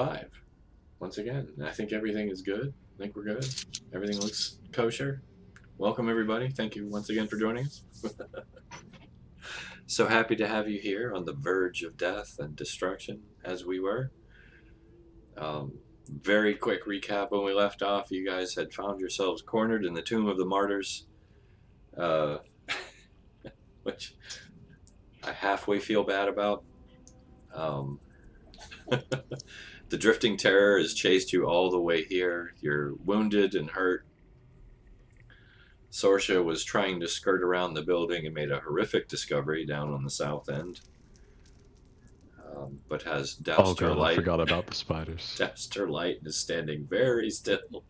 live once again. I think everything is good. I think we're good. Everything looks kosher. Welcome, everybody. Thank you once again for joining us. So happy to have you here on the verge of death and destruction, as we were. Very quick recap when we left off. You guys had found yourselves cornered in the Tomb of the Martyrs, which I halfway feel bad about. The drifting terror has chased you all the way here. You're wounded and hurt. Sorsha was trying to skirt around the building and made a horrific discovery down on the south end, but has doused her light. I forgot about the spiders. Doused her light and is standing very still.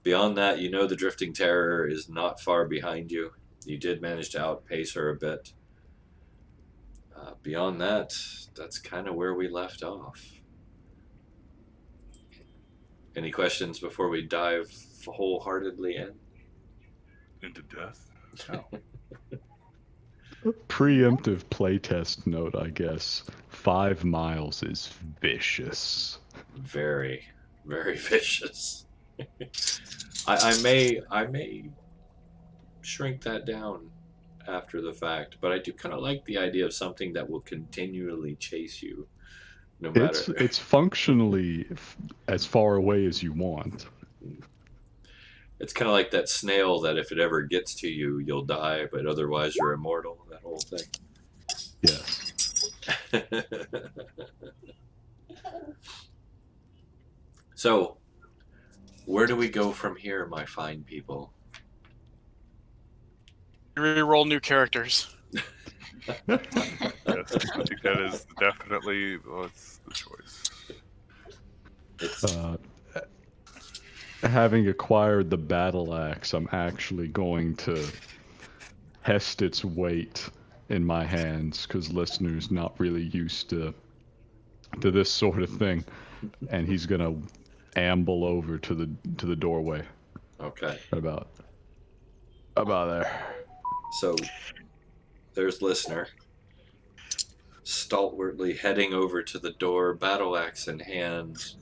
Beyond that, you know the drifting terror is not far behind you. You did manage to outpace her a bit. Beyond that, that's kind of where we left off. Any questions before we dive wholeheartedly in? Into death? No. Preemptive playtest note, I guess. 5 miles is vicious. Very, very vicious. I may shrink that down after the fact, but I do kind of like the idea of something that will continually chase you. No matter. It's functionally as far away as you want. It's kind of like that snail that if it ever gets to you, you'll die, but otherwise you're immortal. That whole thing. Yes. So, where do we go from here, my fine people? Reroll new characters. Yes, I think that is definitely what's the choice. It's having acquired the battle axe, I'm actually going to test its weight in my hands, because listeners not really used to this sort of thing, and he's gonna amble over to the doorway. Okay. About there. So there's listener stalwartly heading over to the door, battle axe in hand.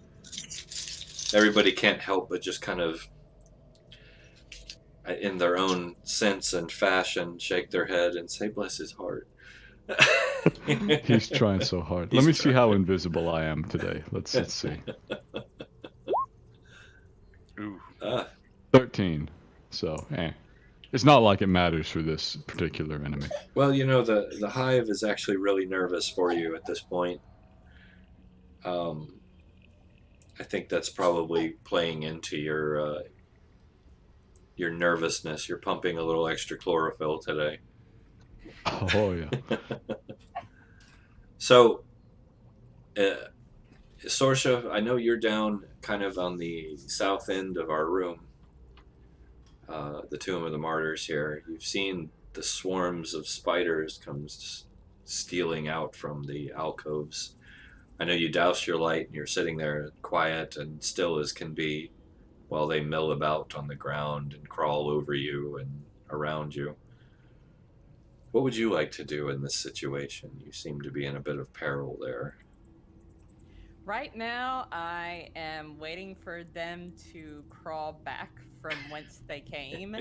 Everybody can't help but just kind of, in their own sense and fashion, shake their head and say, bless his heart. He's trying so hard. Let me see how invisible I am today. Let's see. Ooh. 13. So, it's not like it matters for this particular enemy. Well, you know, the hive is actually really nervous for you at this point. I think that's probably playing into your nervousness. You're pumping a little extra chlorophyll today. Oh, yeah. So, Sorsha, I know you're down kind of on the south end of our room, the Tomb of the Martyrs here. You've seen the swarms of spiders come stealing out from the alcoves. I know you doused your light and you're sitting there quiet and still as can be while they mill about on the ground and crawl over you and around you. What would you like to do in this situation? You seem to be in a bit of peril there. Right now, I am waiting for them to crawl back from whence they came.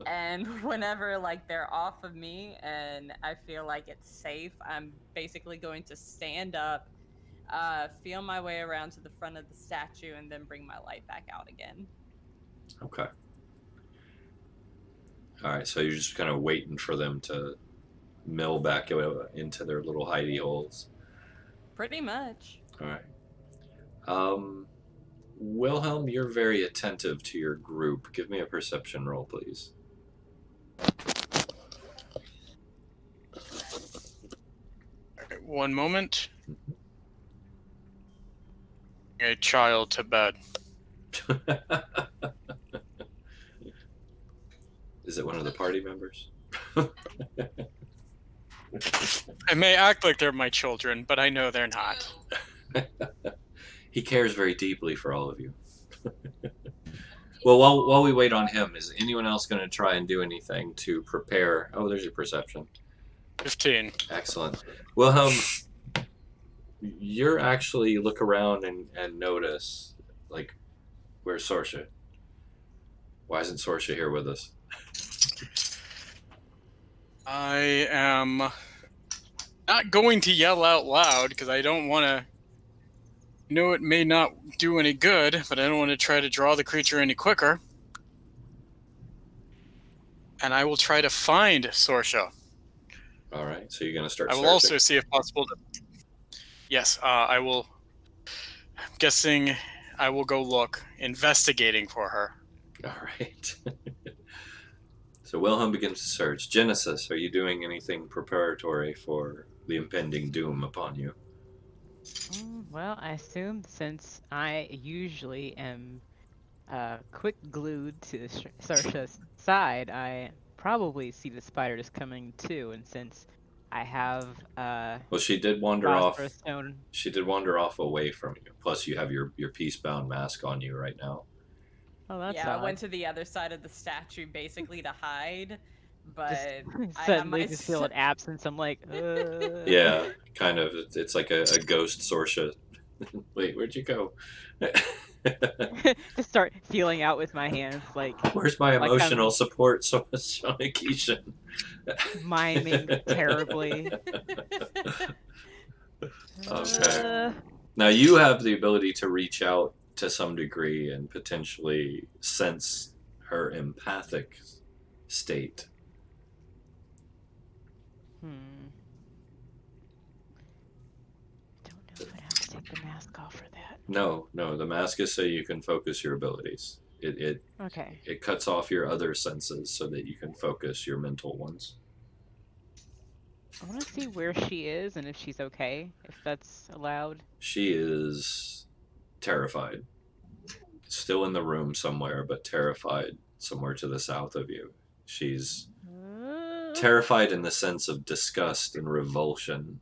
And whenever, they're off of me and I feel like it's safe, I'm basically going to stand up, feel my way around to the front of the statue, and then bring my light back out again. Okay. All right, so you're just kind of waiting for them to mill back into their little hidey holes. Pretty much. All right. Wilhelm, you're very attentive to your group. Give me a perception roll, please. One moment. A child to bed. Is it one of the party members? I may act like they're my children, but I know they're not. He cares very deeply for all of you. Well, while we wait on him, is anyone else going to try and do anything to prepare? Oh, there's your perception. 15. Excellent. Wilhelm, you're actually look around and notice, like, where's Sorsha? Why isn't Sorsha here with us? I am not going to yell out loud because I don't want to. Know it may not do any good, but I don't want to try to draw the creature any quicker. And I will try to find Sorsha. All right, so you're gonna start. I will searching. also see if possible. Yes, I will. I'm guessing I will go look, investigating for her. All right. So Wilhelm begins to search. Genesis, are you doing anything preparatory for the impending doom upon you? Well, I assume since I usually am quick glued to Sarsha's side, I probably see the spiders coming too. And since I have Well, she did wander off. phosphorus stone, She did wander off away from you. Plus, you have your peace-bound mask on you right now. oh, that's Yeah, I odd. went to the other side of the statue basically to hide, but Just I suddenly might just feel an absence. I'm like, Yeah, kind of. It's like a ghost Sorsha. Wait, where'd you go? just start feeling out with my hands, like Where's my like emotional I'm support, Sonikishin? miming terribly. Okay. Now you have the ability to reach out to some degree and potentially sense her empathic state. Don't know if I'd have to take the mask off for that. No, the mask is so you can focus your abilities. Okay. It cuts off your other senses so that you can focus your mental ones. I want to see where she is and if she's okay, if that's allowed. She is terrified. Still in the room somewhere, but terrified somewhere to the south of you. She's terrified in the sense of disgust and revulsion.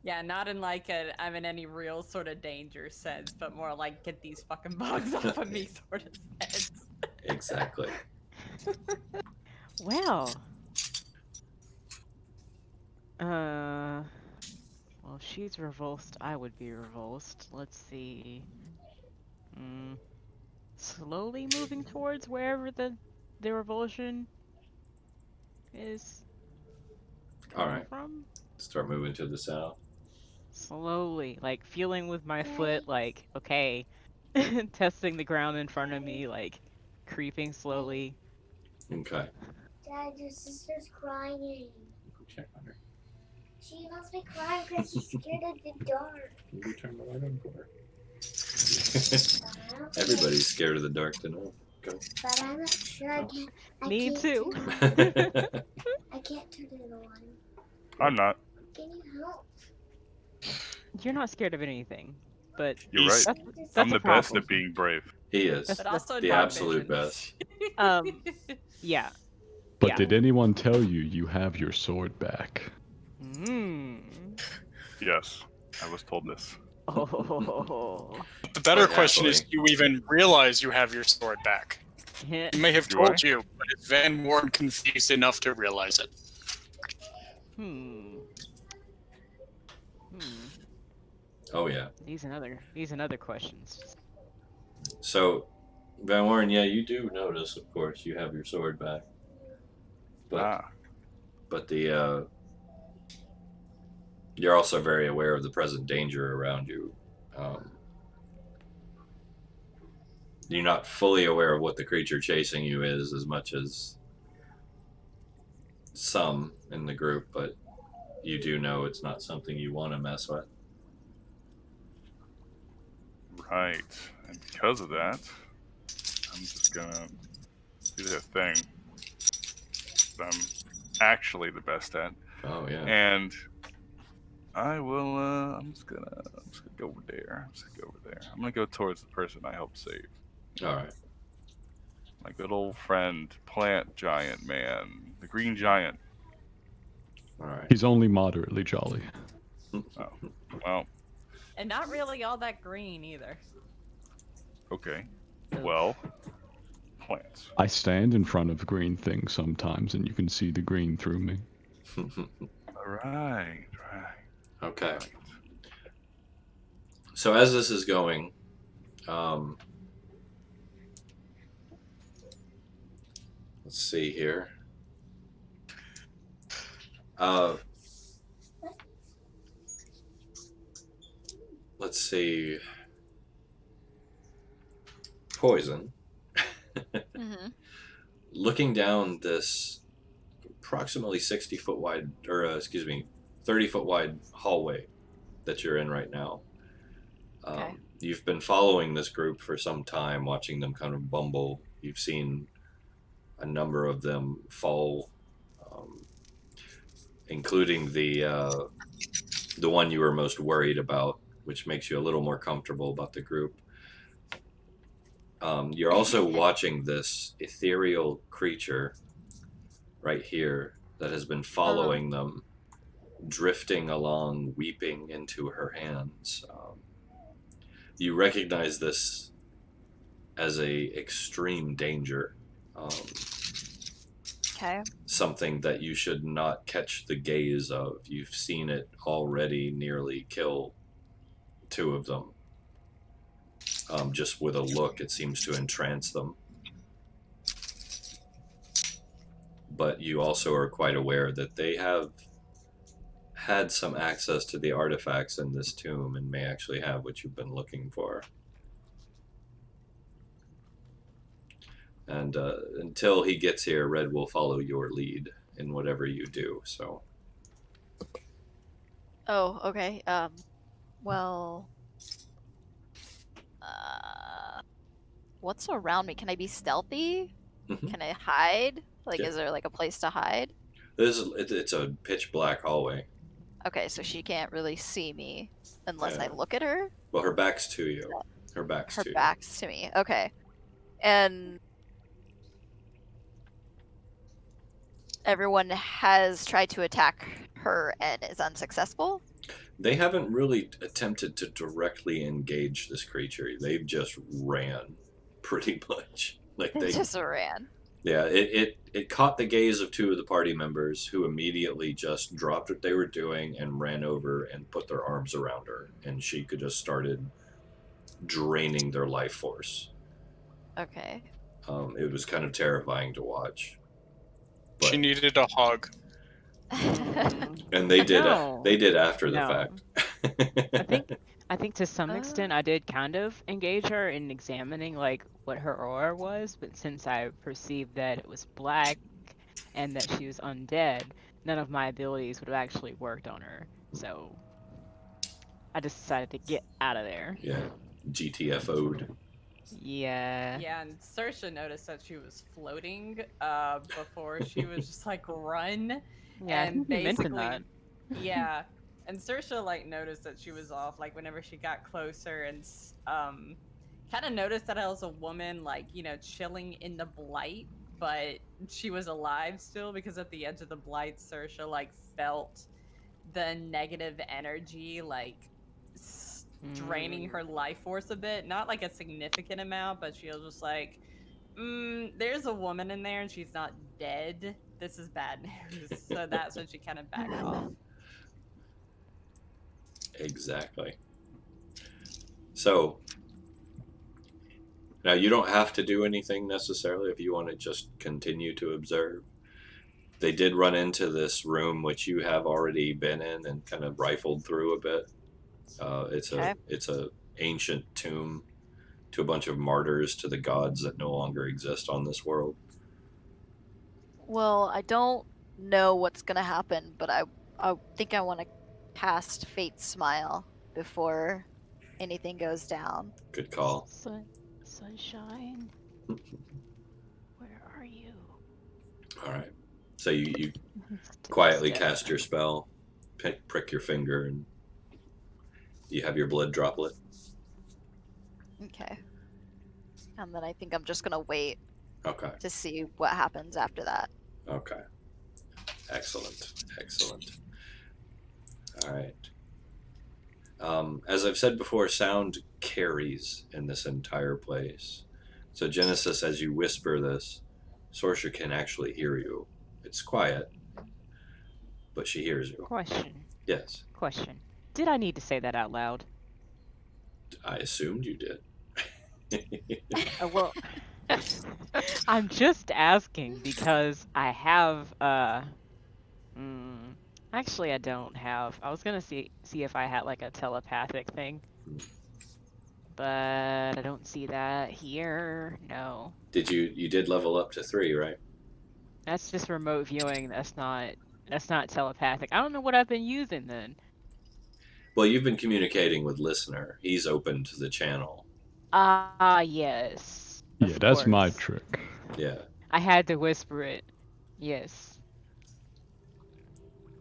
Yeah, not in like a I'm in any real sort of danger sense, but more like get these fucking bugs off of me sort of sense. Exactly. Well. Well, if she's revulsed, I would be revulsed. Let's see. Slowly moving towards wherever the revulsion is All right. from. Start moving to the south. Slowly, like feeling with my foot, like, okay, testing the ground in front of me, like creeping slowly. Okay. Dad, your sister's crying. Check on her. She must be crying because she's scared of the dark. You turn the light on for her. Everybody's scared of the dark to know. Go. But I'm not sure I can. Me too. I can't turn it on. I'm not. Can you help? You're not scared of anything, but You're right. that's I'm a the best problem. at being brave. He is. But also the dark absolute vision. best. Yeah. But Yeah. did anyone tell you you have your sword back? Yes, I was told this. Oh. The better Quite question is, happily. do you even realize you have your sword back? He may have Do told I? you, but is Van Warren confused enough to realize it? Oh yeah. These and other questions. So, Van Warren, yeah, you do notice, of course, you have your sword back. But but the you're also very aware of the present danger around you. You're not fully aware of what the creature chasing you is as much as some in the group, but you do know it's not something you want to mess with. Right. And because of that, I'm just gonna do that thing that I'm actually the best at. Oh yeah. And I will I'm just gonna go over there. I'm gonna go towards the person I helped save. All right. My good old friend, plant giant man. The green giant. All right. He's only moderately jolly. Oh. Well, And not really all that green either. okay. Well, plants. I stand in front of green things sometimes, and you can see the green through me. Right. Okay. So as this is going, let's see here. Let's see. Poison. Mm-hmm. Looking down this approximately 60-foot wide, or 30-foot wide hallway that you're in right now. Okay. You've been following this group for some time, watching them kind of bumble. You've seen a number of them fall, including the one you were most worried about, which makes you a little more comfortable about the group. You're also watching this ethereal creature right here that has been following them, drifting along, weeping into her hands. You recognize this as a extreme danger. Okay. Something that you should not catch the gaze of. You've seen it already nearly kill 2 of them. Just with a look, it seems to entrance them. But you also are quite aware that they have had some access to the artifacts in this tomb and may actually have what you've been looking for. And until he gets here, Red will follow your lead in whatever you do. So, Oh, okay. Well, what's around me? Can I be stealthy? Mhm. Can I hide? Like, Yeah. is there like a place to hide? it's a pitch black hallway. Okay, so she can't really see me unless I Yeah. look at her. Well, her back's to you. Her back's Her to you. back's to me. Okay. And everyone has tried to attack her and is unsuccessful? They haven't really attempted to directly engage this creature. They've just ran, pretty much. Like They just ran. Yeah, it caught the gaze of 2 of the party members, who immediately just dropped what they were doing and ran over and put their arms around her, and she could just started draining their life force. Okay. It was kind of terrifying to watch. But, She needed a hug. and they did. No. They did after the No. fact. I think to some extent I did kind of engage her in examining like what her aura was, but since I perceived that it was black and that she was undead, none of my abilities would have actually worked on her. So I just decided to get out of there. Yeah, GTFO'd. Yeah. Yeah, and Saoirse noticed that she was floating before she was just like run. Yeah, I And think you mentioned basically, that. yeah. And Saoirse like noticed that she was off, like whenever she got closer, and kind of noticed that I was a woman, like, you know, chilling in the blight, but she was alive still, because at the edge of the blight, Saoirse like felt the negative energy, like draining her life force a bit. Not like a significant amount, but she was just like, there's a woman in there and she's not dead. This is bad news. So that's when she kind of backed off. Exactly. So now you don't have to do anything necessarily if you want to just continue to observe. They did run into this room which you have already been in and kind of rifled through a bit. It's a ancient tomb to a bunch of martyrs to the gods that no longer exist on this world. Well, I don't know what's gonna happen, but I think I want to cast Fate's Smile before anything goes down. Good call. Sunshine. Where are you? All right. So you quietly cast your spell, prick your finger, and you have your blood droplet. Okay. And then I think I'm just gonna wait Okay. to see what happens after that. Okay. Excellent. Excellent. All right. As I've said before, sound carries in this entire place. So Genesis, as you whisper this, Sorcerer can actually hear you. It's quiet, but she hears you. Question. Yes. Question. Did I need to say that out loud? I assumed you did. Well, I'm just asking because I have mm, actually I don't have. I was gonna see if I had like a telepathic thing, but I don't see that here. No. You did level up to 3, right? That's just remote viewing. That's not telepathic. I don't know what I've been using then. Well, you've been communicating with listener. He's open to the channel. Ah, yes. Yeah, Of that's my course. trick. Yeah. I had to whisper it. Yes.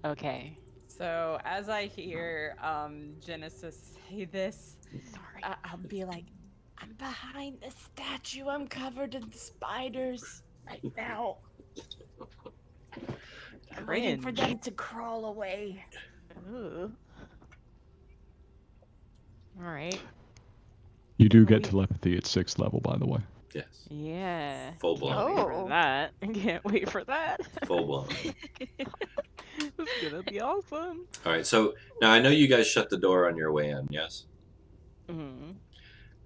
Okay. So as I hear Genesis say this, Sorry. I'll be like, I'm behind the statue. I'm covered in spiders right now. I'm waiting for Cringe. them to crawl away. Ooh. All right. You do get We- telepathy at 6th level, by the way. Yes. Yeah. Full Can't blown. wait for Oh. that. Can't wait for that. Full blown. It's gonna be awesome. All right. So now I know you guys shut the door on your way in. Yes. Mm-hmm.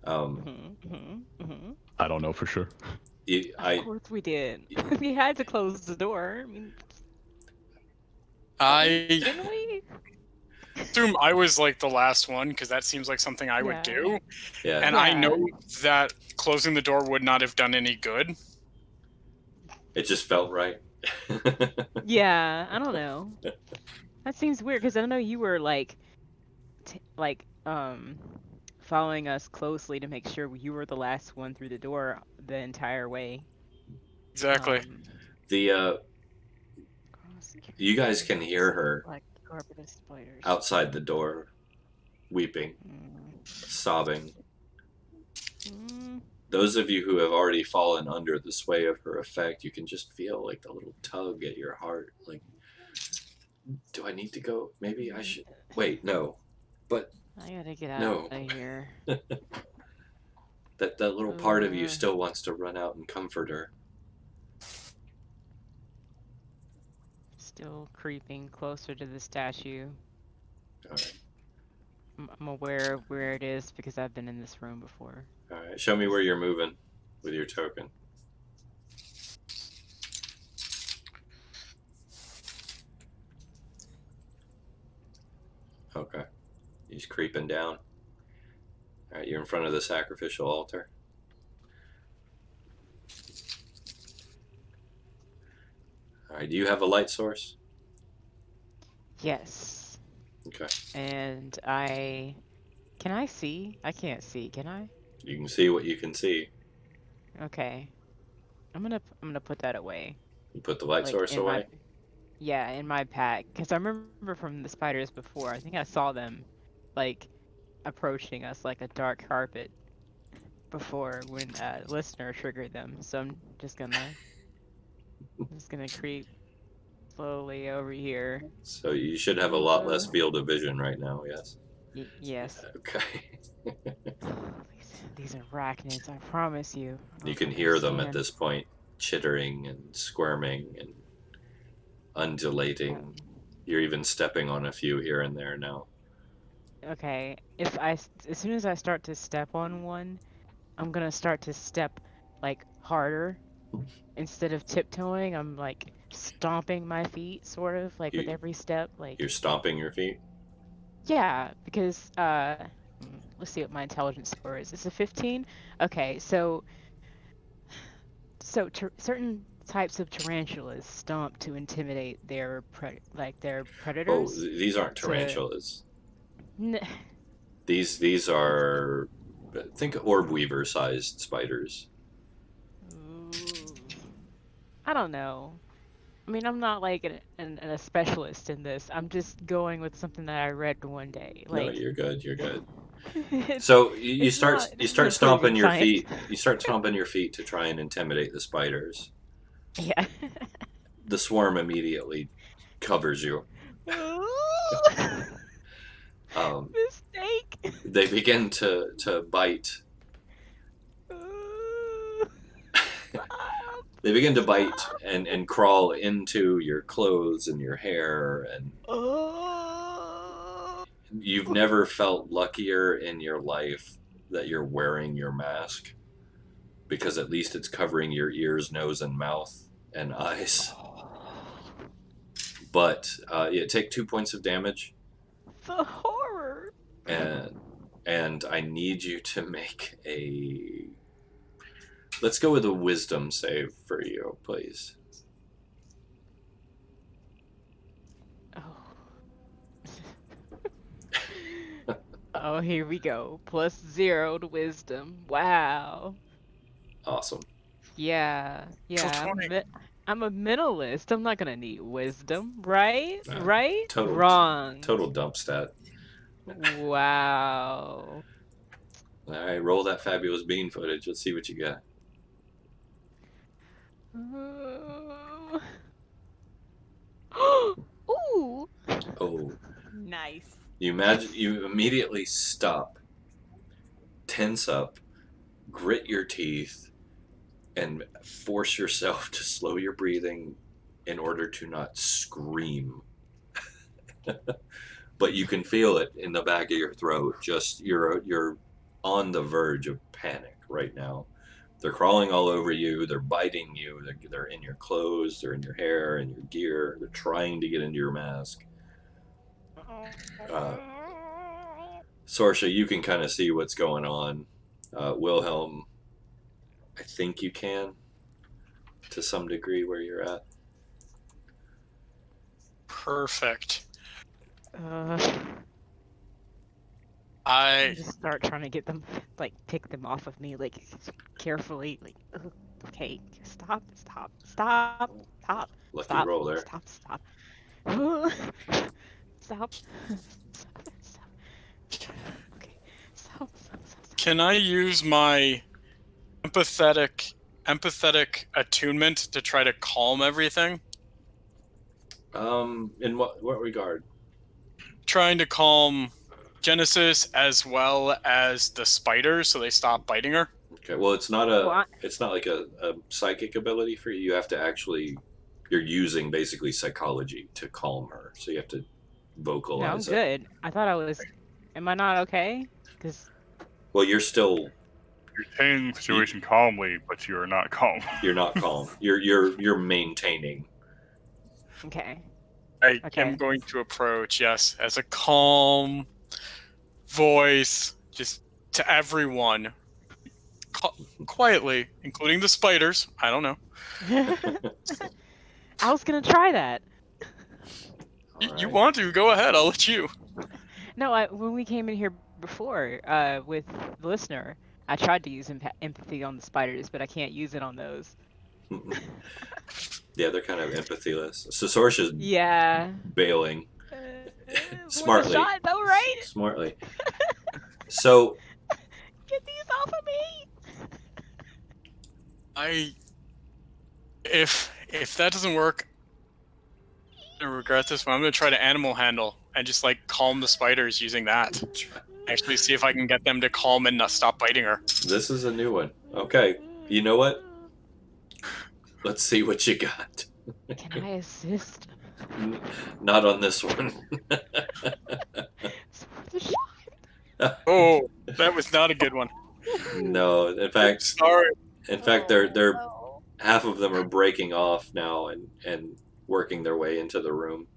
Um, Mm-hmm. I don't know for sure. Of course we did. We had to close the door. I mean, I didn't we? assume I was like the last one because that seems like something I would Yeah. do, Yeah. and I know that closing the door would not have done any good. It just felt right. Yeah, I don't know. That seems weird because I know you were like, following us closely to make sure you were the last one through the door the entire way. Exactly. The you guys can hear her Like carpet of spiders. outside the door, weeping, sobbing. Mm. Those of you who have already fallen under the sway of her effect, you can just feel like the little tug at your heart. Like, do I need to go? Maybe I should. Wait, no. But I gotta get out No. of here. that little part of you still wants to run out and comfort her. Still creeping closer to the statue. All right. I'm aware of where it is because I've been in this room before. All right. Show me where you're moving with your token. Okay. He's creeping down. All right, you're in front of the sacrificial altar. All right, do you have a light source? Yes. Okay. And can I see? I can't see, can I? You can see what you can see. Okay. I'm gonna put that away. You put the light Like, source in away? Yeah, in my pack. Because I remember from the spiders before, I think I saw them, like, approaching us like a dark carpet before when listener triggered them. So I'm just gonna creep slowly over here. So you should have a lot less field of vision right now, yes? Yes. Okay. These arachnids, I promise you. I You don't can hear them at understand. this point, chittering and squirming and undulating. You're even stepping on a few here and there now. Okay, as soon as I start to step on one, I'm gonna start to step like harder. Instead of tiptoeing, I'm like stomping my feet, sort of like with every step. Like, You're stomping your feet? yeah, because let's see what my intelligence score is. It's a 15. Okay, so certain types of tarantulas stomp to intimidate their Oh, predators. these aren't tarantulas. N- These are, think orb weaver sized spiders. I don't know. I mean, I'm not like a specialist in this. I'm just going with something that I read one day. No, Like, you're good. You're good. it's- So you it's start not- you this start isn't proving stomping your science. feet. You start stomping your feet to try and intimidate the spiders. Yeah. The swarm immediately covers you. Mistake. They begin to bite. They begin to bite and crawl into your clothes and your hair, and you've never felt luckier in your life that you're wearing your mask, because at least it's covering your ears, nose, and mouth and eyes. But take 2 points of damage, The horror. and I need you to make a. Let's go with a wisdom save for you, please. Oh, here we go. +0 to wisdom. Wow. Awesome. Yeah. Twenty. I'm a mentalist. I'm not gonna need wisdom, right? Uh, Right? total- Wrong. Total dump stat. Wow. All right, roll that fabulous bean footage. Let's see what you got. Ooh. Oh, Nice. you immediately stop, tense up, grit your teeth, and force yourself to slow your breathing in order to not scream. But you can feel it in the back of your throat. Just you're on the verge of panic right now. They're crawling all over you. They're biting you. They're in your clothes. They're in your hair and your gear. They're trying to get into your mask. Sorsha, you can kind of see what's going on. Wilhelm, I think you can, to some degree, where you're at. Perfect. I just start trying to get them, like, pick them off of me, like, carefully, like, okay, stop. Lucky Stop. roll there. Stop. Stop. Okay. Stop. Can I use my empathetic attunement to try to calm everything? In what regard? Trying to calm Genesis as well as the spiders so they stop biting her. Okay, well, it's not like a psychic ability for you. You have to actually, you're using basically psychology to calm her. So you have to vocalize No, I'm it. good. I thought I was. Am I not okay? Because Well, you're still. You're handling the situation calmly, but you are not calm. You're not calm. You're maintaining. okay. I Okay. am going to approach, yes, as a calm voice, just to everyone, quietly, including the spiders. I don't know. I was gonna try that. All You right. want to? Go ahead. I'll let you. No, when we came in here before with the listener, I tried to use empathy on the spiders, but I can't use it on those. Yeah, they're kind of empathyless. So Sorsha's Yeah. bailing. Worth a Smartly. shot, though, right? Smartly. So Get these off of me! If that doesn't work, I regret this, but I'm gonna try to animal handle and just like calm the spiders using that. Actually, see if I can get them to calm and not stop biting her. this is a new one. Okay, you know what? Let's see what you got. Can I assist? Not on this one. It's worth a shot. Oh, that was not a good one. No, in fact, Sorry. they're No. half of them are breaking off now and working their way into the room.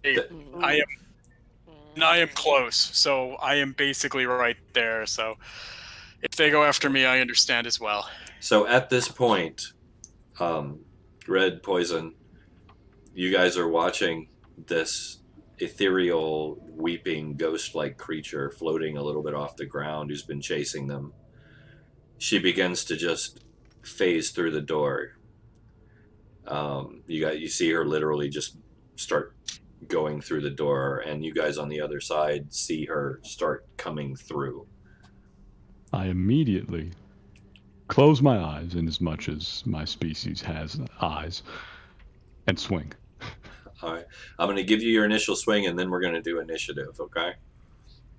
I am close, so I am basically right there. So if they go after me, I understand as well. So at this point, Red, Poison, you guys are watching this ethereal, weeping, ghost-like creature floating a little bit off the ground who's been chasing them. She begins to just phase through the door. You see her literally just start going through the door, and you guys on the other side see her start coming through. I immediately close my eyes, in as much as my species has eyes, and swing. All right, I'm going to give you your initial swing, and then we're going to do initiative. Okay?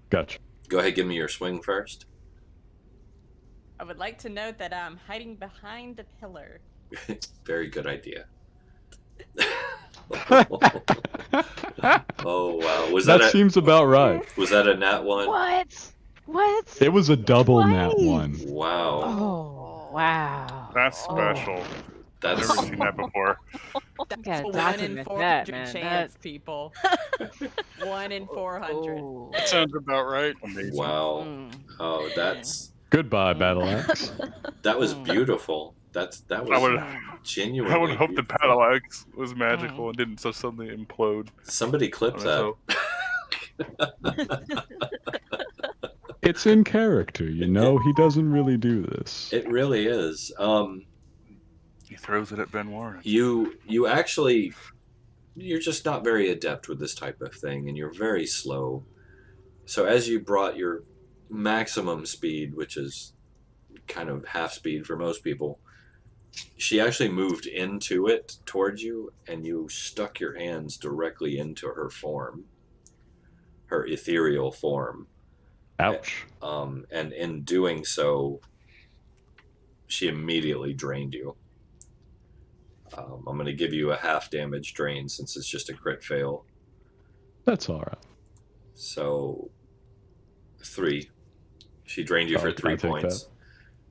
Gotcha. Go ahead, give me your swing first. I would like to note that I'm hiding behind a pillar. Very good idea. Oh wow! Was that that seems about right. was that a nat one? What? What? It was a double nat Twice. 1. Wow. Oh, wow. That's Oh. special. I've That's never seen that before. That's gotta a 1 in document 400 that, man. chance, people. 1 in 400. Oh. That sounds about right. Amazing. wow. Mm. Oh, Goodbye, Battle Axe. that was Mm. beautiful. That I was would, genuinely I would hope the beautiful. battle axe was magical and didn't so suddenly implode Somebody clip on that. itself. It's in character, you know? He doesn't really do this. It really is. He throws it at Benoit. You actually, you're just not very adept with this type of thing, and you're very slow. So as you brought your maximum speed, which is kind of half speed for most people, she actually moved into it towards you, and you stuck your hands directly into her form, her ethereal form. Ouch. And in doing so, she immediately drained you. I'm going to give you a half damage drain since it's just a crit fail. That's alright. So 3. She drained you for Can I 3 take points.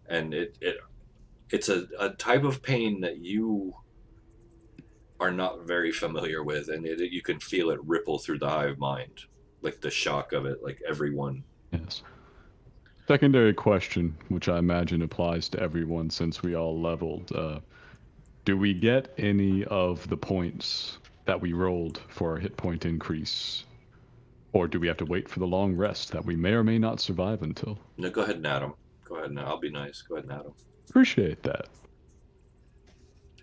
And it's a type of pain that you are not very familiar with, and you can feel it ripple through the hive mind, like the shock of it, like everyone. Yes. Secondary question, which I imagine applies to everyone since we all leveled. Do we get any of the points that we rolled for a hit point increase? Or do we have to wait for the long rest that we may or may not survive until? No, go ahead and add them. Go ahead and I'll be nice. Go ahead and add them. Appreciate that.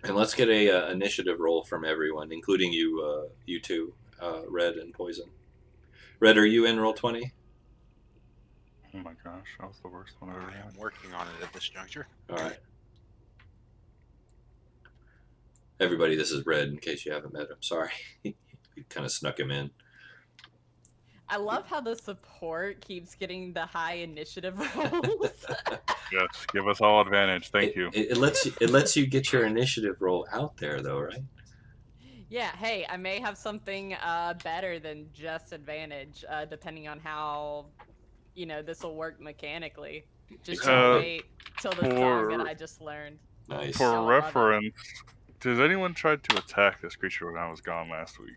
And let's get a initiative roll from everyone, including you, you two, Red and Poison. Red, are you in roll 20? Oh my gosh, that was the worst one I've ever I had. am working on it at this juncture. All right. Everybody, this is Red, in case you haven't met him. Sorry. We kind of snuck him in. I love how the support keeps getting the high initiative rolls. Yes, give us all advantage. Thank you. It lets you get your initiative roll out there, though, right? Yeah, hey, I may have something better than just advantage, depending on how, this will work mechanically. Just wait till the song that I just learned. Nice. For I love it. reference, does anyone try to attack this creature when I was gone last week?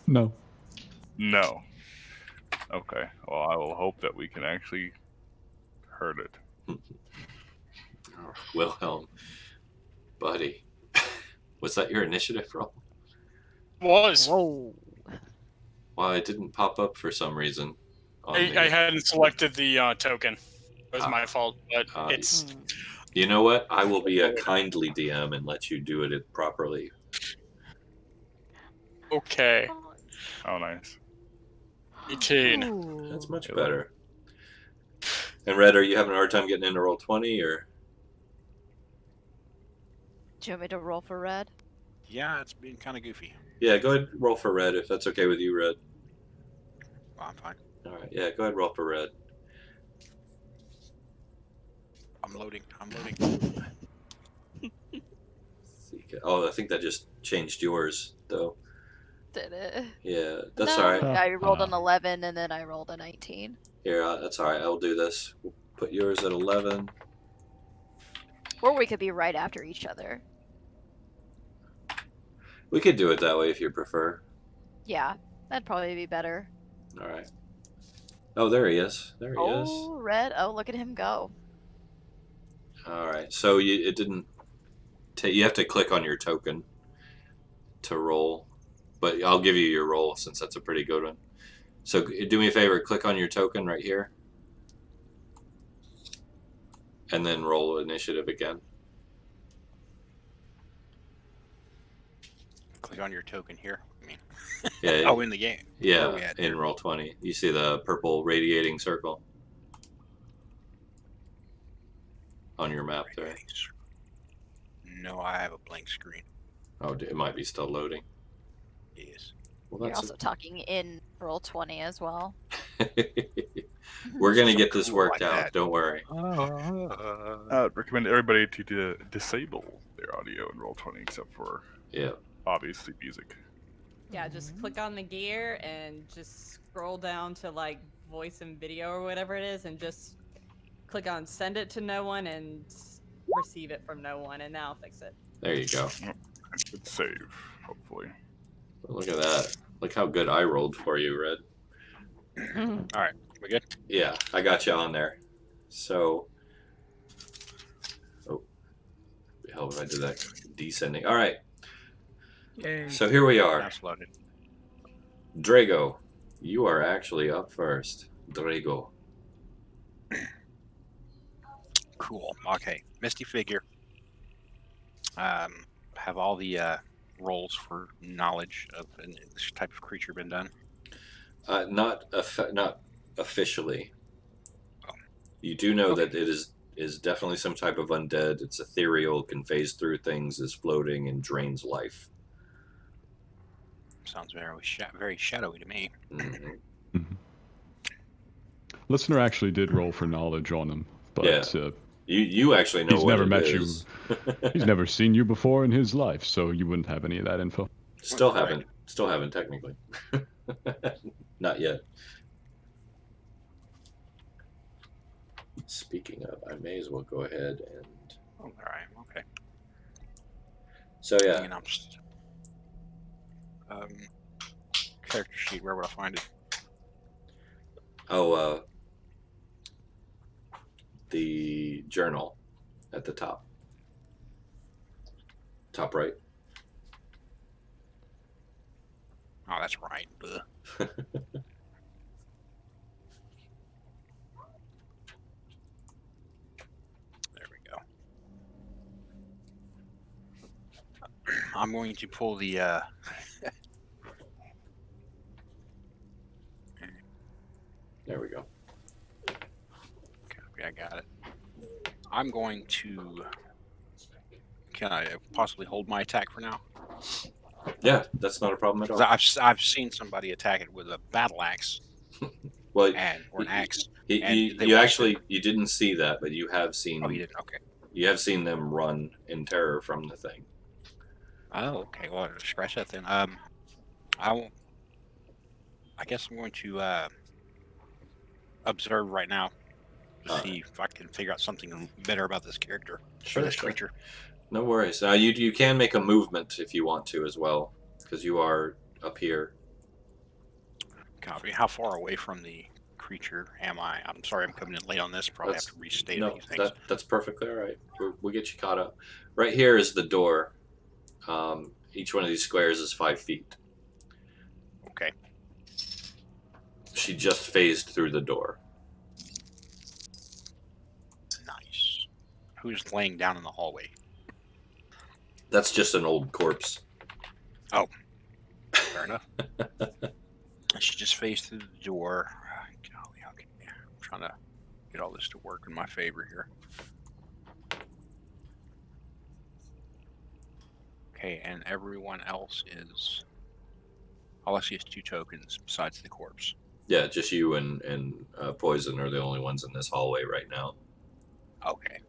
No. No. Okay. Well, I will hope that we can actually hurt it. Wilhelm, buddy, was that your initiative roll? Was. Whoa. Well, it didn't pop up for some reason. I hadn't selected the token. It was my fault, but it's. You know what? I will be a kindly DM and let you do it properly. Okay. Oh, nice. 18. Ooh. That's much better. And Red, are you having a hard time getting into roll 20, or? Do you want me to roll for red? Yeah, it's been kind of goofy. Yeah, go ahead, roll for Red if that's okay with you, Red. Well, I'm fine. All right, yeah, go ahead, roll for Red. I'm loading. Oh, I think that just changed yours, though. Did it? Yeah, that's No, all right. I rolled an 11 and then I rolled a 19. Here, that's all right. I'll do this. We'll put yours at 11. Or we could be right after each other. We could do it that way if you prefer. Yeah, that'd probably be better. All right. Oh, there he is. There he is. Oh, red. Oh, look at him go. All right. So it didn't. You have to click on your token to roll, but I'll give you your roll since that's a pretty good one. So do me a favor. Click on your token right here, and then roll initiative again. Click on your token here. I mean, Yeah. oh, in the game. Where are we Yeah, at in here? roll 20. You see the purple radiating circle on your map there. No, I have a blank screen. Oh, it might be still loading. Yes. Well, You're that's also talking in roll 20 as well. We're gonna get this Cool worked like out. that. Don't worry. I'd recommend everybody to disable their audio in Roll20 except for, Yeah. obviously, music. Yeah, just click on the gear and just scroll down to like voice and video or whatever it is, and just click on send it to no one and receive it from no one, and now I'll fix it. There you go. I should save, hopefully. Look at that. Look how good I rolled for you, Red. All right, we good? Yeah, I got you on there. So, oh, hell, if I did that descending. All right. Yay. So here we Now are. it's loaded. Drago, you are actually up first. Drago. Cool. Okay, Misty figure. Have all the rolls for knowledge of this type of creature been done? Not officially. Oh. You do know Okay. that it is definitely some type of undead. It's ethereal, can phase through things, is floating, and drains life. Sounds very shadowy to me. Mhm. Listener actually did roll for knowledge on him, but You actually know he's what never it met is. he's never seen you before in his life, so you wouldn't have any of that info. Still Correct. haven't technically. Not yet. Speaking of, I may as well go ahead and. Oh, all right. Okay. So yeah, Hanging up. Character sheet. Where would I find it? the journal at the top. Top right. Oh, that's right. Ugh. There we go. I'm going to pull the. There we go. Copy, I got it. I'm going to. Can I possibly hold my attack for now? Yeah, that's not a problem at 'Cause all. I've seen somebody attack it with a battle axe Well, or an axe. you and they you watched actually you didn't see that, but you have seen. Oh, you didn't. Okay. You have seen them run in terror from the thing. Oh, okay. Well, scratch that then. I guess I'm going to observe right now to see if I can figure out something better about this character or this creature. No worries. You can make a movement if you want to as well, because you are up here. Copy. How far away from the creature am I? I'm sorry, I'm coming in late on this. Probably have to restate a few things. That's perfectly all right. We'll get you caught up. Right here is the door. Each one of these squares is 5 feet. Okay. She just phased through the door. Nice. Who's laying down in the hallway? That's just an old corpse. Oh, fair enough. She just phased through the door. Golly, okay. I'm trying to get all this to work in my favor here. Okay, and everyone else is. All I see is 2 tokens besides the corpse. Yeah, just you and Poison are the only ones in this hallway right now. Okay,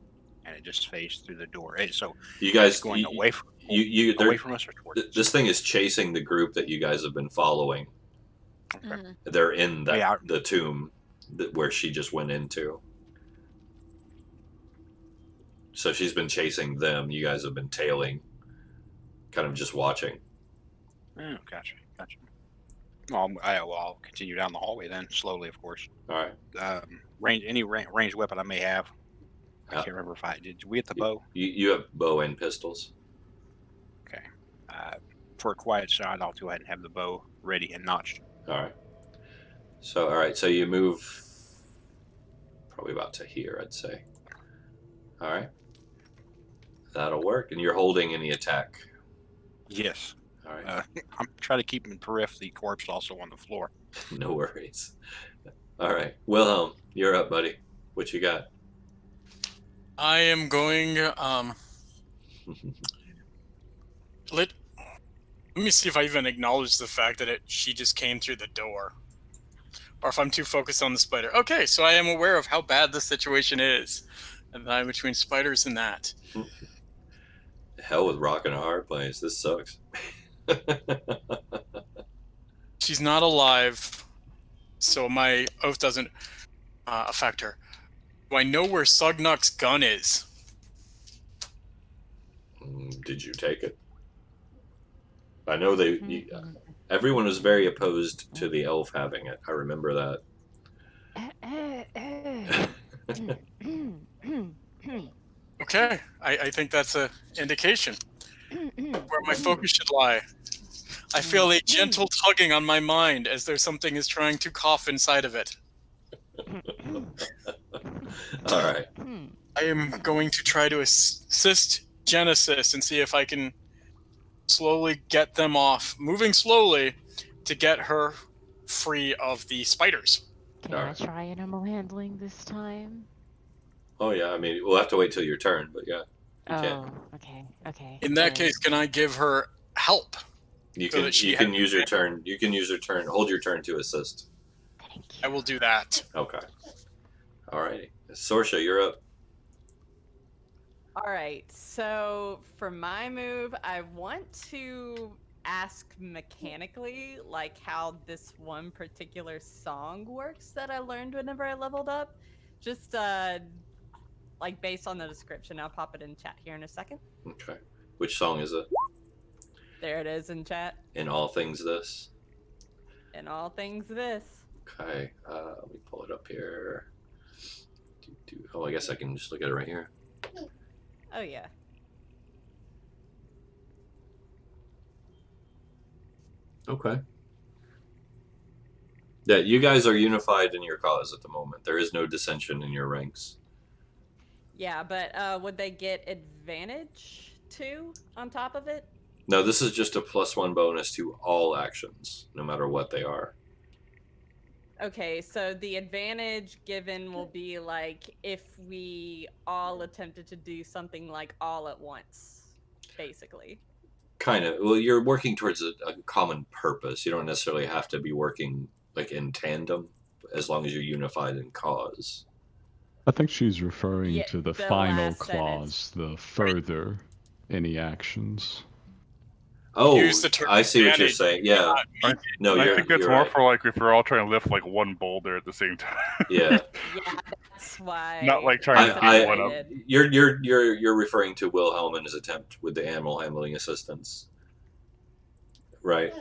and it just phased through the door. So You guys it's going away from away from us or towards us? This thing is chasing the group that you guys have been following. Okay. Mhm. They're in that Yeah. the tomb where she just went into. So she's been chasing them. You guys have been tailing, kind of just watching. Oh, gotcha. Well, I'll continue down the hallway then, slowly, of course. All right. Any ranged weapon I may have. I Yeah. can't remember if I did. We get the bow? You have bow and pistols. Okay. For a quiet shot, I'll go ahead and have the bow ready and notched. All right. All right. So you move probably about to here, I'd say. All right. That'll work. And you're holding any attack. Yes. All right. I'm trying to keep in periphery the corpse also on the floor. No worries. All right. Wilhelm, you're up, buddy. What you got? I am going. Let me see if I even acknowledge the fact that she just came through the door, or if I'm too focused on the spider. Okay, so I am aware of how bad the situation is, and I'm between spiders and that. Hell with rock and a hard place. This sucks. She's not alive, so my oath doesn't affect her. Do I know where Sugnuk's gun is? Did you take it? I know everyone was very opposed to the elf having it. I remember that. Okay, I think that's an indication where my focus should lie. I feel a gentle tugging on my mind as though something is trying to cough inside of it. All right. I am going to try to assist Genesis and see if I can slowly get them off, moving slowly to get her free of the spiders. Can I try animal handling this time? Oh yeah, I mean we'll have to wait till your turn, but yeah, you can. Okay. In that case, can I give her help? You so can that she you can has use your turn. You can use your turn. Hold your turn to assist. Thank you. I will do that. Okay. All righty. Sorsha, you're up. All right. So for my move, I want to ask mechanically, like how this one particular song works that I learned whenever I leveled up. Just like based on the description. I'll pop it in chat here in a second. Okay. Which song is it? There it is in chat. In all things this. In all things this. Okay. Let me pull it up here. Oh, I guess I can just look at it right here. Oh yeah. Okay. Yeah, you guys are unified in your cause at the moment. There is no dissension in your ranks. Yeah, but would they get advantage too on top of it? No, this is just a +1 bonus to all actions, no matter what they are. Okay, so the advantage given will be like if we all attempted to do something like all at once, basically. Kind of. Well, you're working towards a common purpose. You don't necessarily have to be working like in tandem, as long as you're unified in cause. I think she's referring Yeah, to the the final last clause, the further any actions. Oh, Use the term I see what you're advantage, saying. Yeah. I- No, I you're. think that's you're more right. for like if we're all trying to lift like one boulder at the same time. Yeah. Yeah, that's why. Not like trying that's to what beat one up. did. You're referring to Wilhelm and his attempt with the animal handling assistance, right?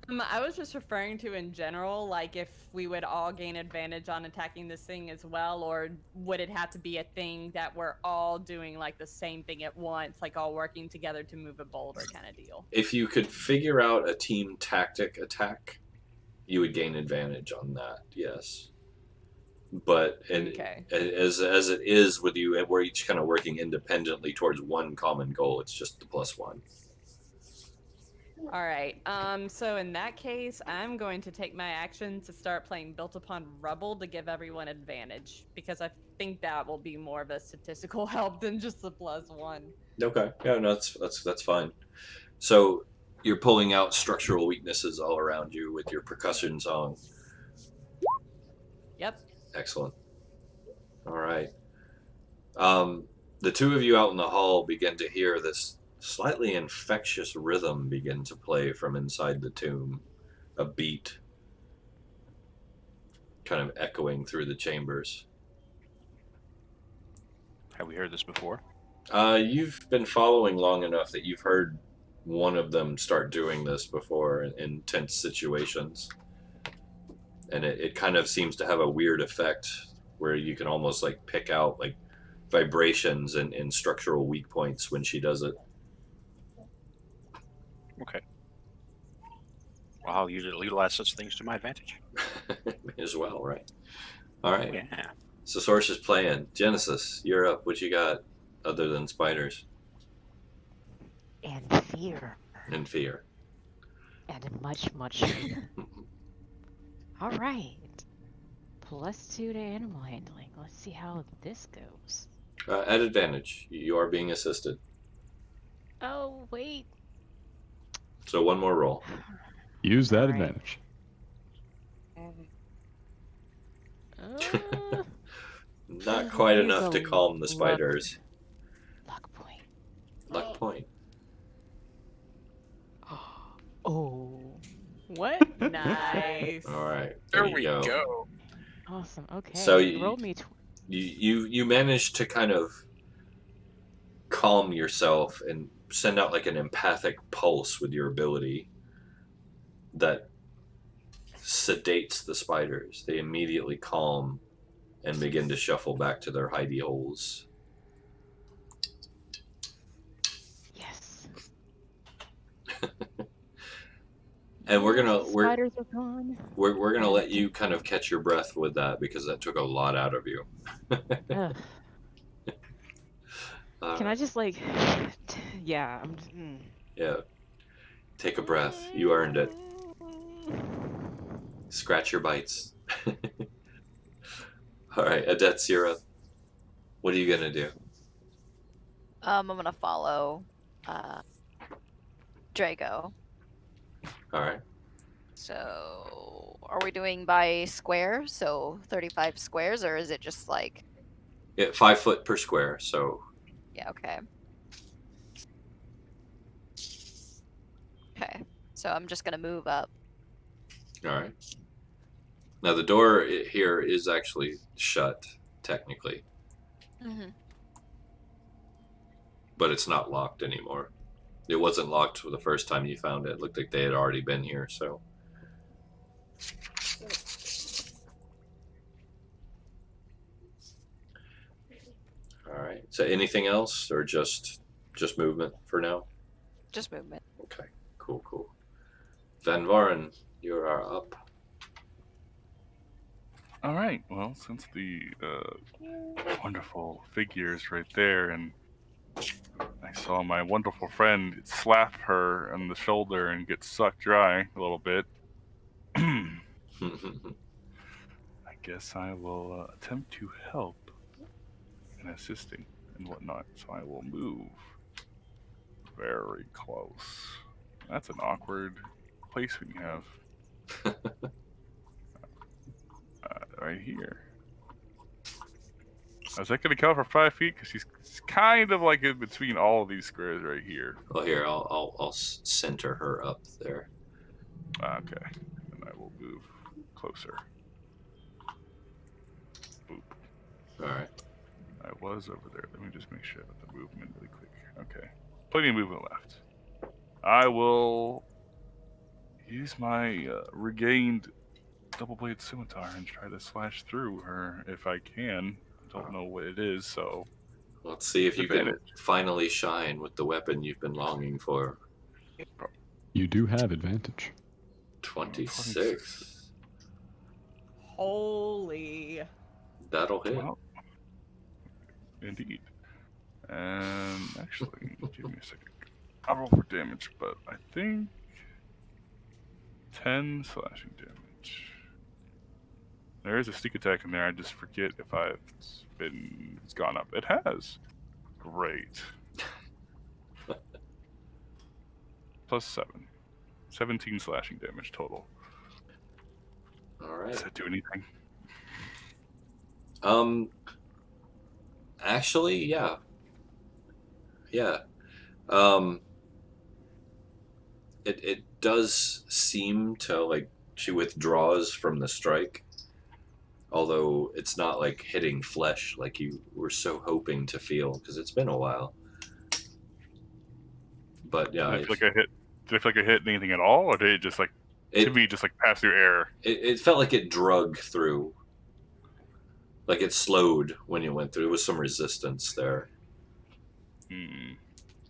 I was just referring to in general, like if we would all gain advantage on attacking this thing as well, or would it have to be a thing that we're all doing like the same thing at once, like all working together to move a boulder kind of deal? If you could figure out a team tactic attack, you would gain advantage on that. Yes. But Okay. as it is with you, we're each kind of working independently towards one common goal. It's just the +1. All right. So in that case, I'm going to take my action to start playing Built Upon Rubble to give everyone advantage, because I think that will be more of a statistical help than just the +1. Okay. Yeah, no, that's fine. So you're pulling out structural weaknesses all around you with your percussion song. Yep. Excellent. All right. The two of you out in the hall begin to hear this slightly infectious rhythm begin to play from inside the tomb. A beat kind of echoing through the chambers. Have we heard this before? You've been following long enough that you've heard one of them start doing this before in tense situations. And it kind of seems to have a weird effect where you can almost like pick out like vibrations and structural weak points when she does it. Okay. Well, I'll utilize such things to my advantage. As well, right? All right. Yeah. So Source is playing. Genesis, you're up. What you got other than spiders And fear. and fear? And much fear. All right. +2 to animal handling. Let's see how this goes. At advantage. You are being assisted. Oh, wait. So one more roll. Use that Alright. advantage. Not quite Use enough a to calm the luck- spiders. Luck point. Luck point. Oh. What? Nice. All right. There you we go. Awesome. Okay. So roll me. You manage to kind of calm yourself and send out like an empathic pulse with your ability that sedates the spiders. They immediately calm and begin to shuffle back to their hidey holes. Yes. And we're Yes, gonna the spiders are gone. we're gonna let you kind of catch your breath with that because that took a lot out of you. Ugh. Can I just like, yeah, I'm just, Yeah. Take a breath. You earned it. Scratch your bites. All right, Adetsira, what are you gonna do? I'm gonna follow Drago. All right. So, are we doing by square? So 35 squares, or is it just like? Yeah, 5 foot per square. So Yeah. Okay. Okay. So I'm just gonna move up. all right. Now the door here is actually shut technically, Mm-hmm. but it's not locked anymore. It wasn't locked the first time you found it. It looked like they had already been here. So. All right. So anything else, or just movement for now? Just movement. Okay. Cool. Van Varen, you are up. All right. Well, since the wonderful figure is right there, and I saw my wonderful friend slap her on the shoulder and get sucked dry a little bit, I guess I will attempt to help in assisting and whatnot. So I will move very close. That's an awkward placement you have. Right here. Is that going to count for 5 feet? Because she's kind of like in between all of these squares right here. Well, here I'll center her up there. Okay, and I will move closer. Boop. All right. I was over there. Let me just make sure about the movement really quick. Okay, plenty of movement left. I will use my regained double-bladed scimitar and try to slash through her if I can. I don't know what it is, so Let's see if you can advantage. finally shine with the weapon you've been longing for. You do have advantage. 26. Holy. That'll hit. Well, indeed. And actually, give me a second. I'll roll for damage, but I think 10 slashing damage. There is a sneak attack in there. I just forget if it's gone up. It has. Great. Plus 7. 17 slashing damage total. All right. Does that do anything? Actually, yeah. It does seem to, like, she withdraws from the strike, although it's not like hitting flesh like you were so hoping to feel, because it's been a while. But yeah, Did I feel like I hit anything at all, or did it just to me just pass through air? It felt like it drug through. Like it slowed when you went through. There was some resistance there.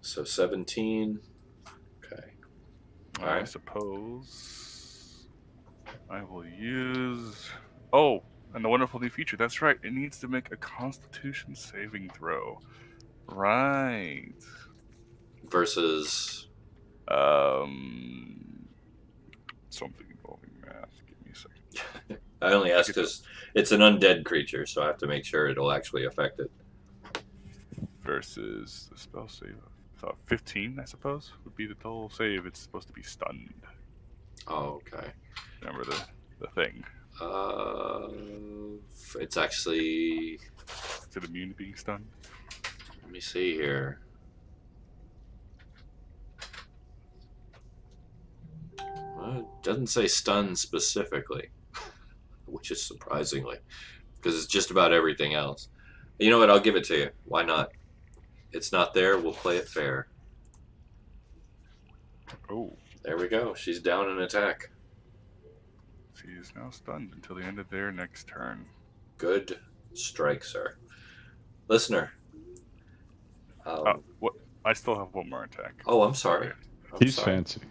So 17. Okay. All I right. suppose I will use. Oh, and the wonderful new feature. That's right. It needs to make a Constitution saving throw. Right. Versus. Something involving math. Give me a second. I only ask because it's an undead creature, so I have to make sure it'll actually affect it. Versus the spell save. So 15, I suppose, would be the total save. It's supposed to be stunned. Oh, okay. Remember the thing. It's actually. Is it immune to being stunned? Let me see here. What? Doesn't say stun specifically, which is surprisingly, because it's just about everything else. You know what? I'll give it to you. Why not? It's not there. We'll play it fair. Oh, There we go. She's down an attack. she is now stunned until the end of their next turn. Good strike, sir. Listener. What? I still have one more attack. Oh, I'm sorry. He's fancy.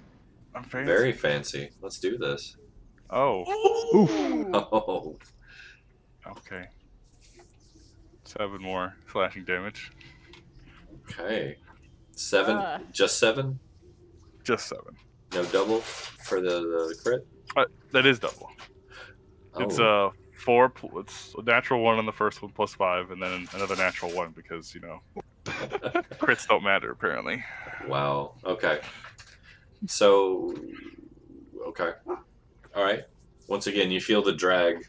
I'm fancy. Very fancy. Let's do this. Oh, Oof. Oh. okay. 7 more slashing damage. Okay. 7? Uh. Just 7? Just 7. No double for the crit? That is double. Oh. It's 4. It's a natural 1 on the first one plus 5, and then another natural 1 because crits don't matter apparently. Wow. Okay. So, okay. All right. Once again, you feel the drag.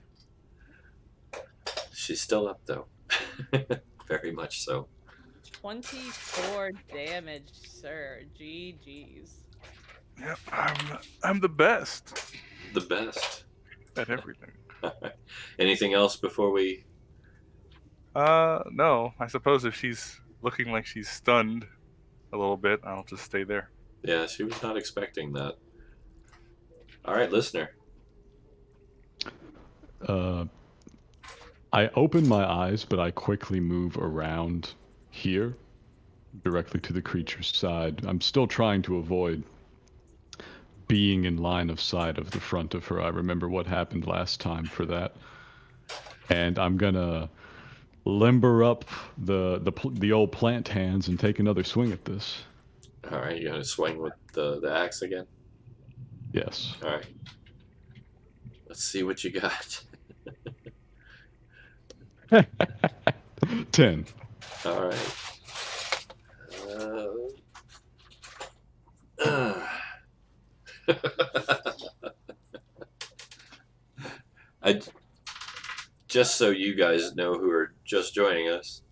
She's still up, though. Very much so. 24 damage, sir. GG's. Yep, I'm the best The best. at everything. Anything else before we... No. I suppose if she's looking like she's stunned a little bit, I'll just stay there. Yeah, she was not expecting that. All right, listener. I open my eyes, but I quickly move around here, directly to the creature's side. I'm still trying to avoid being in line of sight of the front of her. I remember what happened last time for that. And I'm gonna limber up the old plant hands and take another swing at this. All right, you gonna swing with the axe again? Yes. All right. Let's see what you got. 10. All right. Just so you guys know who are just joining us,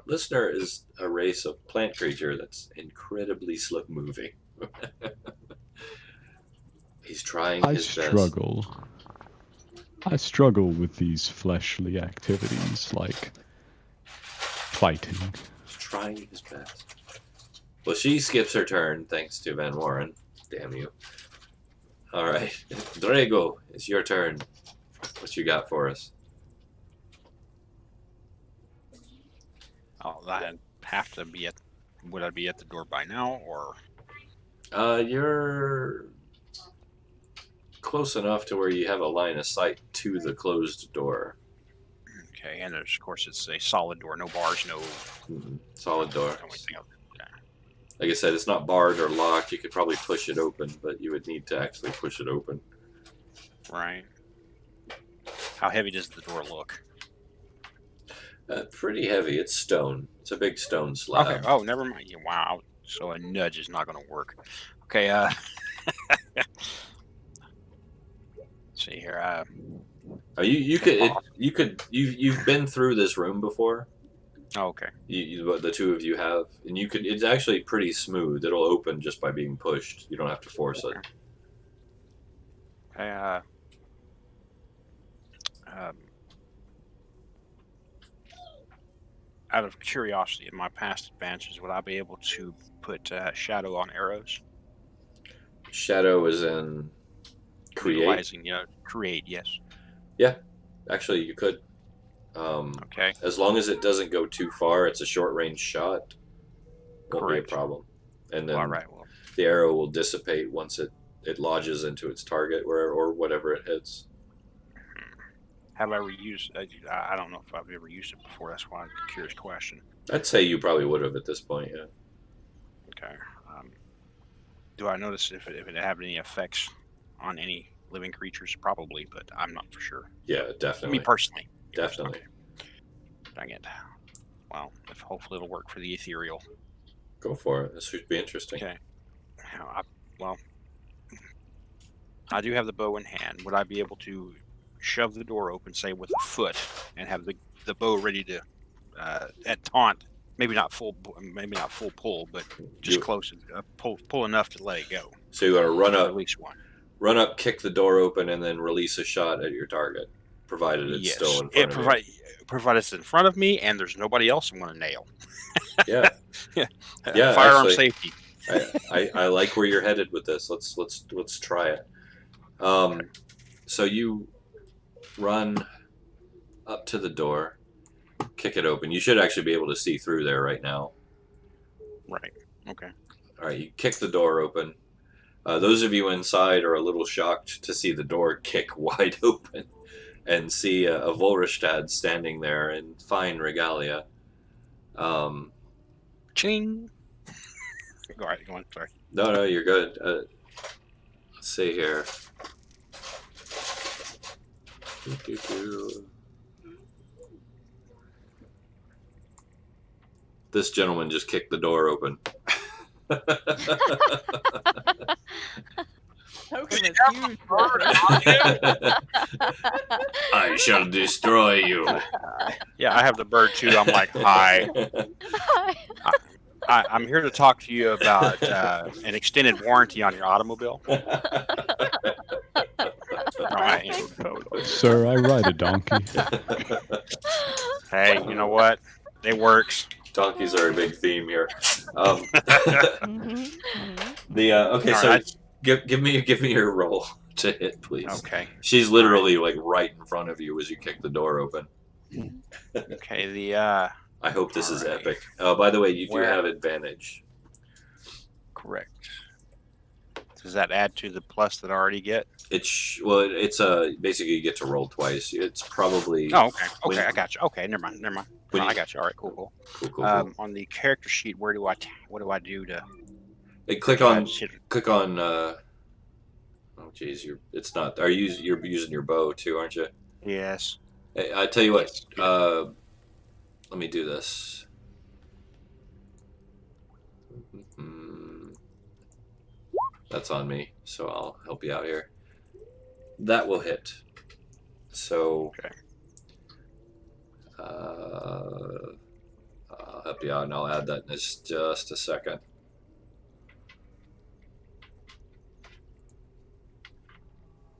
listener is a race of plant creature that's incredibly slow moving. He's trying his best. I struggle with these fleshly activities like fighting. He's trying his best. Well, she skips her turn thanks to Van Warren. Damn you. All right. Drago, it's your turn. What you got for us? Oh, I'd have to be at. Would I be at the door by now, or? You're close enough to where you have a line of sight to the closed door. Okay, and of course it's a solid door, no bars, no. Solid door. No anything else. Yeah. Like I said, it's not barred or locked. You could probably push it open, but you would need to actually push it open. Right. How heavy does the door look? Pretty heavy. It's stone. It's a big stone slab. Okay. Oh, never mind. Yeah, wow. So a nudge is not going to work. Okay. Let's see here. You've been through this room before. Oh, okay. The two of you have, and you could. It's actually pretty smooth. It'll open just by being pushed. You don't have to force it. Okay. Out of curiosity, in my past advances, would I be able to put shadow on arrows? Shadow is in create. Utilizing, create, yes. Yeah, actually, you could. Okay. As long as it doesn't go too far, it's a short range shot. Won't Correct. be a problem. And then All right. Well, the arrow will dissipate once it lodges into its target, or whatever it hits. have I ever used? I don't know if I've ever used it before. That's why I'm a curious question. I'd say you probably would have at this point. Yeah. Okay. Do I notice if it have any effects on any living creatures? Probably, but I'm not for sure. Yeah, I definitely. mean, personally. Definitely. Dang it. Well, hopefully it'll work for the ethereal. Go for it. This should be interesting. Okay. I do have the bow in hand. Would I be able to shove the door open, say with a foot, and have the bow ready to at taunt? Maybe not full pull, but just close. Pull enough to let it go. So you want to run At up, least one. run up, kick the door open, and then release a shot at your target, provided it's still in front of you. Provided it's in front of me and there's nobody else I'm going to nail. Yeah. Yeah. Firearm actually, safety. I like where you're headed with this. Let's try it. So you run up to the door, kick it open. You should actually be able to see through there right now. Right. Okay. All right, you kick the door open. Those of you inside are a little shocked to see the door kick wide open and see a Volrestad standing there in fine regalia. Ching. All right, go on. Sorry. No, you're good. Let's see here. This gentleman just kicked the door open. Token is huge. I shall destroy you. Yeah, I have the bird too. I'm like, hi. I'm here to talk to you about an extended warranty on your automobile. Sir, I ride a donkey. Hey, you know what? It works. Donkeys are a big theme here. Okay, All so right. give me your roll to hit, please. Okay. She's literally like right in front of you as you kick the door open. Okay. I hope this is Alright. epic. By the way, you do Where- have advantage. Correct. Does that add to the plus that I already get? It's basically you get to roll twice. It's probably Oh, okay. Okay, when- I got you. Okay, never mind. When I you- got you. All right, cool. cool. On the character sheet, what do I do to? Hey, click on. shit. Oh, geez, you're using your bow too, aren't you? Yes. Hey, I tell you what. Yes. Let me do this. That's on me, so I'll help you out here. That will hit. So. Okay. I'll help you out, and I'll add that in just a second.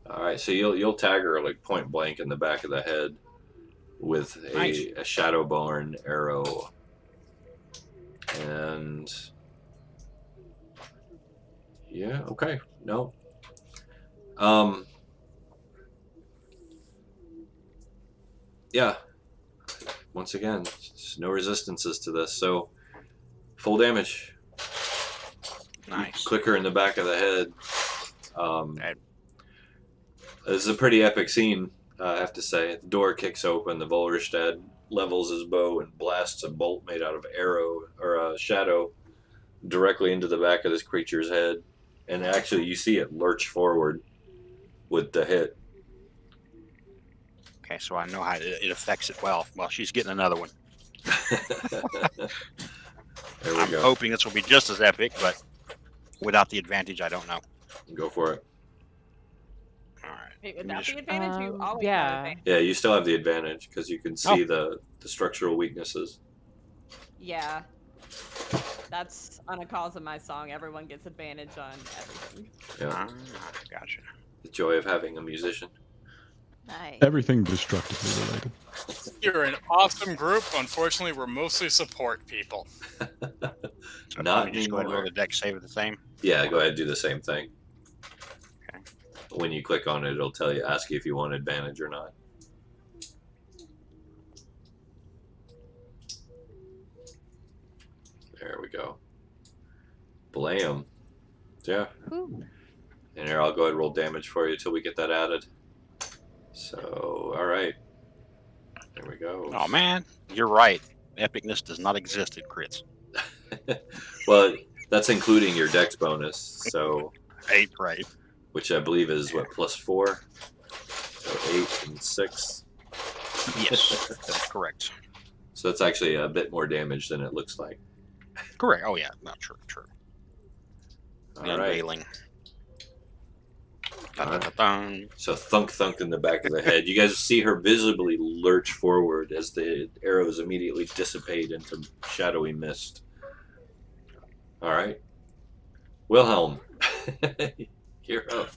All right, so you'll tag her like point blank in the back of the head with Nice. a Shadowborn arrow, and yeah, okay, no, yeah. Once again, just no resistances to this, so full damage. Nice. Click her in the back of the head. Okay. This is a pretty epic scene, I have to say. The door kicks open, the Volrestad levels his bow and blasts a bolt made out of arrow or a shadow directly into the back of this creature's head. And actually, you see it lurch forward with the hit. Okay, so I know how it affects it well. Well, she's getting another one. There we I'm go. hoping this will be just as epic, but without the advantage, I don't know. Go for it. All right. Wait, Let me without just- the advantage, you always yeah. have advantage. Yeah, you still have the advantage because you can see the structural weaknesses. Yeah. That's on a cause of my song. Everyone gets advantage on everything. Yeah, Gotcha. the joy of having a musician. Nice. Everything destructively related. You're an awesome group. Unfortunately, we're mostly support people. So Not let me just go ahead and roll anymore. the deck save at the same. Yeah, go ahead, do the same thing. Okay. When you click on it, it'll ask you if you want advantage or not. There we go. Blam. Yeah. Whew. And here, I'll go ahead and roll damage for you until we get that added. So, alright. There we go. Oh man, you're right. Epicness does not exist at crits. Well, that's including your dex bonus, so 8, right? which I believe is what, +4? So 8 and 6. Yes, that's correct. So that's actually a bit more damage than it looks like. Correct. Oh yeah, not true. The All right. unveiling. Alright. Dun-dun-dun-dun. So thunk in the back of the head. You guys see her visibly lurch forward as the arrows immediately dissipate into shadowy mist. All right, Wilhelm, you're up.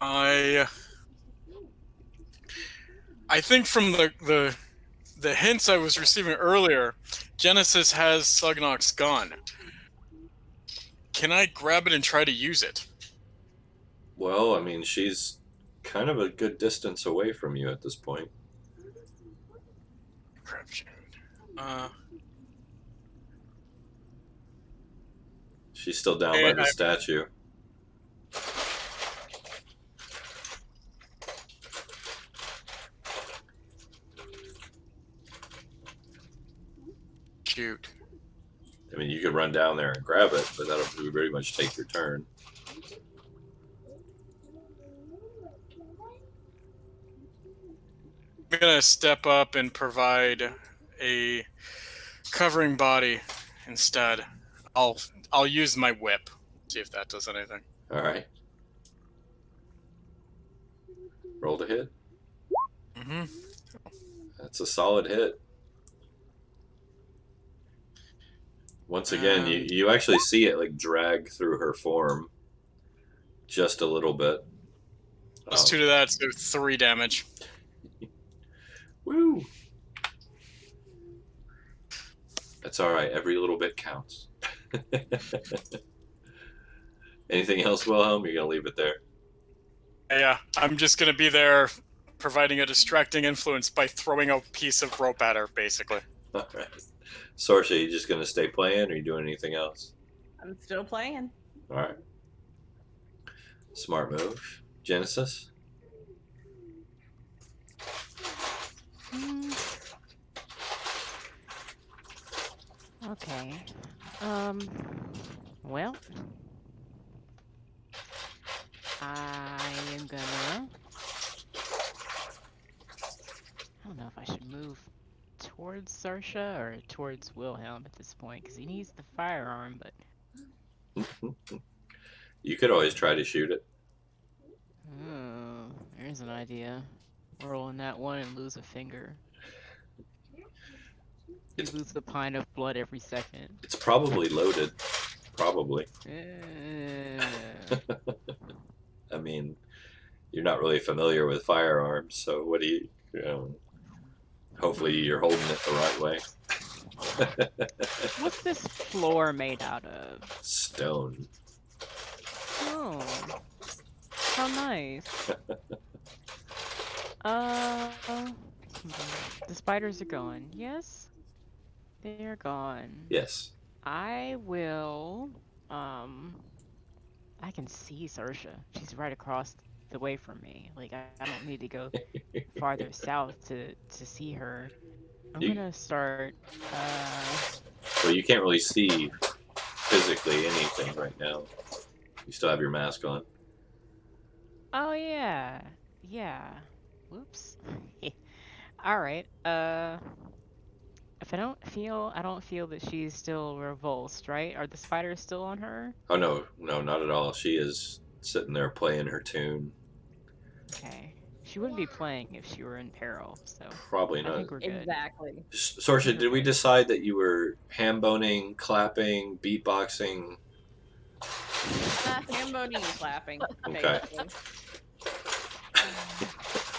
I think from the hints I was receiving earlier, Genesis has Sugnok's gun. Can I grab it and try to use it? Well, I mean, she's kind of a good distance away from you at this point. Crap. She's still down by the I- statue. Shoot. I mean, you could run down there and grab it, but that'll pretty much take your turn. I'm gonna step up and provide a covering body instead. I'll use my whip. See if that does anything. All right. Roll to hit. Mm-hmm. That's a solid hit. Once again, you actually see it like drag through her form just a little bit. Plus 2 to that, so 3 damage. Woo! That's all right. Every little bit counts. Anything else, Wilhelm? You're gonna leave it there. Yeah, I'm just gonna be there, providing a distracting influence by throwing a piece of rope at her, basically. All right. Sorsha, you just gonna stay playing, or you doing anything else? I'm still playing. All right. Smart move. Genesis. Okay. Well, I am gonna. I don't know if I should move towards Sarsha or towards Wilhelm at this point, because he needs the firearm, but. You could always try to shoot it. Oh, there's an idea. Roll on that one and lose a finger. You lose a pint of blood every second. It's probably loaded. Probably. I mean, you're not really familiar with firearms, so what do you hopefully you're holding it the right way. What's this floor made out of? Stone. Oh, how nice. The spiders are gone. Yes, they're gone. Yes. I will. I can see Sarsha. She's right across the way from me. Like I don't need to go farther south to see her. I'm gonna start. Well, you can't really see physically anything right now. You still have your mask on. Oh yeah, yeah. Whoops. All right. If I don't feel that she's still revulsed, right? Are the spiders still on her? Oh no, not at all. She is sitting there playing her tune. Okay. She wouldn't be playing if she were in peril, so Probably I not. think we're good. Exactly. Sorsha, did we decide that you were ham boning, clapping, beatboxing? Ham boning and clapping. Okay. basically.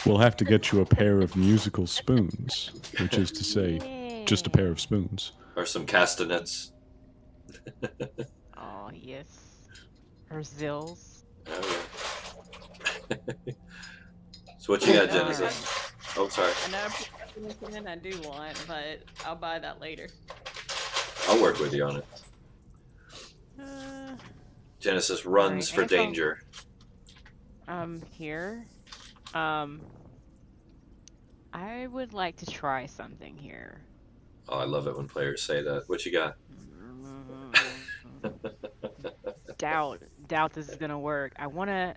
We'll have to get you a pair of musical spoons, which is to say, just a pair of spoons. Or some castanets. Oh yes. Or zills. Oh, yeah. So what you got, Genesis? Oh, sorry. I know anything I do want, but I'll buy that later. I'll work with you on it. Uh, Genesis runs Alright, for I guess I'll- danger. Here. I would like to try something here. Oh, I love it when players say that. What you got? Doubt this is gonna work. I wanna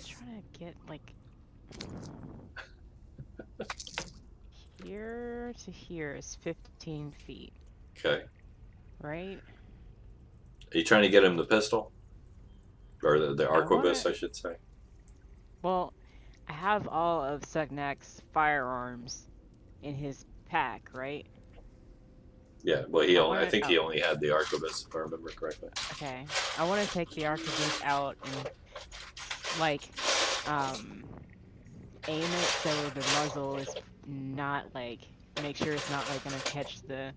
try to get like here to here is 15 feet, Okay. right? Are you trying to get him the pistol? Or the arquebus, I should say. Well, I have all of Sugnak's firearms in his pack, right? Yeah, well, I think he only had the arquebus, if I remember correctly. Okay. I want to take the arquebus out and, like, aim it so the muzzle is not, like, make sure it's not, like, gonna catch the...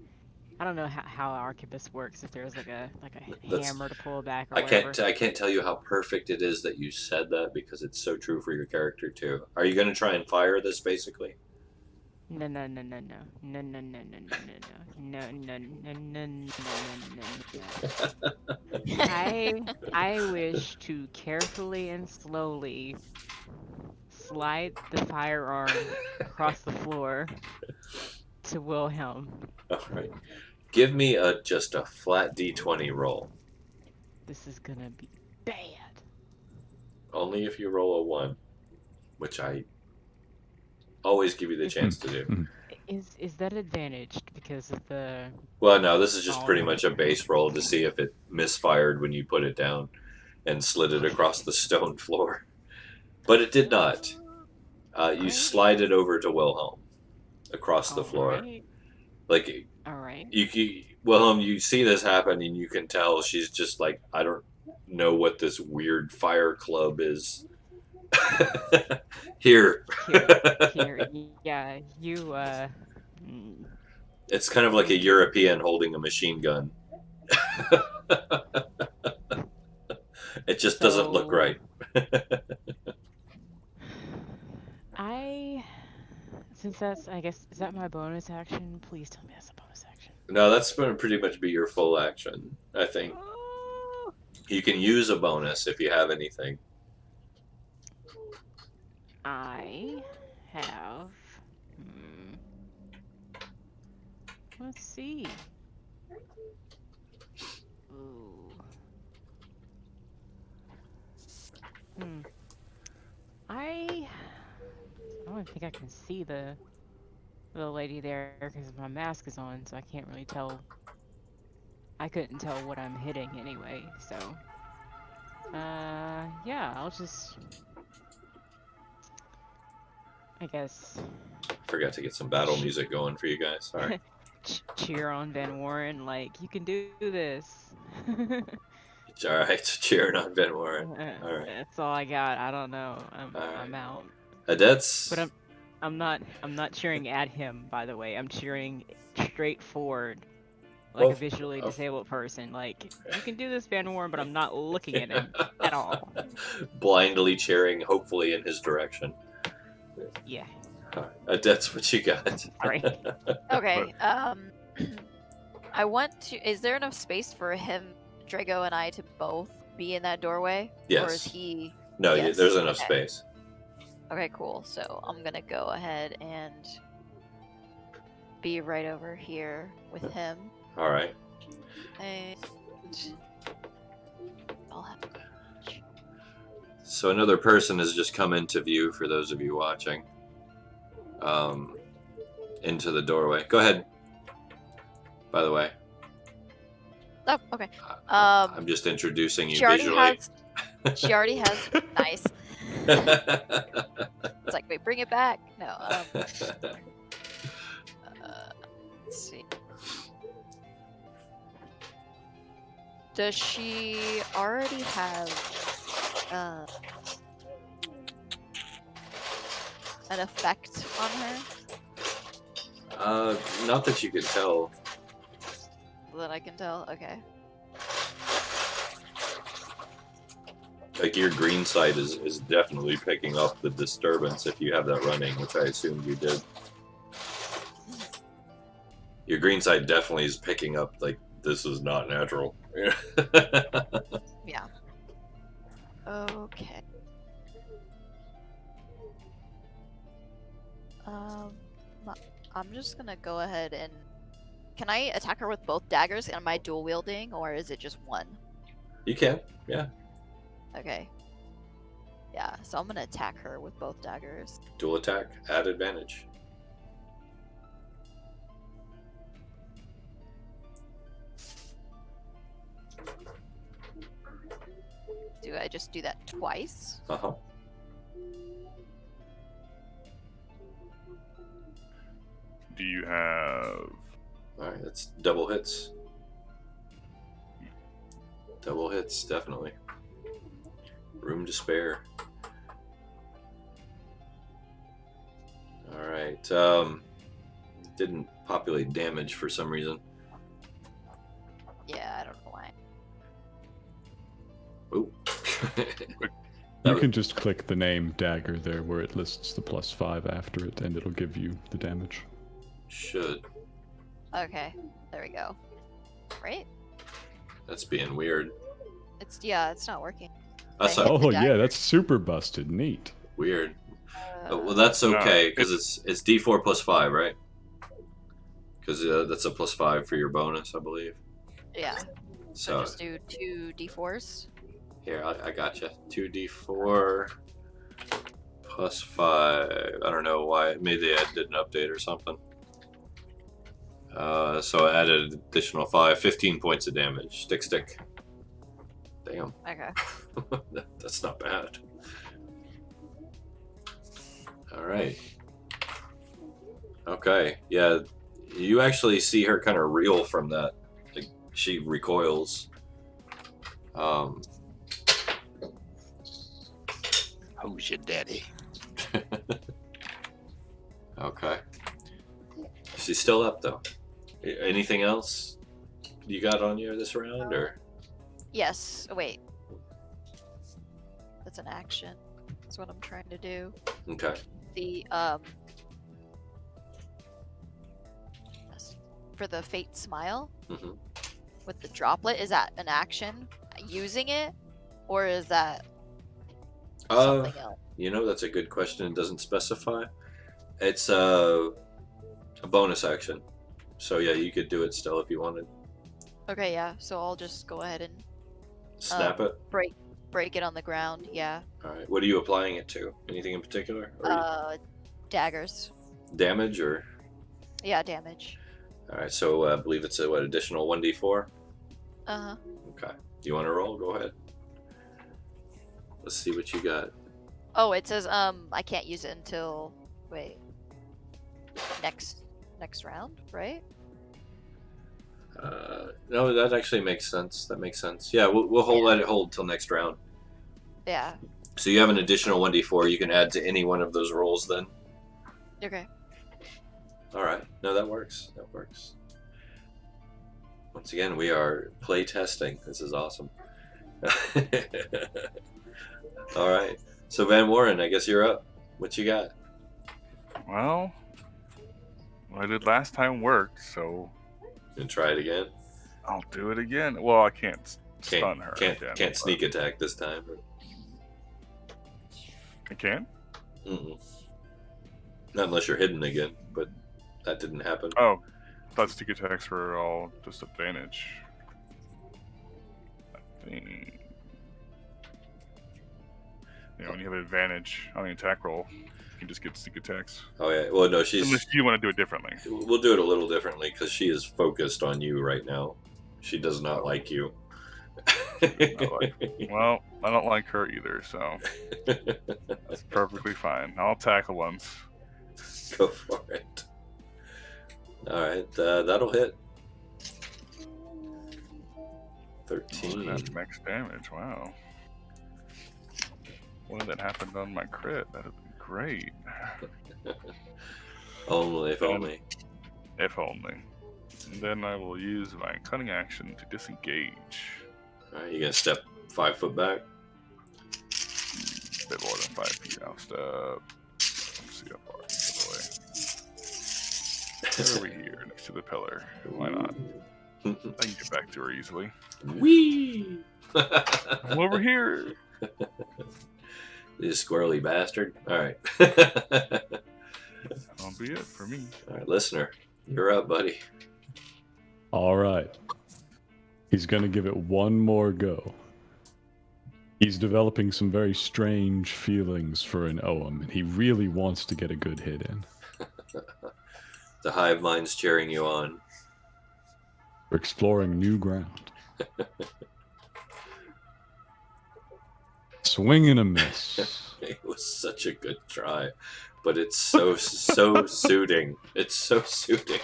I don't know how arquebus works, if there's, like a That's hammer to pull back or I whatever. can't tell you how perfect it is that you said that because it's so true for your character too. Are you going to try and fire this basically? No, no, no, no, no. No, no, no, no, no, no, no, no, no, no, no, no, no. I wish to carefully and slowly slide the firearm across the floor to Wilhelm. All right. Give me just a flat d20 roll. This is gonna be bad. Only if you roll a 1, which I always give you the chance to do. Is that advantaged because of the... Well, no, this is just Oh, pretty much a base roll to see if it misfired when you put it down and slid it across the stone floor. But it did not. You slide it over to Wilhelm across the floor. Alright. Like, Alright. Wilhelm, you see this happen and you can tell she's just like, I don't know what this weird fire club is. Here. Here. Yeah, you, It's kind of like a European holding a machine gun. It just doesn't look right. Since that's, I guess, is that my bonus action? Please tell me that's a bonus action. No, that's going to pretty much be your full action, I think. You can use a bonus if you have anything. I have... Let's see. Ooh. I don't think I can see the lady there because my mask is on, so I can't really tell. I couldn't tell what I'm hitting anyway, so... yeah, I'll just... I guess... Forgot to get some battle music going for you guys, sorry. Cheer on Van Warren, like, you can do this. Alright, cheering on Van Warren. Alright. That's all I got. I don't know. I'm out. Adets? But I'm not cheering at him, by the way. I'm cheering straight forward. Like a visually disabled person. Like, you can do this, Van Warren, but I'm not looking at him at all. Blindly cheering, hopefully in his direction. Yeah. That's what you got. Sorry. Okay. I want to. Is there enough space for him, Drago, and I to both be in that doorway? Yes. Or is he? No, Yes. there's enough Okay. space. Okay, cool. So I'm gonna go ahead and be right over here with him, Alright. and I'll have. So another person has just come into view for those of you watching. Into the doorway. Go ahead. By the way. Oh, okay. I'm just introducing you She already visually. She already has. Nice. It's like, wait, bring it back. No. Let's see. Does she already have an effect on her Not that you could tell. that I can tell? Okay. Like your green side is definitely picking up the disturbance if you have that running, which I assumed you did. Your green side definitely is picking up, like, this is not natural. Yeah. Okay. I'm just gonna go ahead and. Can I attack her with both daggers? Am I dual wielding, or is it just one? You can, yeah. Okay. Yeah, so I'm gonna attack her with both daggers. Dual attack, add advantage. Do I just do that twice? Uh-huh. Do you have Alright, that's double hits. Double hits, definitely. Room to spare. Alright, didn't populate damage for some reason. Yeah, I don't know why. Ooh. You can just click the name dagger there where it lists the +5 after it, and it'll give you the damage. Should. Okay, there we go. Right? That's being weird. It's not working. That's I hit the Oh yeah, dagger. that's super busted. Neat. weird. Uh, Well, that's No, okay because it's D4 plus 5, right? Because that's a +5 for your bonus, I believe. yeah. So So just do 2 d4s. here, I got you. 2D4 plus 5. I don't know why. Maybe they did an update or something. So I added an additional 5. 15 points of damage. Stick. Damn. Okay. That's not bad. Alright. Okay. Yeah. You actually see her kind of reel from that. Like, she recoils. Who's your daddy? Okay. She's still up though. Anything else you got on you this round, or? Yes. Oh, wait. That's an action. That's what I'm trying to do. Okay. The for the fate smile Mhm. with the droplet, is that an action using it, or is that something else? You know, that's a good question. It doesn't specify. It's a bonus action. So yeah, you could do it still if you wanted. Okay, yeah. So I'll just go ahead and Snap it. break it on the ground. Yeah. All right. What are you applying it to? Anything in particular? Or Daggers. damage or? Yeah, damage. All right. So I believe it's a additional 1d4. Uh huh. Okay. Do you want to roll? Go ahead. Let's see what you got. Oh, it says I can't use it until next round, right? No, that actually makes sense. That makes sense. Yeah, we'll let it hold till next round. Yeah. So you have an additional 1d4 you can add to any one of those rolls then. Okay. All right. No, that works. That works. Once again, we are play testing. This is awesome. All right. So Van Warren, I guess you're up. What you got? Well, what I did last time worked, so Gonna try it again. I'll do it again. Well, I can't stun her. Can't again, can't but- sneak attack this time. I can? Mm-mm. Not unless you're hidden again, but that didn't happen. Oh, I thought sneak attacks were all disadvantage. I think. You know, when you have an advantage on the attack roll, you can just get sneak attacks. Oh yeah. Well, no, she's. Unless you want to do it differently. We'll do it a little differently because she is focused on you right now. She does not like you. Well, I don't like her either, so that's perfectly fine. I'll tackle once. Go for it. All right, that'll hit. 13. That's max damage. Wow. What if that happened on my crit? That'd be great. Only if only. If only. And then I will use my cunning action to disengage. All right, you gonna step 5 foot back? A bit more than 5 feet. I'll step. Let's see how far I can get away. Where are we here? Next to the pillar. Why not? I can get back to her easily. Whee! I'm over here. You squirrely bastard. All right. That'll be it for me. All right, listener, you're up, buddy. All right. He's going to give it one more go. He's developing some very strange feelings for an Oem, and he really wants to get a good hit in. The hive mind's cheering you on. We're exploring new ground. Swing and a miss. It was such a good try, but it's so suiting. It's so suiting.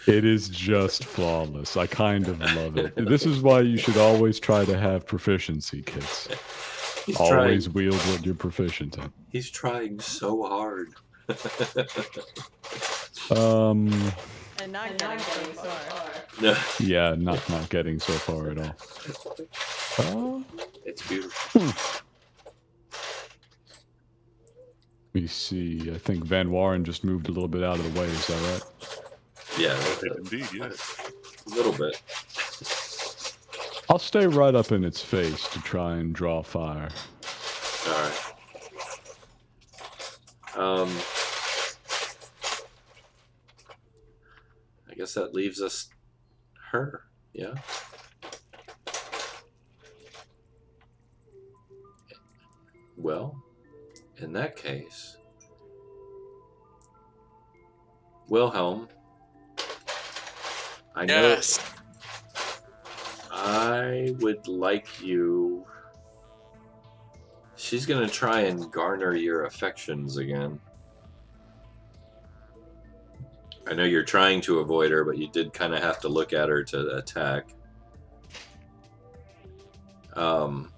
It is just flawless. I kind of love it. This is why you should always try to have proficiency kits. He's Always trying. wield what you're proficient in. He's trying so hard. And not getting so far. No, Yeah, not getting so far at all. it's beautiful. Let me see. I think Van Warren just moved a little bit out of the way. Is that right? Yeah, Indeed, yes. a little bit. I'll stay right up in its face to try and draw fire. All right. I guess that leaves us her. Yeah. Well, in that case, Wilhelm, I know Yes. I would like you. She's gonna try and garner your affections again. I know you're trying to avoid her, but you did kind of have to look at her to attack. I'm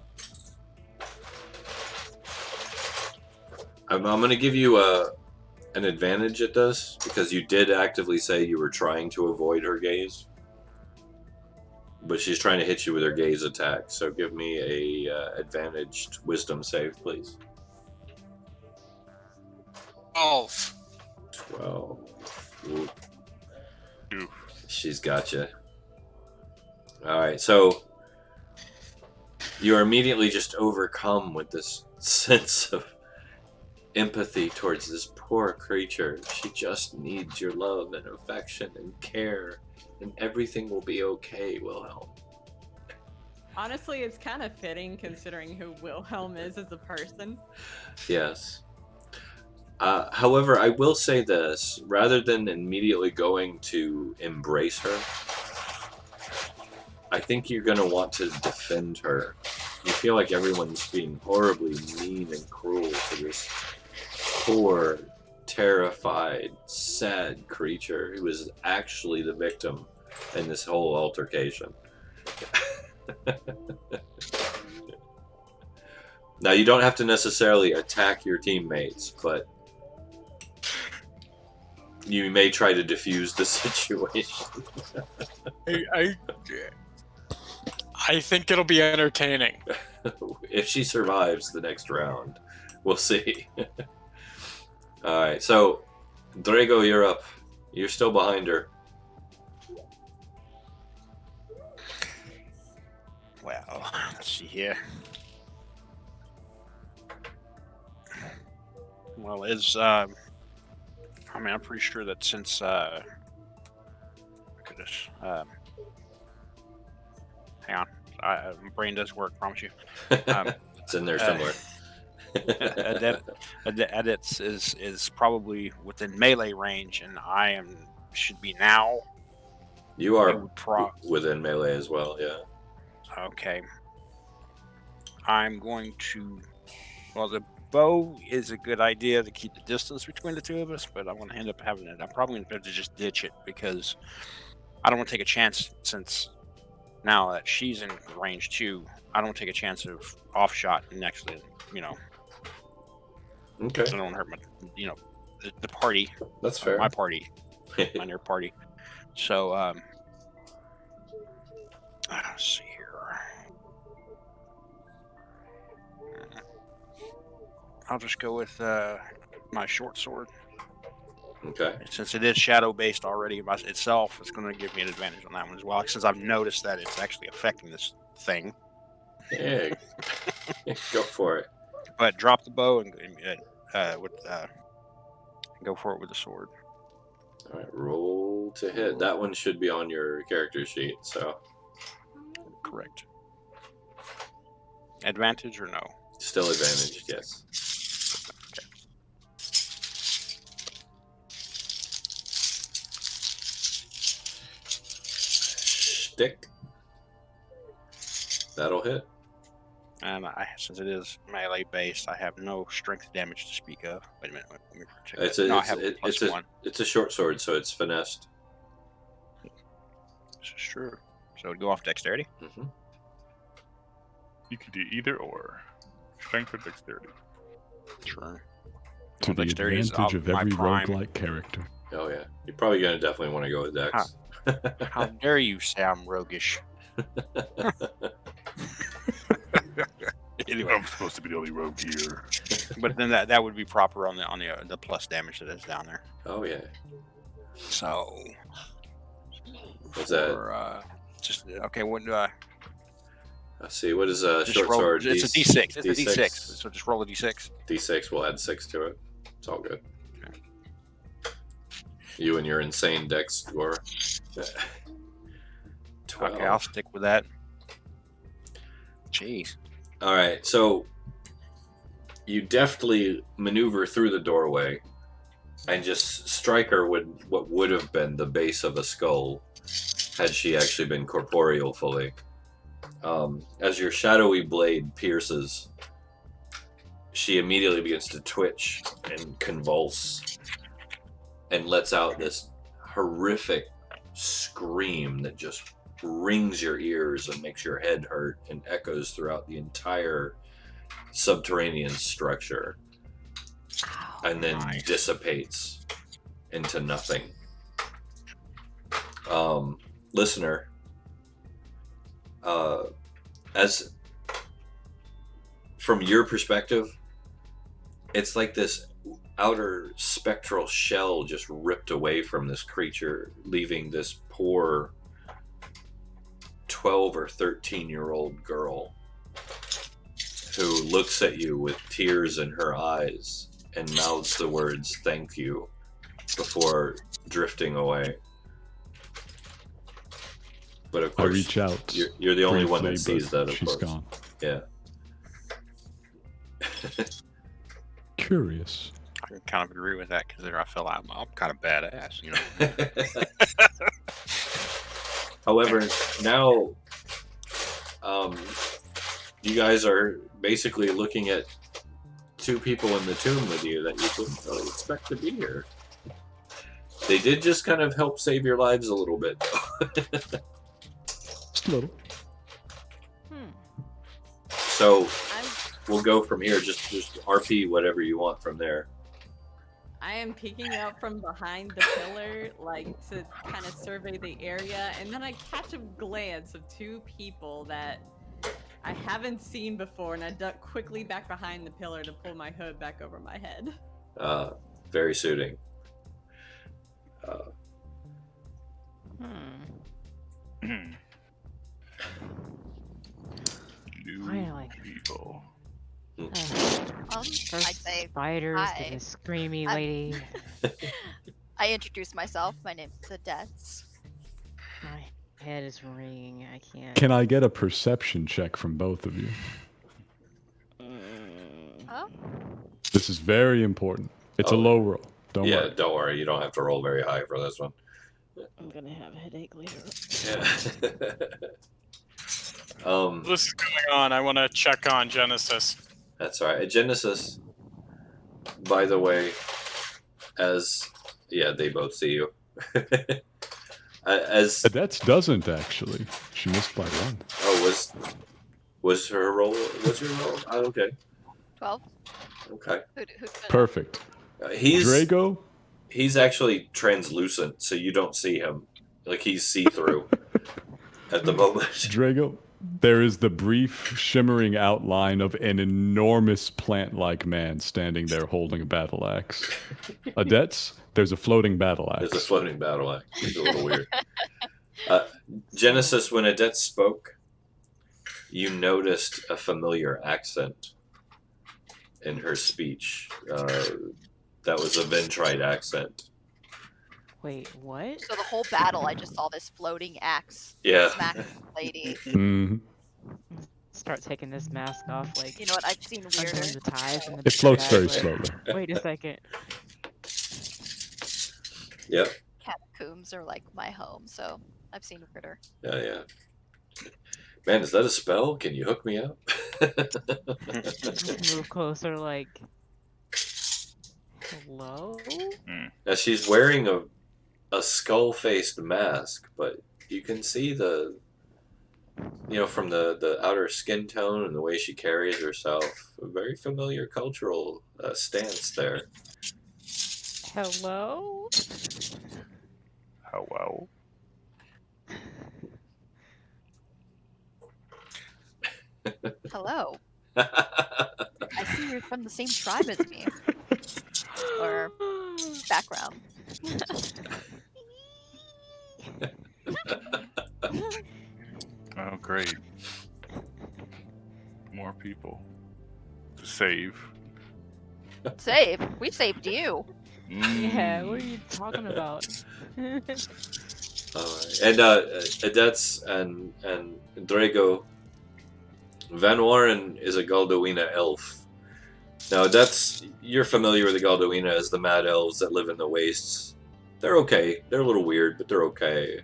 going to give you an advantage at this because you did actively say you were trying to avoid her gaze, but she's trying to hit you with her gaze attack. So give me a advantaged wisdom save, please. 12. 12. Ooh. Oof. She's got you. All right, so you are immediately just overcome with this sense of empathy towards this poor creature. She just needs your love and affection and care, and everything will be okay, Wilhelm. Honestly, it's kind of fitting considering who Wilhelm is as a person. Yes. However, I will say this, rather than immediately going to embrace her, I think you're going to want to defend her. You feel like everyone's being horribly mean and cruel to this poor, terrified, sad creature who is actually the victim in this whole altercation. Now, you don't have to necessarily attack your teammates, but you may try to defuse the situation. I think it'll be entertaining. If she survives the next round, we'll see. Alright, so Drago, you're up. You're still behind her. Well, let's see here. Well, I mean, I'm pretty sure that since, goodness, hang on, my brain does work, promise you. It's in there somewhere. Edits is probably within melee range, and I should be now. You are within melee as well, yeah. Okay. I'm going to. Well, the bow is a good idea to keep the distance between the two of us, but I'm going to end up having it. I'm probably going to have to just ditch it because I don't want to take a chance since now that she's in range 2. I don't want to take a chance of off shot and actually, Okay. I don't want to hurt the party. That's fair. My party. On your party. So, let's see here. I'll just go with my short sword. Okay. Since it is shadow based already by itself, it's going to give me an advantage on that one as well. Since I've noticed that it's actually affecting this thing. Yeah. Go for it. But drop the bow and go for it with the sword. All right, roll to hit. That one should be on your character sheet. So. Correct. Advantage or no? Still advantage, yes. Stick. That'll hit. And since it is melee based, I have no strength damage to speak of. Wait a minute, let me check. It's a short sword, so it's finessed. This is true. So it'd go off dexterity. Mm-hmm. You can do either or. Strength or dexterity. Sure. To the Dexterity is advantage of my every prime. roguelike character. Oh yeah, you're probably gonna definitely want to go with Dex. How dare you say I'm roguish? Anyway, I'm supposed to be the only rogue here. but then that would be proper on the plus damage that is down there. Oh yeah. So What's that? Just okay. What do I? Let's see. What is Just short roll, sword? it's a D6. It's a D6. D6. So just roll a D6. D6. We'll add 6 to it. It's all good. Okay. You and your insane Dex score. 12. Okay, I'll stick with that. Jeez. All right, so you deftly maneuver through the doorway and just strike her with what would have been the base of a skull had she actually been corporeal fully. As your shadowy blade pierces, she immediately begins to twitch and convulse and lets out this horrific scream that just rings your ears and makes your head hurt and echoes throughout the entire subterranean structure, and then dissipates into nothing. Listener, as from your perspective, it's like this outer spectral shell just ripped away from this creature, leaving this poor 12 or 13-year-old girl who looks at you with tears in her eyes and mouths the words "thank you" before drifting away. But of I course, reach out. you're the only one briefly, that sees but that, of she's course. gone. Yeah. Curious. I can kind of agree with that because I feel like I'm kind of badass, you know. However, now you guys are basically looking at 2 people in the tomb with you that you didn't really expect to be here. They did just kind of help save your lives a little bit. Just a little. So we'll go from here. Just RP whatever you want from there. I am peeking out from behind the pillar, like to kind of survey the area, and then I catch a glance of 2 people that I haven't seen before, and I duck quickly back behind the pillar to pull my hood back over my head. Very suiting. Finally. People. I'd say Spiders hi. to the screamy I'm- lady. I introduce myself. My name's Adets. My head is ringing. I can't. Can I get a perception check from both of you? Oh, This is very important. It's a Oh. low roll. Don't Yeah, worry. don't worry. You don't have to roll very high for this one. I'm gonna have a headache later. Yeah. This is going on. I want to check on Genesis. That's all right. Genesis, by the way, they both see you. That doesn't actually. She missed by 1. Was her roll? Was your roll? Oh, okay. 12. Okay. Who's Perfect. He's Drago, he's actually translucent, so you don't see him. Like he's see-through at the moment. Drago, there is the brief shimmering outline of an enormous plant-like man standing there holding a battle axe. Adets, there's a floating battle axe. There's a floating battle axe. It's a little weird. Genesis, when Adet spoke, you noticed a familiar accent in her speech. That was a Ventrite accent. Wait, what? So the whole battle, I just saw this floating axe Yeah. smack this lady. Mhm. Start taking this mask off, like You know what? I've seen undoing weirder. the ties. And the It floats bag, very like, slowly. Wait a second. Yep. Catacombs are like my home, so I've seen weirder. Yeah. Man, is that a spell? Can you hook me up? Move closer, like. Hello? Now she's wearing a skull-faced mask, but you can see from the outer skin tone and the way she carries herself, a very familiar cultural stance there. Hello? Hello. Hello. I see you're from the same tribe as me. Or background. Oh, great. More people to save. Save? We saved you. Yeah, what are you talking about? Alright. And Adets and Drago. Van Warren is a Galdowina elf. Now, you're familiar with the Galdowina as the mad elves that live in the wastes. They're okay. They're a little weird, but they're okay.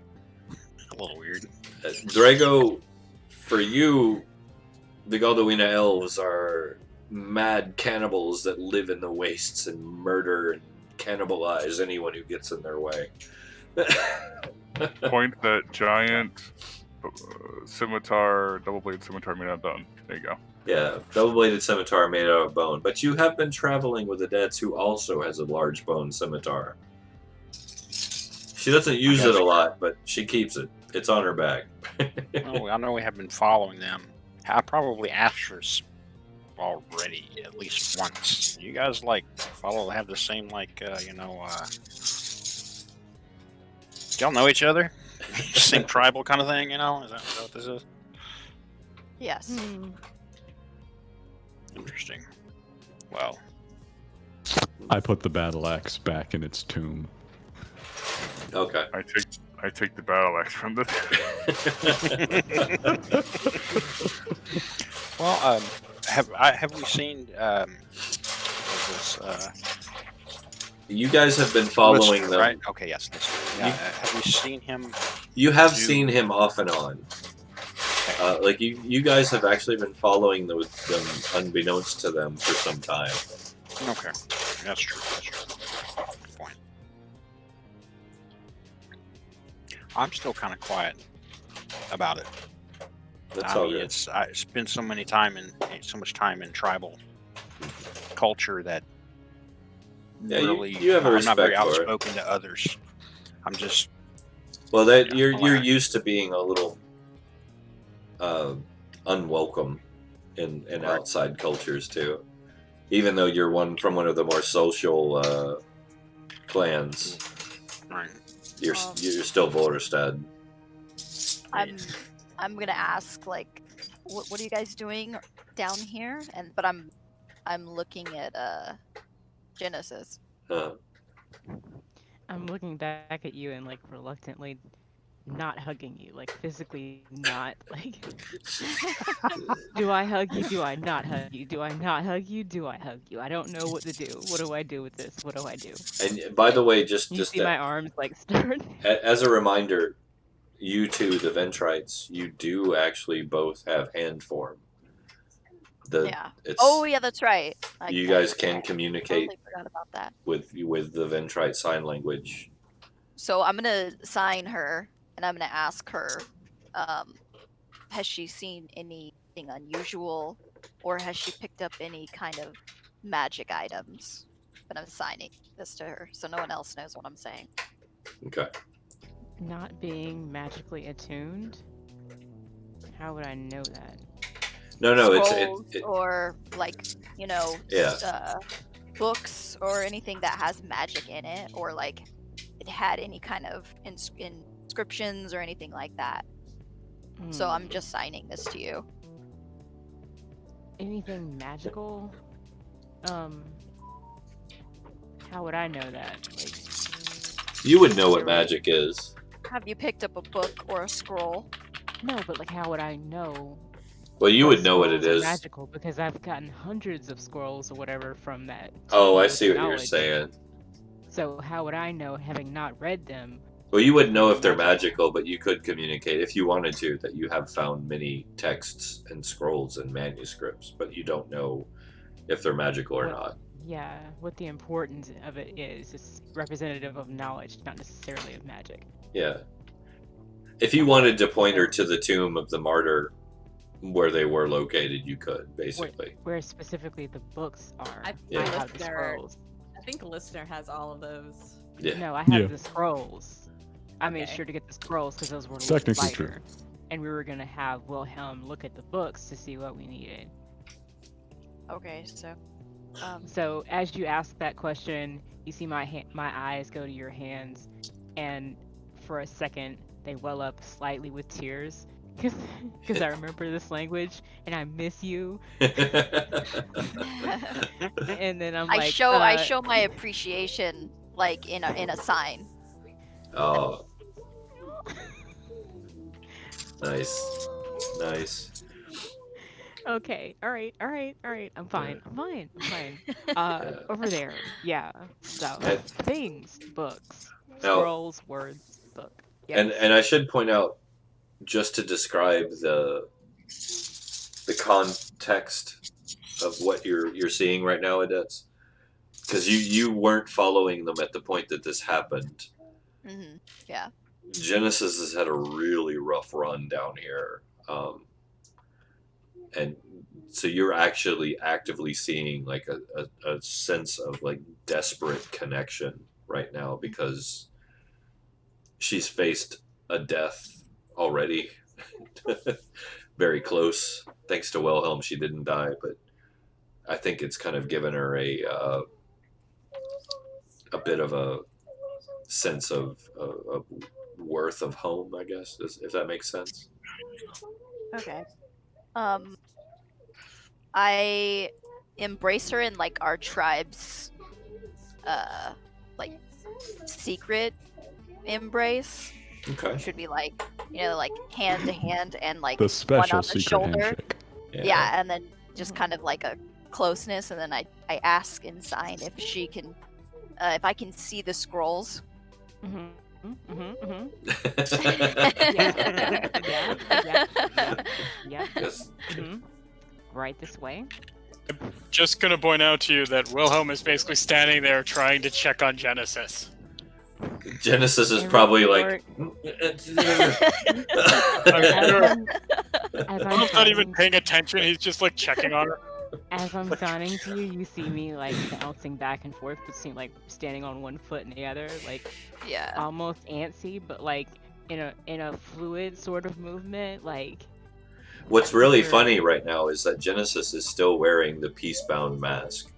A little weird. Drago, for you, the Galdowina elves are mad cannibals that live in the wastes and murder and cannibalize anyone who gets in their way. Point that giant scimitar, double-bladed scimitar made out of bone. There you go. Yeah, double-bladed scimitar made out of bone. But you have been traveling with Adets, who also has a large bone scimitar. She doesn't use it a lot, but she keeps it. It's on her back. Oh, I know we have been following them. I probably asked her already at least once. You guys have the same y'all know each other? Same tribal kind of thing, Is that what this is? Yes. Interesting. Well, I put the battle axe back in its tomb. Okay. I take the battle axe from the. well, have we seen this? You guys have been following Lister, them. right? Okay, yes. Lister. Yeah, have we seen him? You have seen him off and on. You guys have actually been following them unbeknownst to them for some time. Okay, that's true. Good point. I'm still kind of quiet about it. That's all good. I spent so much time in tribal culture that Yeah, really you have a I'm not very respect for it. outspoken to others. I'm just you're used to being a little unwelcome in Right. outside cultures too, even though you're from one of the more social clans. right. You're still Vorstad. I'm gonna ask what are you guys doing down here? But I'm looking at Genesis. I'm looking back at you and reluctantly not hugging you, physically not do I hug you? Do I not hug you? Do I not hug you? Do I hug you? I don't know what to do. What do I do with this? What do I do? And by the way, just see my arms start. as a reminder, you two, the Ventrites, you do actually both have hand form. Yeah. Oh yeah, that's right. You guys can communicate Totally forgot about that. with the Ventrite sign language. So I'm gonna sign her, and I'm gonna ask her, has she seen anything unusual, or has she picked up any kind of magic items? But I'm signing this to her, so no one else knows what I'm saying. Okay. Not being magically attuned? How would I know that? No, Scrolls or yeah. Books or anything that has magic in it, or it had any kind of inscriptions or anything like that. So I'm just signing this to you. Anything magical? How would I know that? You would know what magic is. Have you picked up a book or a scroll? No, but how would I know? Well, you would know what it is. Magical, because I've gotten hundreds of scrolls or whatever from that. Oh, I see what you're saying. So how would I know, having not read them? Well, you wouldn't know if they're magical, but you could communicate if you wanted to that you have found many texts and scrolls and manuscripts, but you don't know if they're magical or not. Yeah, what the importance of it is. It's representative of knowledge, not necessarily of magic. Yeah. If you wanted to point her to the tomb of the martyr where they were located, you could, basically. Where specifically the books are. I Yeah. I have the Listener- scrolls. I think listener has all of those. Yeah. No, I have Yeah. the scrolls. I made Okay. sure to get the scrolls because those were Technically true. lighter. And we were gonna have Wilhelm look at the books to see what we needed. Okay, so So as you ask that question, you see my eyes go to your hands, and for a second they well up slightly with tears because I remember this language and I miss you. And then I'm I like, show my appreciation like in a sign. Oh. Nice. Nice. Okay, all right. I'm fine. Over there, yeah. So And- things, books, Now- scrolls, words, book. Yes. And I should point out, just to describe the context of what you're seeing right now, Adets, because you weren't following them at the point that this happened. Hmm. Yeah. Genesis has had a really rough run down here, and so you're actually actively seeing like a sense of like desperate connection right now because she's faced a death already. Very close. Thanks to Wilhelm, she didn't die, but I think it's kind of given her a bit of a sense of worth of home, I guess, if that makes sense. Okay. I embrace her in like our tribe's like secret embrace. Okay. Should be like, you know, like hand to hand and like The one special on the secret shoulder. handshake. Yeah, and then just kind of like a closeness, and then I ask in sign if she can, if I can see the scrolls. Yeah. Yes. Right this way. Just gonna point out to you that Wilhelm is basically standing there trying to check on Genesis. Genesis is And probably report- like. As I'm Wilhelm's not even signing- paying attention, he's just like checking on her. As I'm signing to you, you see me like bouncing back and forth between like standing on one foot and the other, like Yeah. almost antsy, but like in a fluid sort of movement, like. What's really Sure. funny right now is that Genesis is still wearing the Peacebound mask.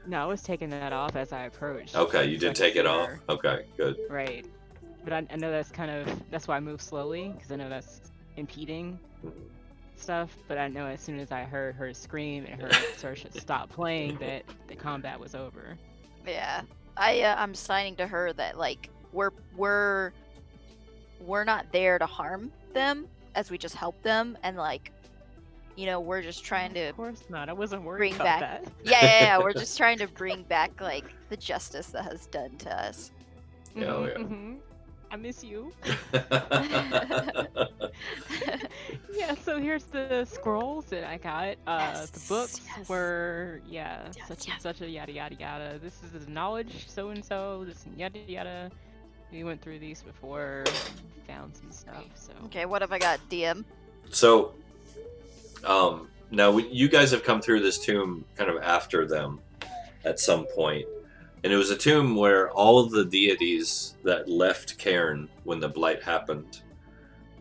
No, I was taking that off as I approached. Okay, you so I did could take see it off. her. Okay, good. Right. But I know that's why I move slowly, because I know that's impeding stuff. But I know as soon as I heard her scream and heard Saoirse stop playing, that the combat was over. Yeah. I'm signing to her that like we're not there to harm them, as we just help them, and like, you know, we're just trying to Of course not. I wasn't worried bring about back. that. Yeah. We're just trying to bring back like the justice that has done to us. Yeah, oh, yeah. Mhm. I miss you. Yeah, so here's the scrolls that I got. The books were, such a yada yada yada. This is the knowledge, so and so, this yada yada. We went through these before, found some stuff, so. Okay, what have I got, DM? So, now you guys have come through this tomb kind of after them at some point. And it was a tomb where all of the deities that left Cairne when the Blight happened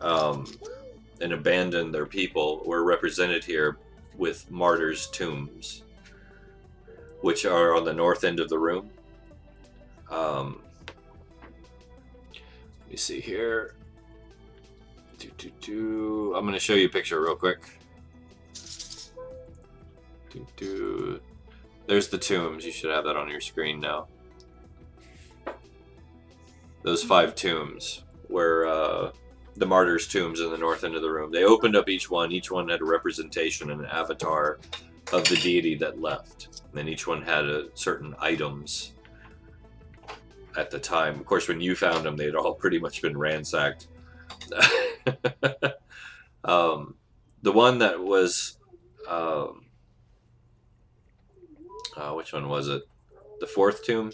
and abandoned their people were represented here with martyrs' tombs, which are on the north end of the room. Let me see here. I'm going to show you a picture real quick. There's the tombs. You should have that on your screen now. Those 5 tombs were the martyrs' tombs in the north end of the room. They opened up each one. Each one had a representation and an avatar of the deity that left. And then each one had certain items at the time. Of course, when you found them, they'd all pretty much been ransacked. The one that was... which one was it? The 4th tomb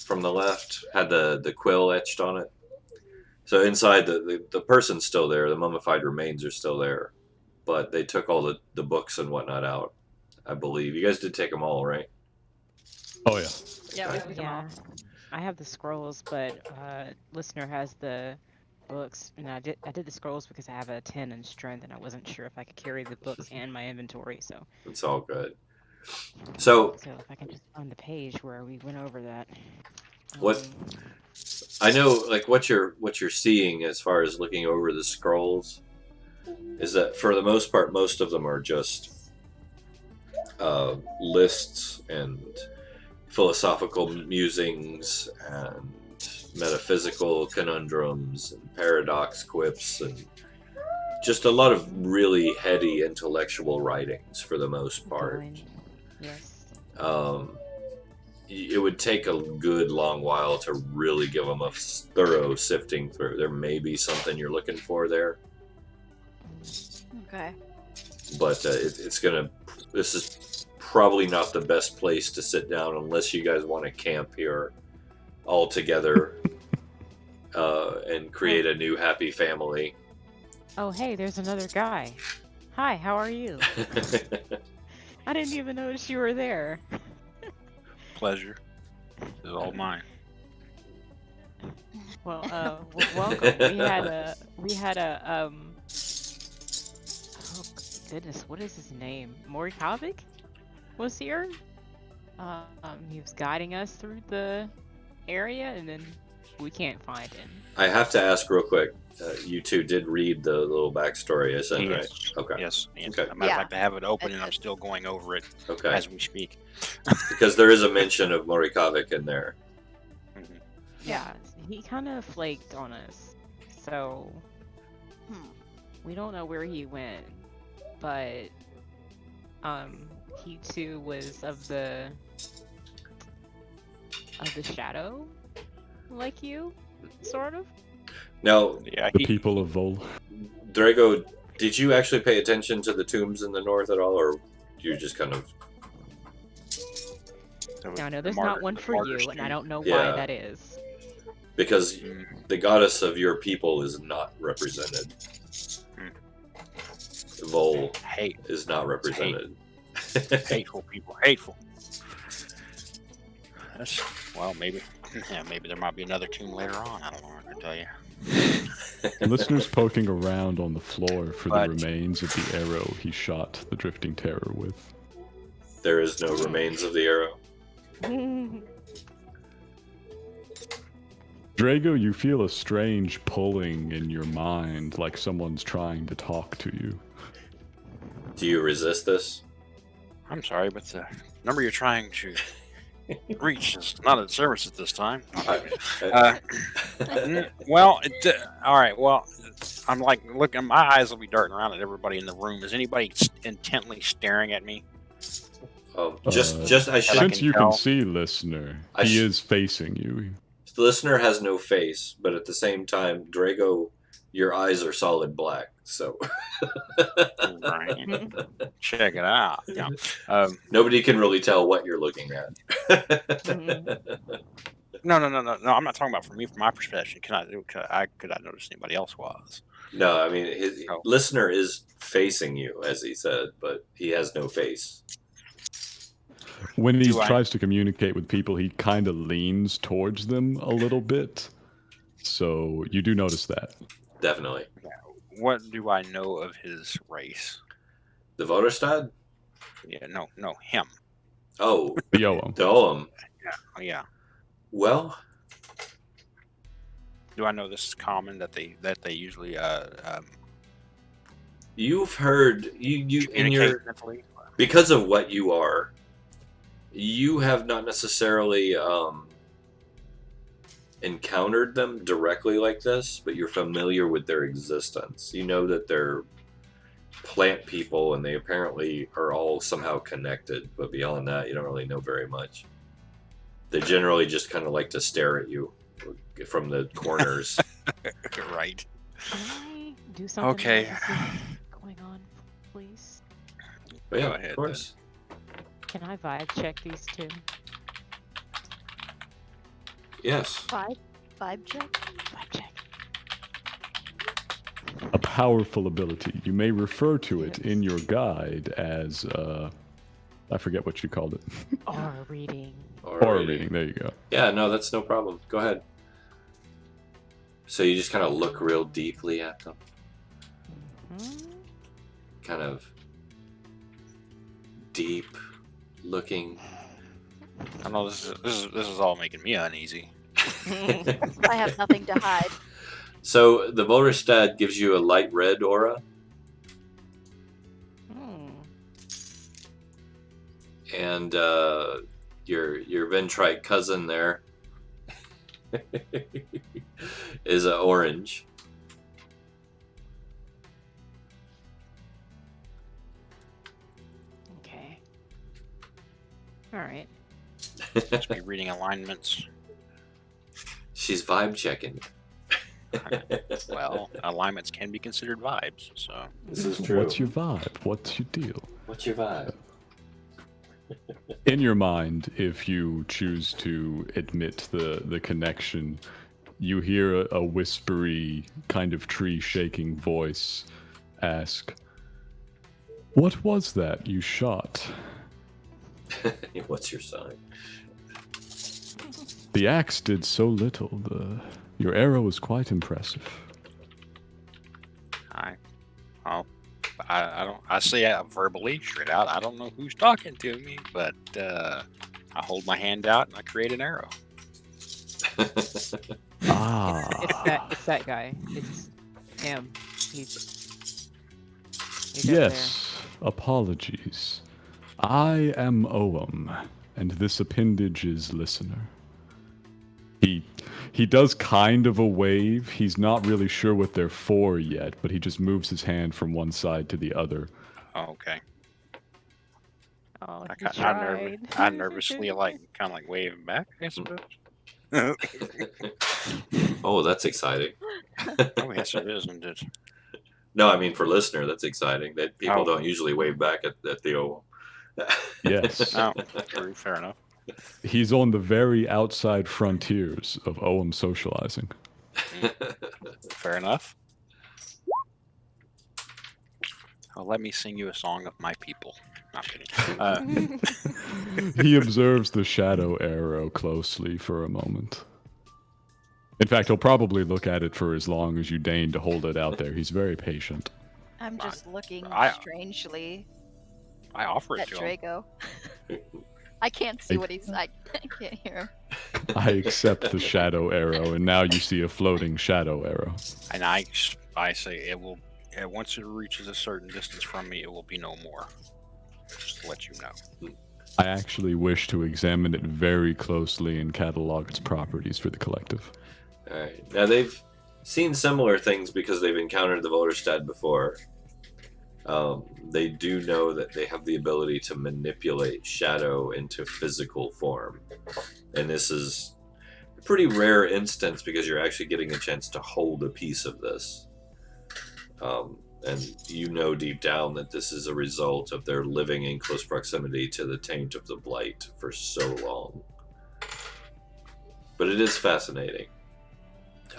from the left had the quill etched on it. So inside, the person's still there. The mummified remains are still there, but they took all the books and whatnot out. I believe you guys did take them all, right? Oh yeah. Yeah, we took them all. Yeah, I have the scrolls, but listener has the books, and I did the scrolls because I have a 10 in strength, and I wasn't sure if I could carry the books and my inventory. So It's all good. So if I can just find the page where we went over that. what I know, like what you're seeing as far as looking over the scrolls, is that for the most part, most of them are just lists and philosophical musings and metaphysical conundrums and paradox quips and just a lot of really heady intellectual writings for the most part. Yes. It would take a good long while to really give them a thorough sifting through. There may be something you're looking for there, Okay. but this is probably not the best place to sit down unless you guys want to camp here all together and create a new happy family. Oh, hey, there's another guy. Hi, how are you? I didn't even notice you were there. Pleasure. It's all mine. Well, welcome. We had a oh goodness, what is his name? Morikovic was here. He was guiding us through the area, and then we can't find him. I have to ask real quick. You two did read the little backstory I sent, right? Okay. Yes. Okay. As a matter of fact, I have it open and I'm still going over it Okay. as we speak. Because there is a mention of Morikovic in there. Mhm. Yeah, he kind of flaked on us, so we don't know where he went, but he too was of the shadow, like you, sort of. Now, Yeah, The people of Vol. Drago, did you actually pay attention to the tombs in the north at all, or you just kind of... Now, I know there's not one for you, and I don't know why Yeah. that is. Because the goddess of your people is not represented. Vol hate. is not represented. Hateful people. Hateful. Well, maybe. Yeah, maybe there might be another tomb later on. I don't know. I can tell you. Listeners poking around on the floor for But- the remains of the arrow he shot the drifting terror with. There is no remains of the arrow. Drago, you feel a strange pulling in your mind, like someone's trying to talk to you. Do you resist this? I'm sorry, but the number you're trying to reach is not at service at this time. Well, all right. Well, I'm like, look, my eyes will be darting around at everybody in the room. Is anybody intently staring at me? Oh, I since can tell. see, listener, I he sh- is facing you. the listener has no face, but at the same time, Drago, your eyes are solid black. So Right. Check it out. Yeah. nobody can really tell what you're looking at. No. I'm not talking about from my perspective. Could I notice anybody else was? No, I mean his Oh. listener is facing you, as he said, but he has no face. When he Do I- tries to communicate with people, he kind of leans towards them a little bit. So you do notice that. Definitely. What do I know of his race? The Voderstad? Yeah, no, him. Oh, Yoam. Doem. Oh, yeah. Well, Do I know this is common that they usually you've heard you in communicate your mentally? because of what you are, you have not necessarily encountered them directly like this, but you're familiar with their existence. You know that they're plant people and they apparently are all somehow connected, but beyond that, you don't really know very much. They generally just kind of like to stare at you from the corners. Right. Can I do something Okay. about this going on, please? But yeah, Go ahead, of course. Can I vibe check these two? Yes. Vibe check. Vibe check. powerful ability. You may refer to it in your guide as, I forget what you called it. Aura reading. Aura reading, there you go. Yeah, no, that's no problem. Go ahead. So you just kind of look real deeply at them. Kind of deep looking. I know this is all making me uneasy. I have nothing to hide. So the Volrestad gives you a light red aura. And your Ventrite cousin there is an orange. Okay. All right. Must be reading alignments. She's vibe checking. Well, alignments can be considered vibes, so. This is true. What's your vibe? What's your deal? What's your vibe? In your mind, if you choose to admit the connection, you hear a whispery, kind of tree-shaking voice ask, "What was that you shot?" What's your sign? The axe did so little. Your arrow was quite impressive. I say it verbally, straight out. I don't know who's talking to me, but I hold my hand out and I create an arrow. Ah. It's that guy. It's him. He's Yes. Apologies. I am Oam, and this appendage is Listener. He does kind of a wave. He's not really sure what they're for yet, but he just moves his hand from one side to the other. Oh, okay. Oh, I nervously kind of wave back, I suppose. Oh, that's exciting. Oh, yes, it is, isn't it? No, I mean for listener, that's exciting. That people Oh. don't usually wave back at the oval. Yes. Oh, true, fair enough. He's on the very outside frontiers of Oam socializing. Fair enough. Oh, let me sing you a song of my people. Not kidding. He observes the shadow arrow closely for a moment. In fact, he'll probably look at it for as long as you deign to hold it out there. He's very patient. I'm just looking strangely I offer it at to him. Drago. I can't see what he's. I can't hear him. I accept the shadow arrow, and now you see a floating shadow arrow. And I say it will. Once it reaches a certain distance from me, it will be no more. Just to let you know. I actually wish to examine it very closely and catalog its properties for the collective. All right. Now they've seen similar things because they've encountered the Volrestad before. They do know that they have the ability to manipulate shadow into physical form. And this is a pretty rare instance because you're actually getting a chance to hold a piece of this. And you know deep down that this is a result of their living in close proximity to the taint of the blight for so long. But it is fascinating.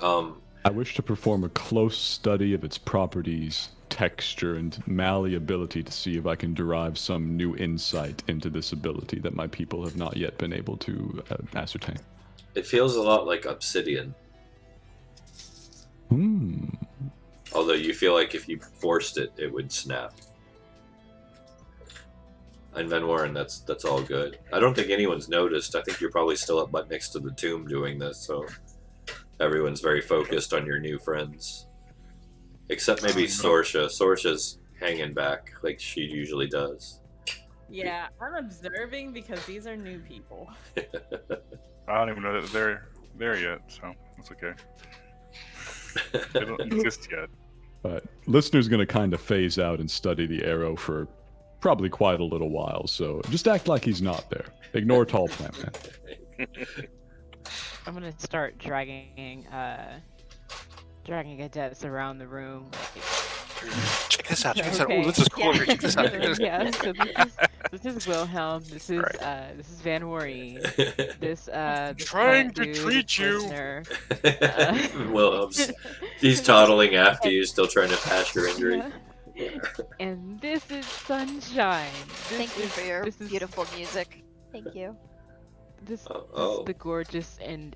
I wish to perform a close study of its properties, texture, and malleability to see if I can derive some new insight into this ability that my people have not yet been able to ascertain. It feels a lot like obsidian. Although you feel like if you forced it, it would snap. And Van Warren, that's all good. I don't think anyone's noticed. I think you're probably still up butt next to the tomb doing this, so everyone's very focused on your new friends. Except maybe Sorsha. Sorsha's hanging back like she usually does. Yeah, I'm observing because these are new people. I don't even know that they're there yet, so that's okay. They don't exist yet. Listener's going to kind of phase out and study the arrow for probably quite a little while, so just act like he's not there. Ignore Tall Plant Man. I'm gonna start dragging Adepts around the room. Check this out. Check this out. Okay. Oh, this is cool. Yeah. Check this out. Yeah, so This is Wilhelm. This is Right. this is Van Woreen. This this Trying plant to dude, treat this you. listener. Well, he's toddling after And- you, still trying to patch your injury. And this is Sunshine. Thank you for your this is beautiful music. Thank you. this Oh. is the gorgeous and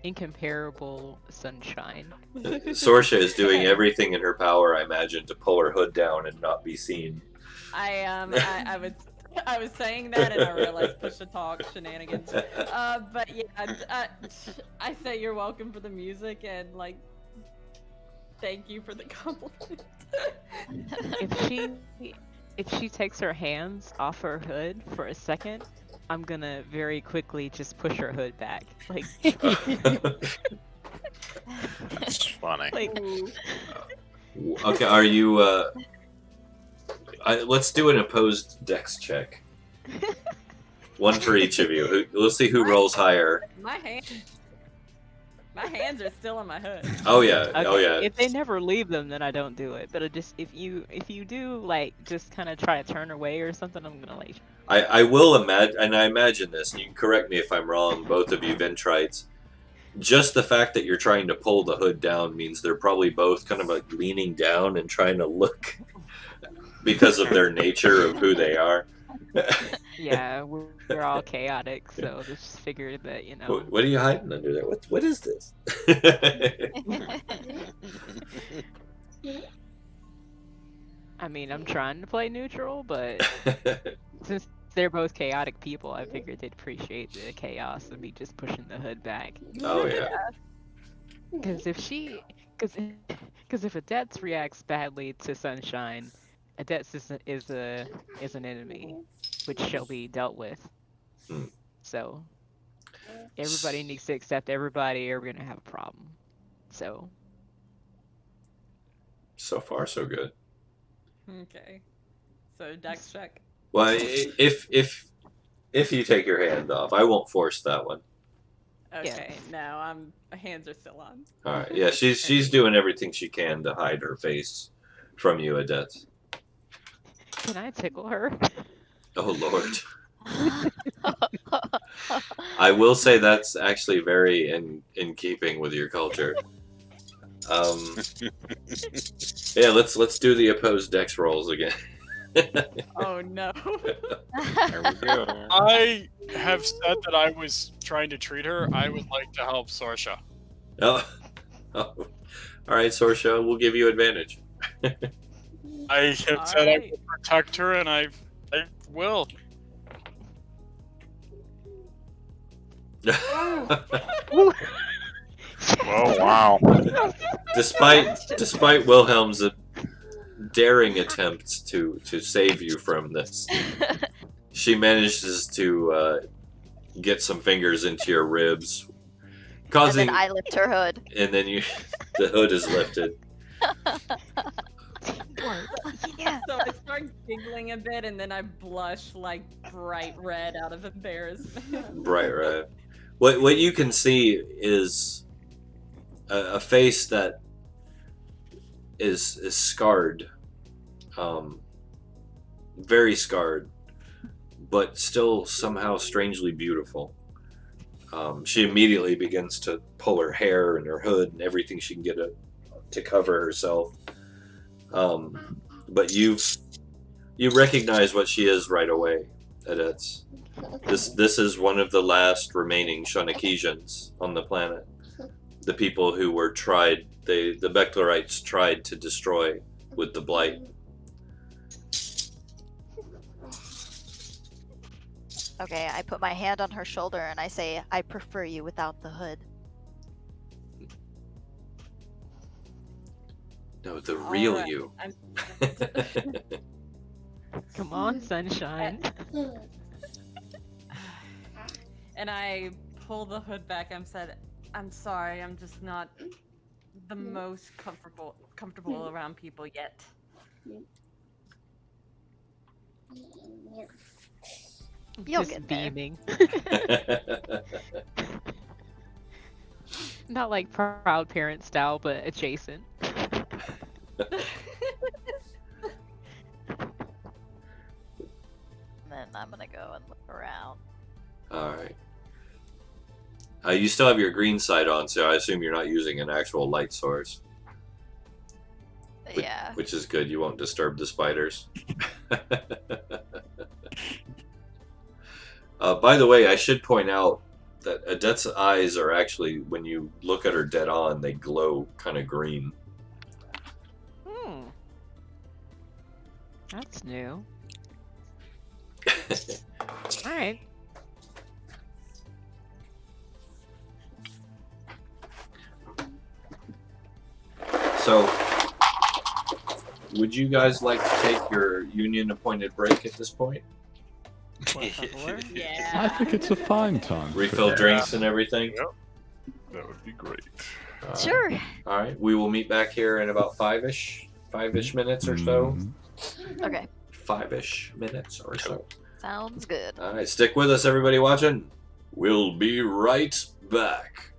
incomparable Sunshine. Sorsha is doing everything in her power, I imagine, to pull her hood down and not be seen. I was saying that and I realized push to talk shenanigans. But yeah, I say you're welcome for the music and like thank you for the compliment. If she takes her hands off her hood for a second, I'm gonna very quickly just push her hood back. Like, That's funny. like Okay, are you? Let's do an opposed dex check. One for each of you. Let's see who rolls higher. My hands are still on my hood. Oh yeah, okay, oh yeah. if they never leave them, then I don't do it. But if you do like just kind of try to turn away or something, I'm gonna like. I will imagine, and I imagine this. And you can correct me if I'm wrong, both of you Ventrites. Just the fact that you're trying to pull the hood down means they're probably both kind of like leaning down and trying to look because of their nature of who they are. Yeah, we're all chaotic, so just figured that What are you hiding under there? What is this? I mean, I'm trying to play neutral, but since they're both chaotic people, I figured they'd appreciate the chaos of me just pushing the hood back. Oh yeah. Because if Adetz reacts badly to Sunshine, Adetz is an enemy, which shall be dealt with. Hmm. So everybody needs to accept everybody, or we're gonna have a problem. So far so good. Okay. So dex check. Well, if you take your hand off, I won't force that one. Okay, no, hands are still on. All right. Yeah, she's doing everything she can to hide her face from you, Adet. can I tickle her? Oh Lord. I will say that's actually very in keeping with your culture. Yeah, let's do the opposed dex rolls again. Oh no. There we go. I have said that I was trying to treat her. I would like to help Sorsha. Oh. All right, Sorsha, we'll give you advantage. I have All said I right. will protect her, and I will. Oh wow. Despite Wilhelm's daring attempts to save you from this, she manages to get some fingers into your ribs, And causing, then I lift her hood. and then the hood is lifted. Yeah. So I start giggling a bit and then I blush like bright red out of embarrassment. Right. What you can see is a face that is scarred, very scarred, but still somehow strangely beautiful. She immediately begins to pull her hair and her hood and everything she can get to cover herself. But you recognize what she is right away, Adetz. This is one of the last remaining Shonakesians on the planet. The people who were tried, the Becklerites tried to destroy with the Blight. Okay, I put my hand on her shoulder and I say, I prefer you without the hood. No, the real Alright, you. Come on, Sunshine. And I pull the hood back. I'm sorry, I'm just not the most comfortable around people yet. You'll Just get there. beaming. Not like Proud Parent style, but adjacent. I'm gonna go and look around. All right. You still have your green sight on, so I assume you're not using an actual light source. Yeah. Which is good. You won't disturb the spiders. By the way, I should point out that Adette's eyes are actually, when you look at her dead on, they glow kind of green. Hmm. That's new. All right. So, would you guys like to take your union-appointed break at this point? Yeah. I think it's a fine time. Refill Yeah. drinks and everything? Yep. That would be great. All right. Sure. All right. We will meet back here in about five-ish minutes or so. Okay. 5-ish minutes or so. Sounds good. All right. Stick with us, everybody watching. We'll be right back.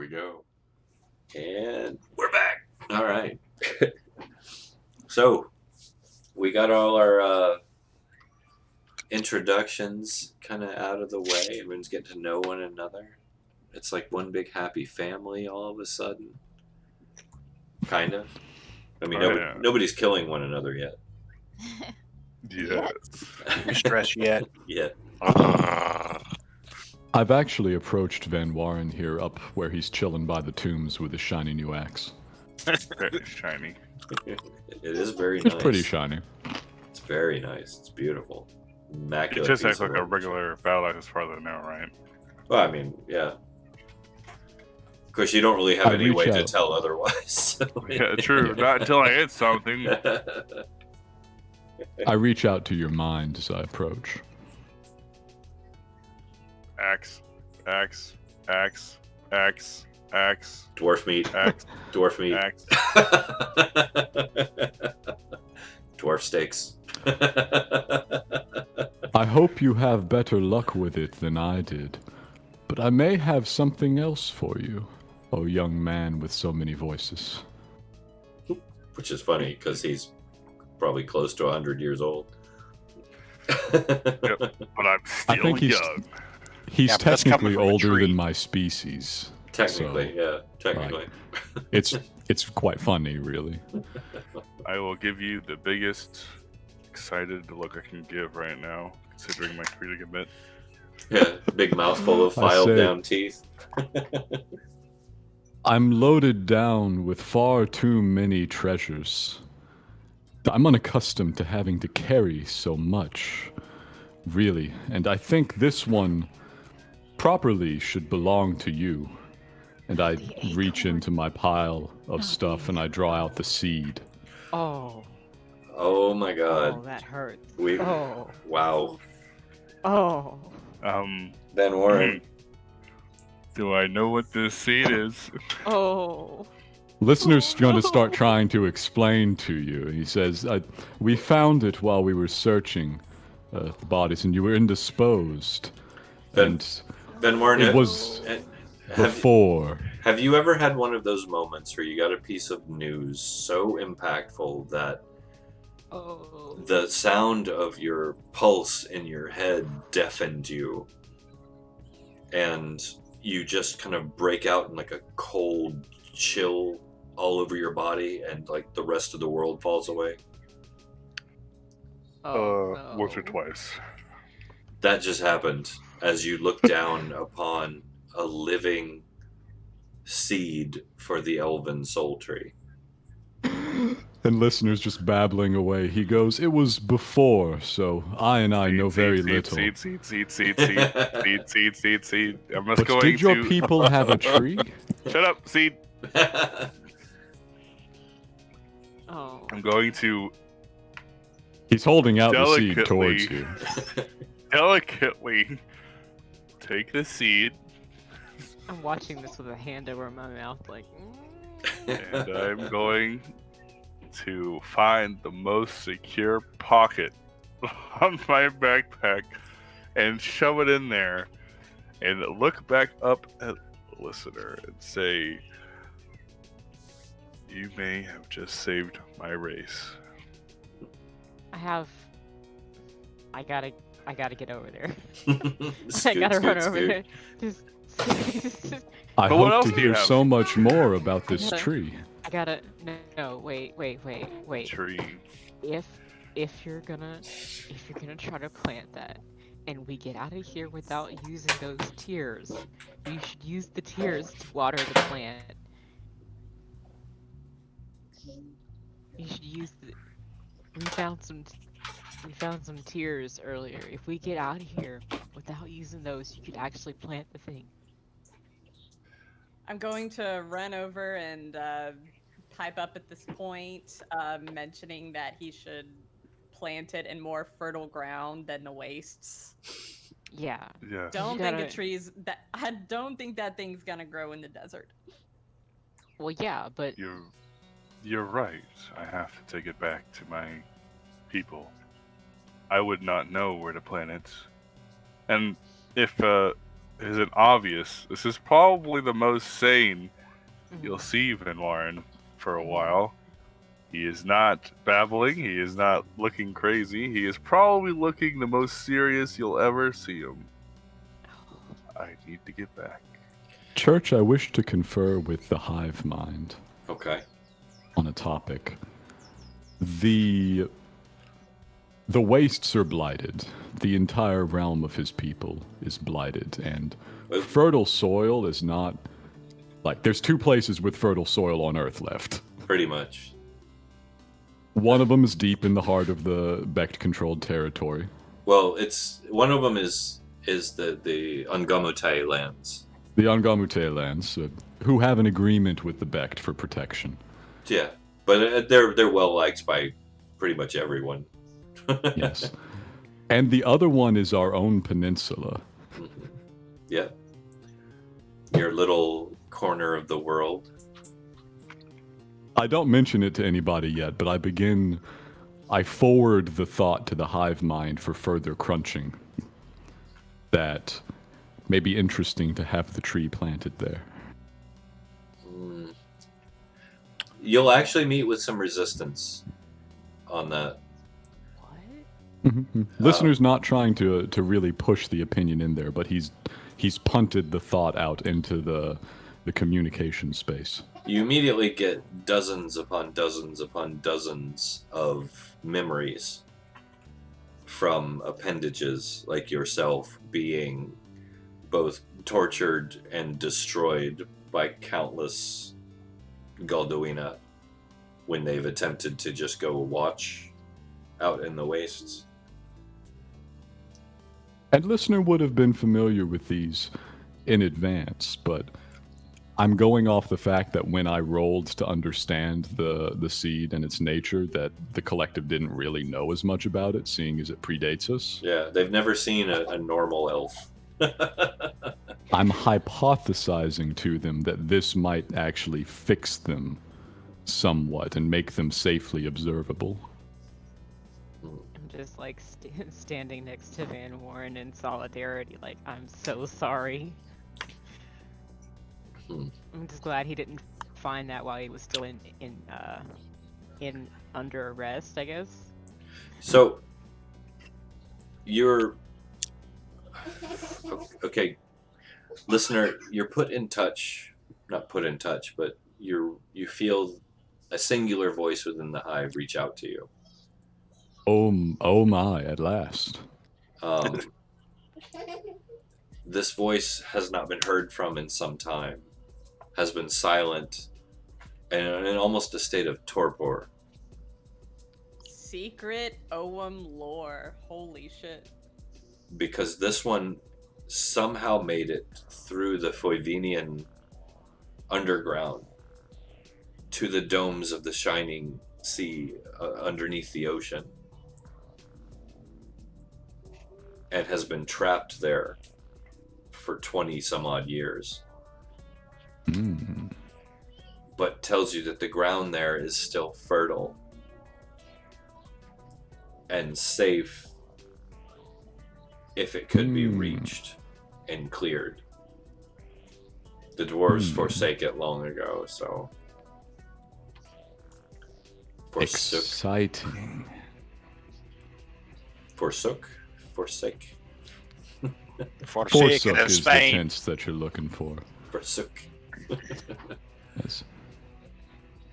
go. And we're back. All right. So, we got all our introductions kind of out of the way. Everyone's getting to know one another. It's like one big happy family all of a sudden. Kind of. I mean, nobody's killing one another yet. Yes. You stress yet? Yet. I've actually approached Van Warren here up where he's chilling by the tombs with his shiny new axe. Very shiny. It is very It's nice. pretty shiny. It's very nice. It's beautiful. Immaculate. It just piece acts like of a work. regular battle axe as far as I know, right? Well, I mean, yeah. Of course, you don't really have I any reach way to out. tell otherwise. So Yeah, true. Not until I hit something. I reach out to your mind as I approach. Axe, axe, axe, axe, axe, Dwarf meat. axe, Dwarf meat. axe. Dwarf steaks. I hope you have better luck with it than I did, but I may have something else for you, oh young man with so many voices. Which is funny because he's probably close to 100 years old. But I'm I still think young. He's Yeah, but that's coming technically from a older tree. than my species. Technically, So, yeah. Technically. It's quite funny, really. I will give you the biggest excited look I can give right now, considering my predicament. Yeah. Big mouthful of I filed say- down teeth. I'm loaded down with far too many treasures. I'm unaccustomed to having to carry so much, really, and I think this one properly should belong to you. And I The reach acorn. into my pile of Not stuff the and I draw out the seed. Oh, Oh my oh, god. that hurts. We Oh, Wow. oh. Van Warren. Do I know what this seed is? Oh. Listener's going to start trying to explain to you. He says, we found it while we were searching the bodies and you were indisposed. Ben- Van Warren, It was have, before. have you ever had one of those moments where you got a piece of news so impactful that Oh. the sound of your pulse in your head deafened you and you just kind of break out in like a cold chill all over your body and like the rest of the world falls away? Oh, Once or no. twice. That just happened as you look down upon a living seed for the elven soul tree. And listener's just babbling away. He goes, it was before, so I know very little. Seed. I'm just But going did your to people have a tree? shut up, seed. Oh. I'm going to He's holding out the seed towards Delicately. you. delicately take the seed I'm watching this with a hand over my mouth, like. and I'm going to find the most secure pocket on my backpack and shove it in there and look back up at the listener and say, you may have just saved my race. I gotta get over there. I Scoot, gotta run scoot, over scoot. there. Just. I But what hope else to do you hear have? so much more about this Yeah. tree. I gotta. No, wait. Tree. If you're gonna try to plant that, and we get out of here without using those tears, you should use the tears to water the plant. You should use the. We found some tears earlier. If we get out of here without using those, you could actually plant the thing. I'm going to run over and pipe up at this point, mentioning that he should plant it in more fertile ground than the wastes. Yeah. Yeah. Don't You think gotta- a tree's that. I don't think that thing's gonna grow in the desert. Well, yeah, but You're right. I have to take it back to my people. I would not know where to plant it. And if isn't obvious. This is probably the most sane Mhm. you'll see Van Warren for a while. He is not babbling. He is not looking crazy. He is probably looking the most serious you'll ever see him. I need to get back. Church, I wish to confer with the hive mind Okay. on a topic. The wastes are blighted. The entire realm of his people is blighted, and Well- fertile soil is not like there's two places with fertile soil on Earth left. Pretty much. One of them is deep in the heart of the Becht-controlled territory. Well, it's one of them is the Ungamute lands. The Angamute lands, who have an agreement with the Becht for protection. Yeah, but they're well liked by pretty much everyone. Yes. And the other one is our own peninsula. Yeah. Your little corner of the world. I don't mention it to anybody yet, but I forward the thought to the hive mind for further crunching. That may be interesting to have the tree planted there. You'll actually meet with some resistance on that. Listener's not trying to really push the opinion in there, but he's punted the thought out into the communication space. You immediately get dozens upon dozens upon dozens of memories from appendages like yourself being both tortured and destroyed by countless Galduina when they've attempted to just go watch out in the wastes. And listener would have been familiar with these in advance, but I'm going off the fact that when I rolled to understand the seed and its nature, that the collective didn't really know as much about it, seeing as it predates us. Yeah, they've never seen a normal elf. I'm hypothesizing to them that this might actually fix them somewhat and make them safely observable. I'm just like standing next to Van Warren in solidarity, like, I'm so sorry. I'm just glad he didn't find that while he was still in under arrest, I guess. So you're okay, listener. You're not put in touch, but you feel a singular voice within the hive reach out to you. Oh my! At last. This voice has not been heard from in some time. Has been silent and in almost a state of torpor. Secret Oum lore. Holy shit. Because this one somehow made it through the Foivenian underground to the domes of the shining sea underneath the ocean, and has been trapped there for 20 some odd years. But tells you that the ground there is still fertile and safe if it could be reached and cleared. The dwarves forsake it long ago, so forsook. Exciting. Forsake. Forsake Forsook in is the Spain. tense that you're looking for. Forsook. Yes.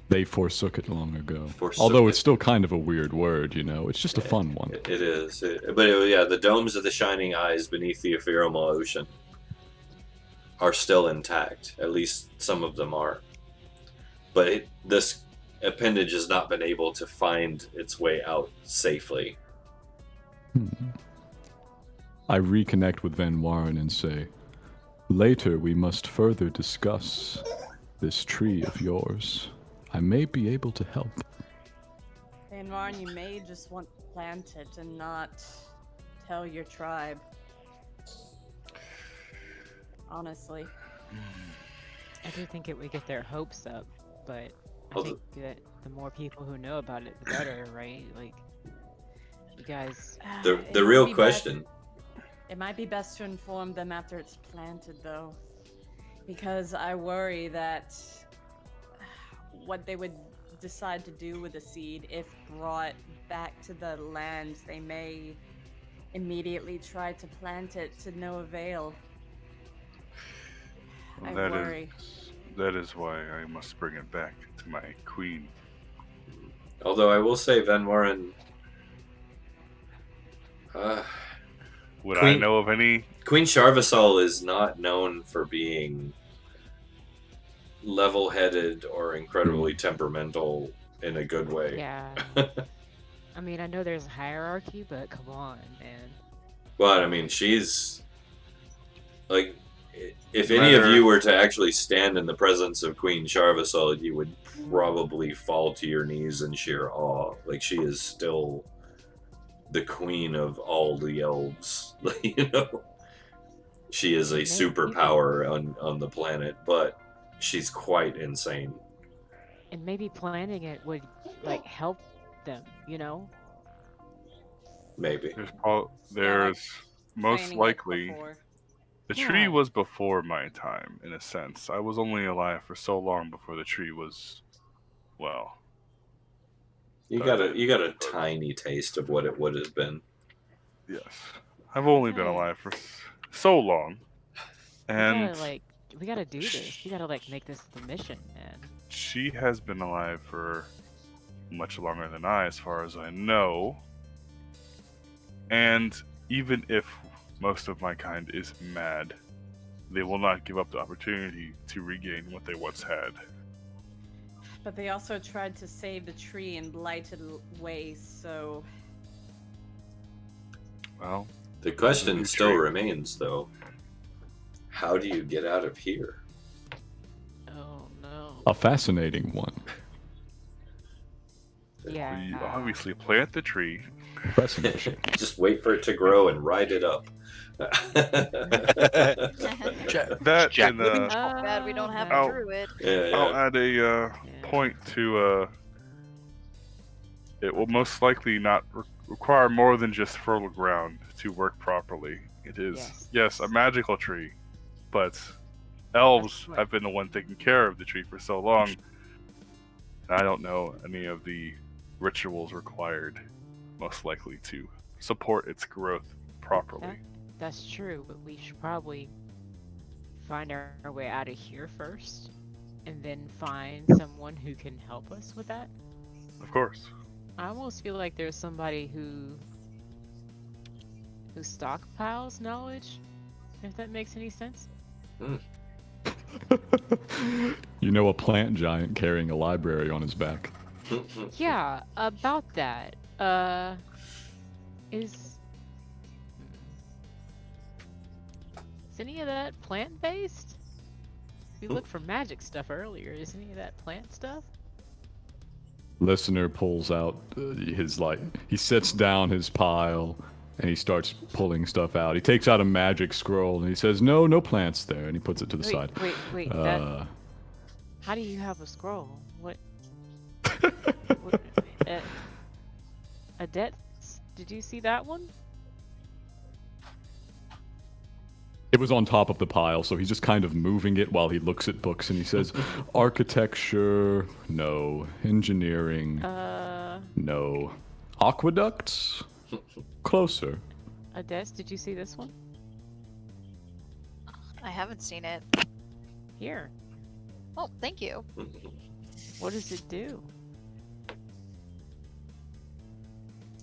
They forsook it long ago. Forsook Although it. it's still kind of a weird word, you know. It's just a fun one. It is. Yeah, the domes of the shining eyes beneath the ephemeral ocean are still intact. At least some of them are. But this appendage has not been able to find its way out safely. I reconnect with Van Warren and say, later we must further discuss this tree of yours. I may be able to help. Van Warren, you may just want to plant it and not tell your tribe. Honestly. I do think it would get their hopes up, but I Well, think that the more people who know about it, the better, right? Like, you guys. The real question It might be best to inform them after it's planted, though, because I worry that what they would decide to do with the seed, if brought back to the land, they may immediately try to plant it to no avail. I worry. That is why I must bring it back to my queen. Although I will say, Van Moren, Would I Queen- know of any? Queen Charvasol is not known for being level-headed or incredibly temperamental in a good way. Yeah. I mean, I know there's a hierarchy, but come on, man. But I mean, she's like, if any of you were to actually stand in the presence of Queen Charvasol, you would probably fall to your knees in sheer awe. Like, she is still the queen of all the elves. You know, she is a superpower on the planet, but she's quite insane. And maybe planting it would like help them, you know? Maybe. There's most Planning like likely. before. The tree Yeah. was before my time, in a sense. I was only alive for so long before the tree was, well. You got a tiny taste of what it would have been. Yes, I've only been alive for so long, and we gotta do this. We gotta like make this the mission, man. she has been alive for much longer than I, as far as I know. And even if most of my kind is mad, they will not give up the opportunity to regain what they once had. But they also tried to save the tree in blighted ways, so... Well, the question still remains, though. How do you get out of here? Oh, no. A fascinating one. Yeah. We obviously plant the tree. Pressing machine. Just wait for it to grow and ride it up. That Jack- and Bad we don't have a I'll- druid. I'll add a point to it will most likely not require more than just fertile ground to work properly. It is, yes, a magical tree, but elves have been the one taking care of the tree for so long. I don't know any of the rituals required, most likely, to support its growth properly. That's true, but we should probably find our way out of here first, and then find someone who can help us with that. Of course. I almost feel like there's somebody who stockpiles knowledge, if that makes any sense. You know, a plant giant carrying a library on his back. Yeah, about that. Is any of that plant-based? We looked for magic stuff earlier. Is any of that plant stuff? Listener pulls out his he sets down his pile and he starts pulling stuff out. He takes out a magic scroll and he says, "No plants there," and he puts it to the side. Wait. How do you have a scroll? What? Adet, did you see that one? It was on top of the pile, so he's just kind of moving it while he looks at books, and he says, "Architecture, no. Engineering, no. Aqueducts, closer." Adet, did you see this one? I haven't seen it. Here. Oh, thank you. What does it do?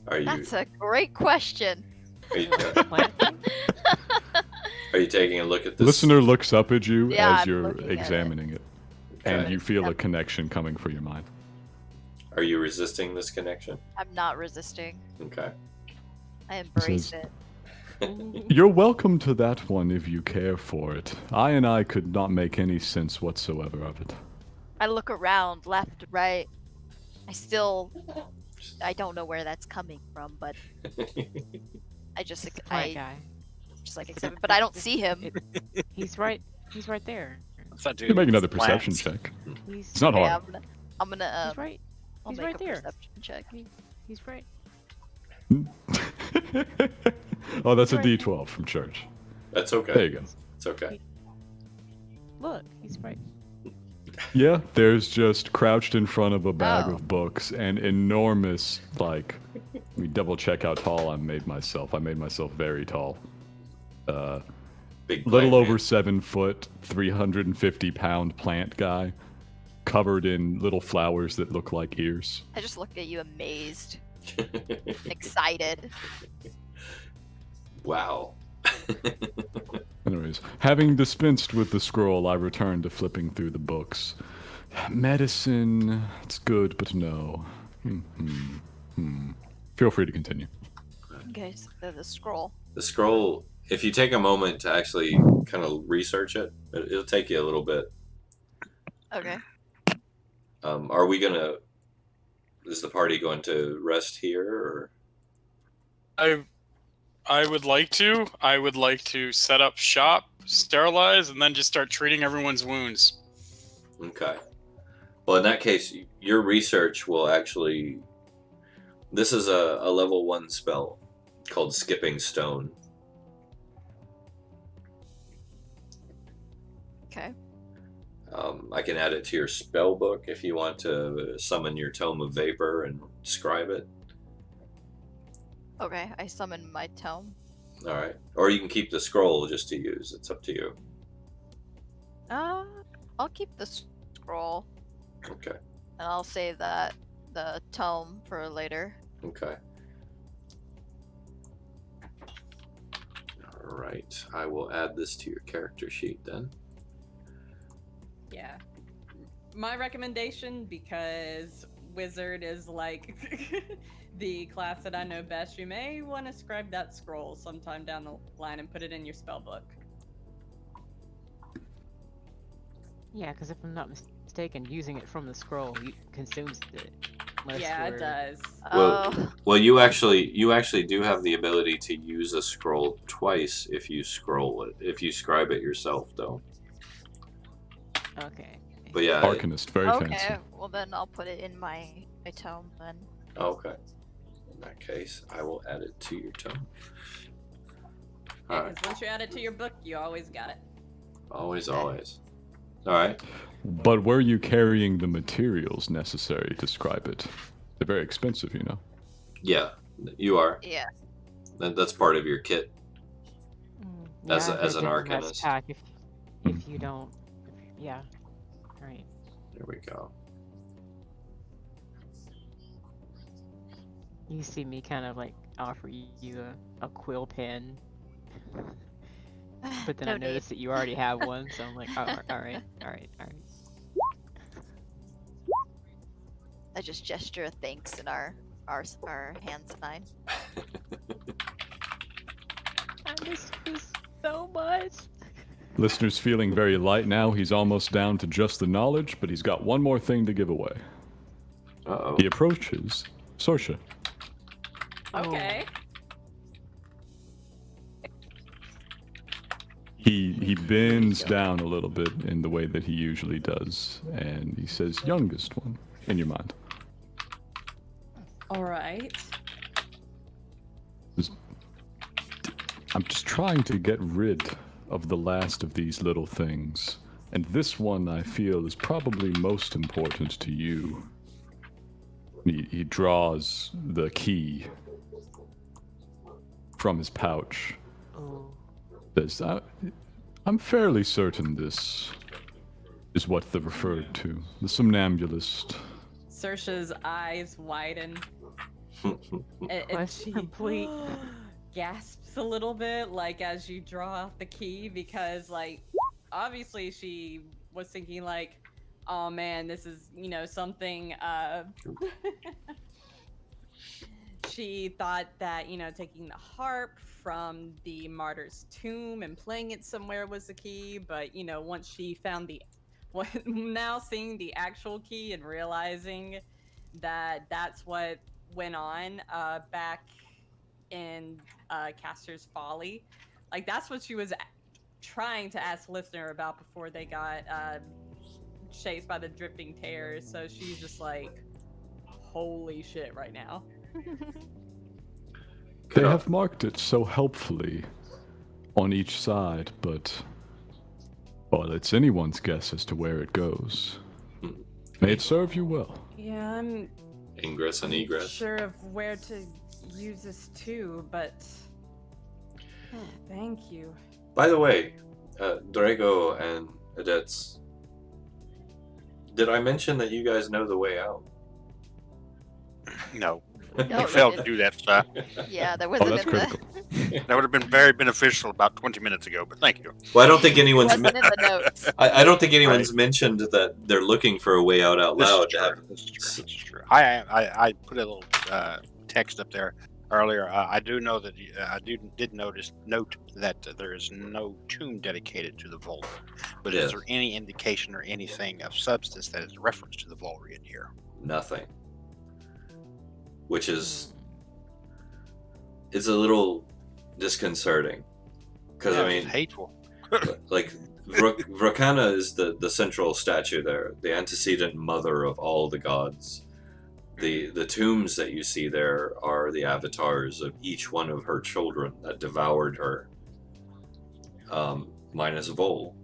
That's a great question. Are you taking a look at this? Listener looks up at you Yeah, as I'm you're looking at examining it, and you feel a connection coming for your mind. Are you resisting this connection? I'm not resisting. Okay. I embrace it. You're welcome to that one if you care for it. I could not make any sense whatsoever of it. I look around, left, right. I don't know where that's coming from, but I just Plant guy. just like accept it. But I don't see him. He's right there. You can make another perception check. It's not Okay, hard. I'm gonna he's right. I'll He's make right a there. perception check. He's right. Oh, that's a Right. D12 from church. That's okay. There you go. It's okay. Look, he's right. Yeah, there's just crouched in front of a bag Oh. of books an enormous, like, let me double check how tall I made myself. I made myself very tall. Big Little plant over man. 7 foot, 350-pound plant guy, covered in little flowers that look like ears. I just looked at you amazed, excited. Wow. Anyways, having dispensed with the scroll, I return to flipping through the books. Medicine, it's good, but no. Feel free to continue. Okay, so the scroll. The scroll, if you take a moment to actually kind of research it, it'll take you a little bit. Okay. Are we gonna? Is the party going to rest here, or? I would like to. I would like to set up shop, sterilize, and then just start treating everyone's wounds. Okay. Well, in that case, your research will actually. This is a level 1 spell called Skipping Stone. Okay. I can add it to your spell book if you want to summon your Tome of Vapor and describe it. Okay, I summon my tome. All right. Or you can keep the scroll just to use. It's up to you. I'll keep the scroll, Okay. and I'll save the tome for later. Okay. All right. I will add this to your character sheet then. Yeah. My recommendation, because wizard is like the class that I know best, you may want to scribe that scroll sometime down the line and put it in your spell book. Yeah, because if I'm not mistaken, using it from the scroll consumes it. Yeah, it does. Well, you actually do have the ability to use a scroll twice if you scroll it. If you scribe it yourself, though. Okay. But yeah. Arcanist, very Okay, fancy. well then I'll put it in my tome then. Okay. In that case, I will add it to your tome. Yeah, All right. 'cause once you add it to your book, you always got it. Always, always. All right. But were you carrying the materials necessary to scribe it? They're very expensive, you know. Yeah, you are. Yeah. That's part of your kit. Yeah, As I've an heard there's a mess arcanist. pack if you don't. Yeah. Right. There we go. You see me kind of like offer you a quill pen, but then No I noticed that you already have one, so I'm like, oh, all right. I just gesture a thanks in our hand sign. I miss this so much. Listener's feeling very light now. He's almost down to just the knowledge, but he's got one more thing to give away. Uh-oh. He approaches Sorsha. Okay. He bends down a little bit in the way that he usually does, and he says, youngest one, in your mind. All right. I'm just trying to get rid of the last of these little things, and this one I feel is probably most important to you. He draws the key from his pouch. Oh. Says, I'm fairly certain this is what they're referred to. The Somnambulist. Saoirse's eyes widen. and Quest she complete. gasps a little bit, like as you draw out the key, because like obviously she was thinking like, oh man, this is, something she thought that, taking the harp from the martyr's tomb and playing it somewhere was the key, but once she found now seeing the actual key and realizing that that's what went on back in Caster's Folly, like that's what she was trying to ask listener about before they got chased by the drifting tears. So she's just like, holy shit right now. They have marked it so helpfully on each side, but well, it's anyone's guess as to where it goes. May it serve you well. Yeah, I'm Ingress and egress. sure of where to use this too, but thank you. By the way, Drago and Adets, did I mention that you guys know the way out? No. No, You you failed to didn't. do that, sir. Yeah, that Oh, wasn't that's in the critical. That would have been very beneficial about 20 minutes ago, but thank you. Well, I don't think anyone's. wasn't in the notes. I don't think anyone's mentioned that they're looking for a way out This is loud. true. This is true. This is true. I put a little text up there earlier. I do know that I did note that there is no tomb dedicated to the vault. But Yes. is there any indication or anything of substance that is reference to the vault in here? Nothing. Which is it's a little disconcerting because I mean, It's hateful. like Vrakana is the central statue there, the antecedent mother of all the gods. The tombs that you see there are the avatars of each one of her children that devoured her, minus Vol.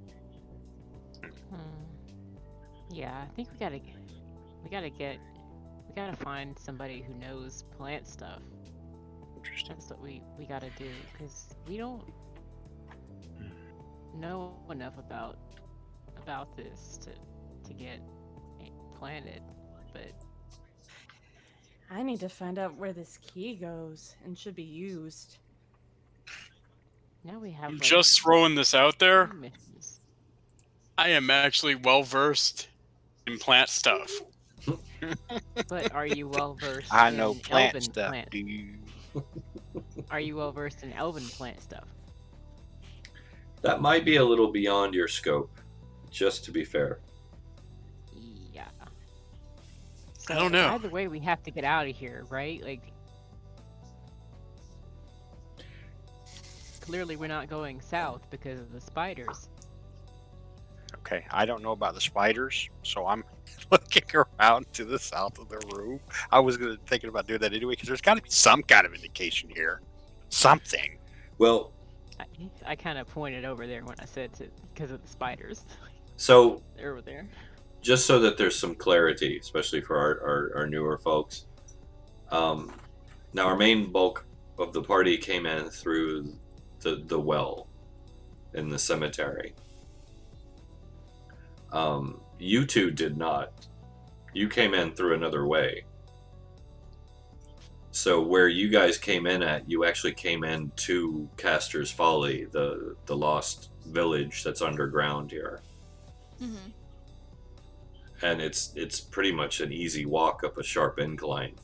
Yeah, I think we gotta find somebody who knows plant stuff. Interesting. That's what we gotta do, because we don't know enough about this to get it planted. But I need to find out where this key goes and should be used. now we have I'm like, just throwing this out there. 2 missions. I am actually well versed in plant stuff. But are you well versed? I know in plant elven stuff, plant? dude. Are you well versed in elven plant stuff? That might be a little beyond your scope, just to be fair. Yeah. I don't know. Either way, we have to get out of here, right? Like, clearly we're not going south because of the spiders. Okay, I don't know about the spiders, so I'm looking around to the south of the room. I was thinking about doing that anyway, because there's got to be some kind of indication here. Something. Well, I kind of pointed over there when I said because of the spiders. so They're over there. just so that there's some clarity, especially for our newer folks. Now, our main bulk of the party came in through the well in the cemetery. You two did not. You came in through another way. So where you guys came in at, you actually came in to Caster's Folly, the lost village that's underground here. Mm-hmm. And it's pretty much an easy walk up a sharp incline.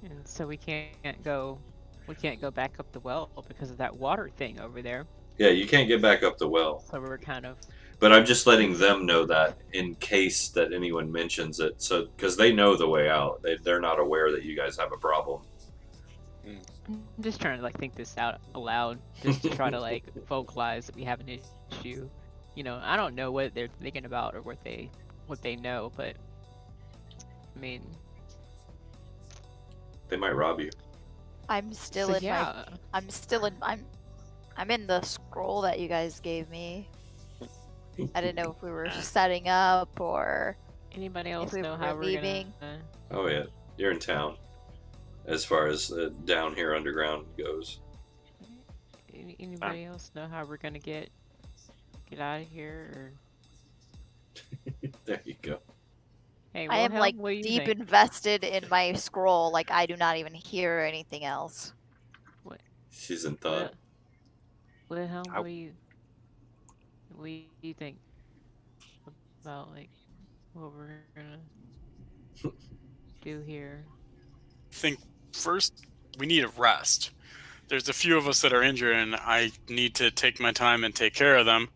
And so we can't go back up the well because of that water thing over there. Yeah, you can't get back up the well. So we're kind of But I'm just letting them know that in case that anyone mentions it, so because they know the way out, they're not aware that you guys have a problem. I'm just trying to like think this out aloud, just to try to like vocalize that we have an issue. You know, I don't know what they're thinking about or what they know, but I mean, They might rob you. I'm still so in yeah. I'm in the scroll that you guys gave me. I didn't know if we were setting up or Anybody else we know were how we're leaving. gonna? Oh yeah, you're in town. As far as down here underground goes. Anybody else know how we're gonna get out of here? Or... There you go. Hey, I am Wilhelm, like what do you deep think? invested in my scroll, like I do not even hear anything else. She's in thought. Wilhelm, I- what do you think about like what we're gonna do here? I think first we need a rest. There's a few of us that are injured, and I need to take my time and take care of them.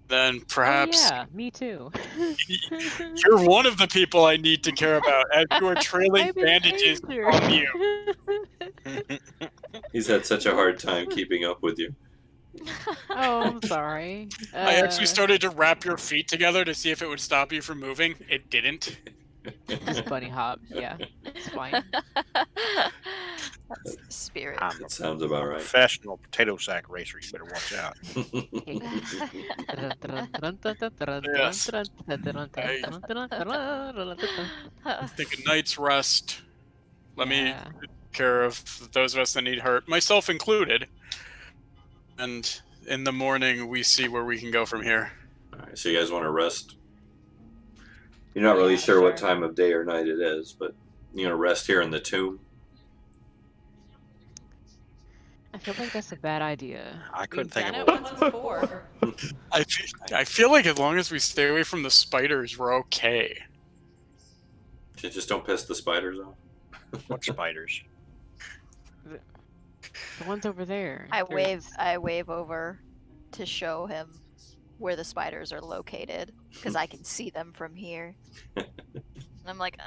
Then perhaps Oh, yeah, me too. you're one of the people I need to care about, as you are trailing I've been bandages injured. on you. He's had such a hard time keeping up with you. Oh, I'm sorry. I actually started to wrap your feet together to see if it would stop you from moving. It didn't. Just bunny hop. Yeah, it's fine. That's the spirit. I'm That sounds about a right. professional potato sack racer. You better watch out. Yes. Take a night's rest. Let me Yeah. take care of those of us that need hurt, myself included. And in the morning, we see where we can go from here. All right, so you guys want to rest? You're not really Yeah, sure what sure. time of day or night it is, but you know, rest here in the tomb. I feel like that's a bad idea. I couldn't We've think done of it one. once before. I feel like as long as we stay away from the spiders, we're okay. Just don't piss the spiders off. What spiders? The ones over there. I There's- wave over to show him where the spiders are located because I can see them from here. And I'm like,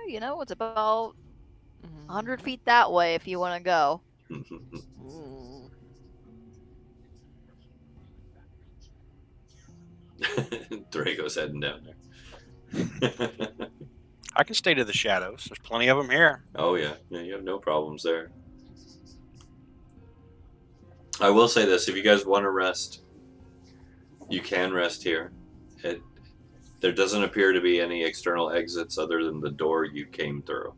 you know, it's about 100 feet that way if you want to go. Mm. Draco's heading down there. I can stay to the shadows. There's plenty of them here. Oh yeah, you have no problems there. I will say this: if you guys want to rest, you can rest here. There doesn't appear to be any external exits other than the door you came through,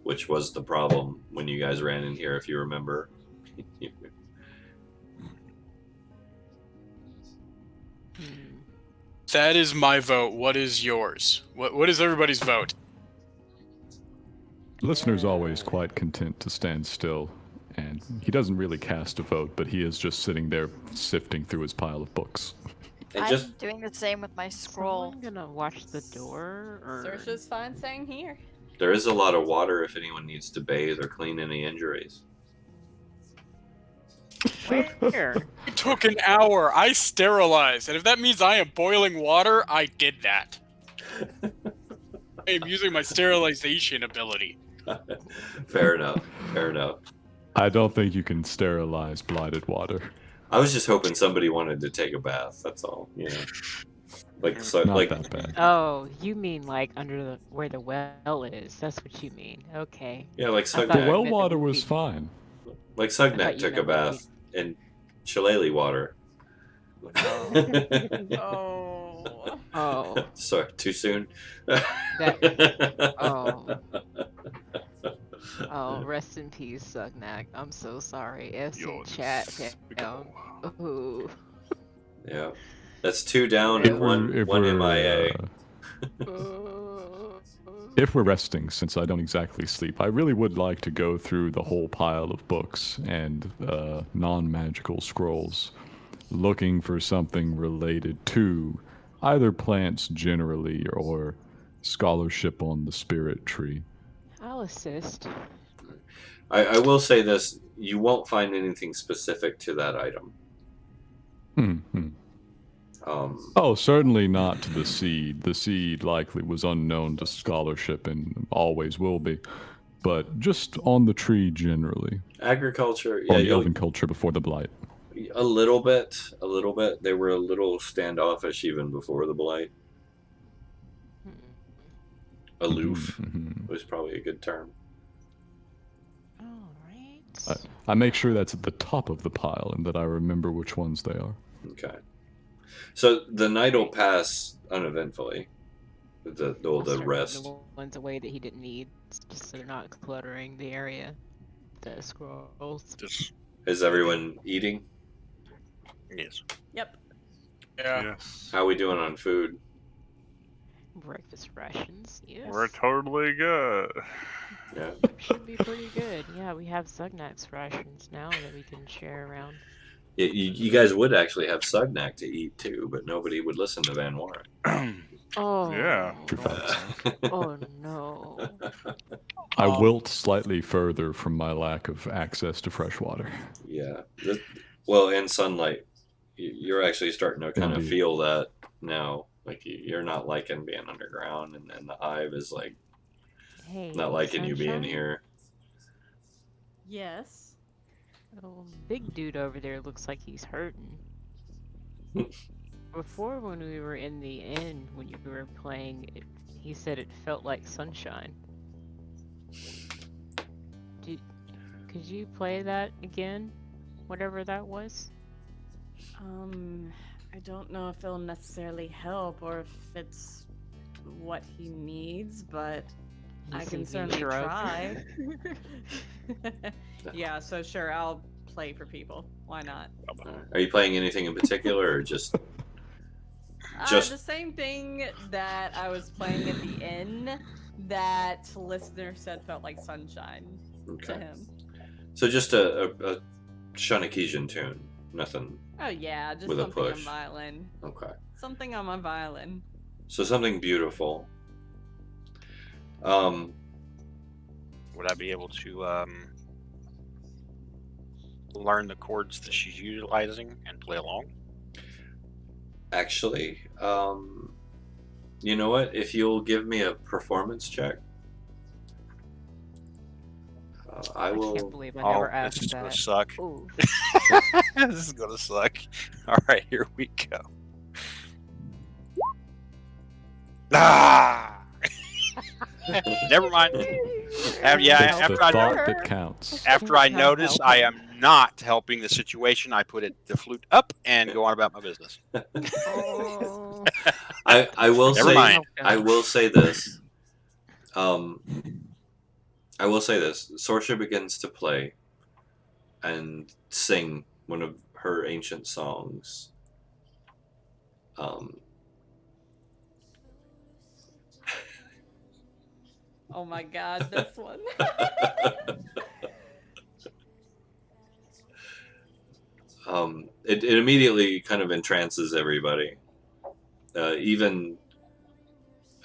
which was the problem when you guys ran in here, if you remember. That is my vote. What is yours? What is everybody's vote? Listener's always quite content to stand still, and he doesn't really cast a vote, but he is just sitting there sifting through his pile of books. And I'm just doing the same with my scroll. Someone gonna watch the door, or Saoirse's fine staying here. there is a lot of water if anyone needs to bathe or clean any injuries. where? It took an hour. I sterilized, and if that means I am boiling water, I did that. I am using my sterilization ability. Fair enough. Fair enough. I don't think you can sterilize blighted water. I was just hoping somebody wanted to take a bath. That's all. You know, like so, Not like that bad. Oh, you mean like under the where the well is? That's what you mean. Okay. yeah, like I thought The you Sugnak. well meant it water would was be- fine. Like I thought Sugnak you took a meant like bath in shillelagh water. Oh. Oh. Sorry, too soon. Oh. Oh, rest in peace, Sugnak. I'm so sorry. FC Yo, chat. despicable. Ooh. Yeah, that's two down and one MIA. If we're resting, since I don't exactly sleep, I really would like to go through the whole pile of books and non-magical scrolls, looking for something related to either plants generally or scholarship on the spirit tree. I'll assist. I will say this: you won't find anything specific to that item. Hmm. Oh, certainly not to the seed. The seed likely was unknown to scholarship and always will be. But just on the tree generally. Agriculture, On yeah, the elven culture before the blight. a little bit. They were a little standoffish even before the blight. Aloof Mhm. was probably a good term. All right. I make sure that's at the top of the pile and that I remember which ones they are. Okay. So the night will pass uneventfully. The I'll start putting rest. the ones away that he didn't need, just so they're not cluttering the area. The scrolls. Just Is everyone eating? yes. Yep. Yeah. Yes. How are we doing on food? Breakfast rations. Yes. We're totally good. Yeah. Should be pretty good. Yeah, we have Sugnak's rations now that we can share around. You guys would actually have Sugnak to eat too, but nobody would listen to Van Warren. Oh. Yeah. True facts. Oh no. I wilt slightly further from my lack of access to fresh water. Yeah. Well, and sunlight. You're actually starting to kind of Indeed. feel that now. Like you're not liking being underground, and the hive is like Hey. not liking you being sunshine? here. Yes. Oh, big dude over there looks like he's hurting. Before, when we were in the inn, when you were playing, he said it felt like sunshine. Could you play that again? Whatever that was? I don't know if it'll necessarily help or if it's what he needs, but You I see can me certainly shrug. try. Yeah, so sure, I'll play for people. Why not? Are you playing anything in particular, or just The same thing that I was playing at the inn that listener said felt like sunshine to okay? him. So just a Shunakesian tune, nothing. Oh yeah, just With a something on push. violin. Okay. Something on my violin. So something beautiful. Would I be able to learn the chords that she's utilizing and play along? Actually, you know what? If you'll give me a performance check, I I will. can't believe I never This asked is gonna that. suck. Ooh. This is gonna suck. All right, here we go. Ah! Never mind. It's After the I thought know, that counts. after I Not notice I helping. am not helping the situation, I put the flute up and go on about my business. Oh. I will Never say. mind. I will say this. I will say this. Sorsha begins to play and sing one of her ancient songs. Oh my god, this one. It immediately kind of entrances everybody. Even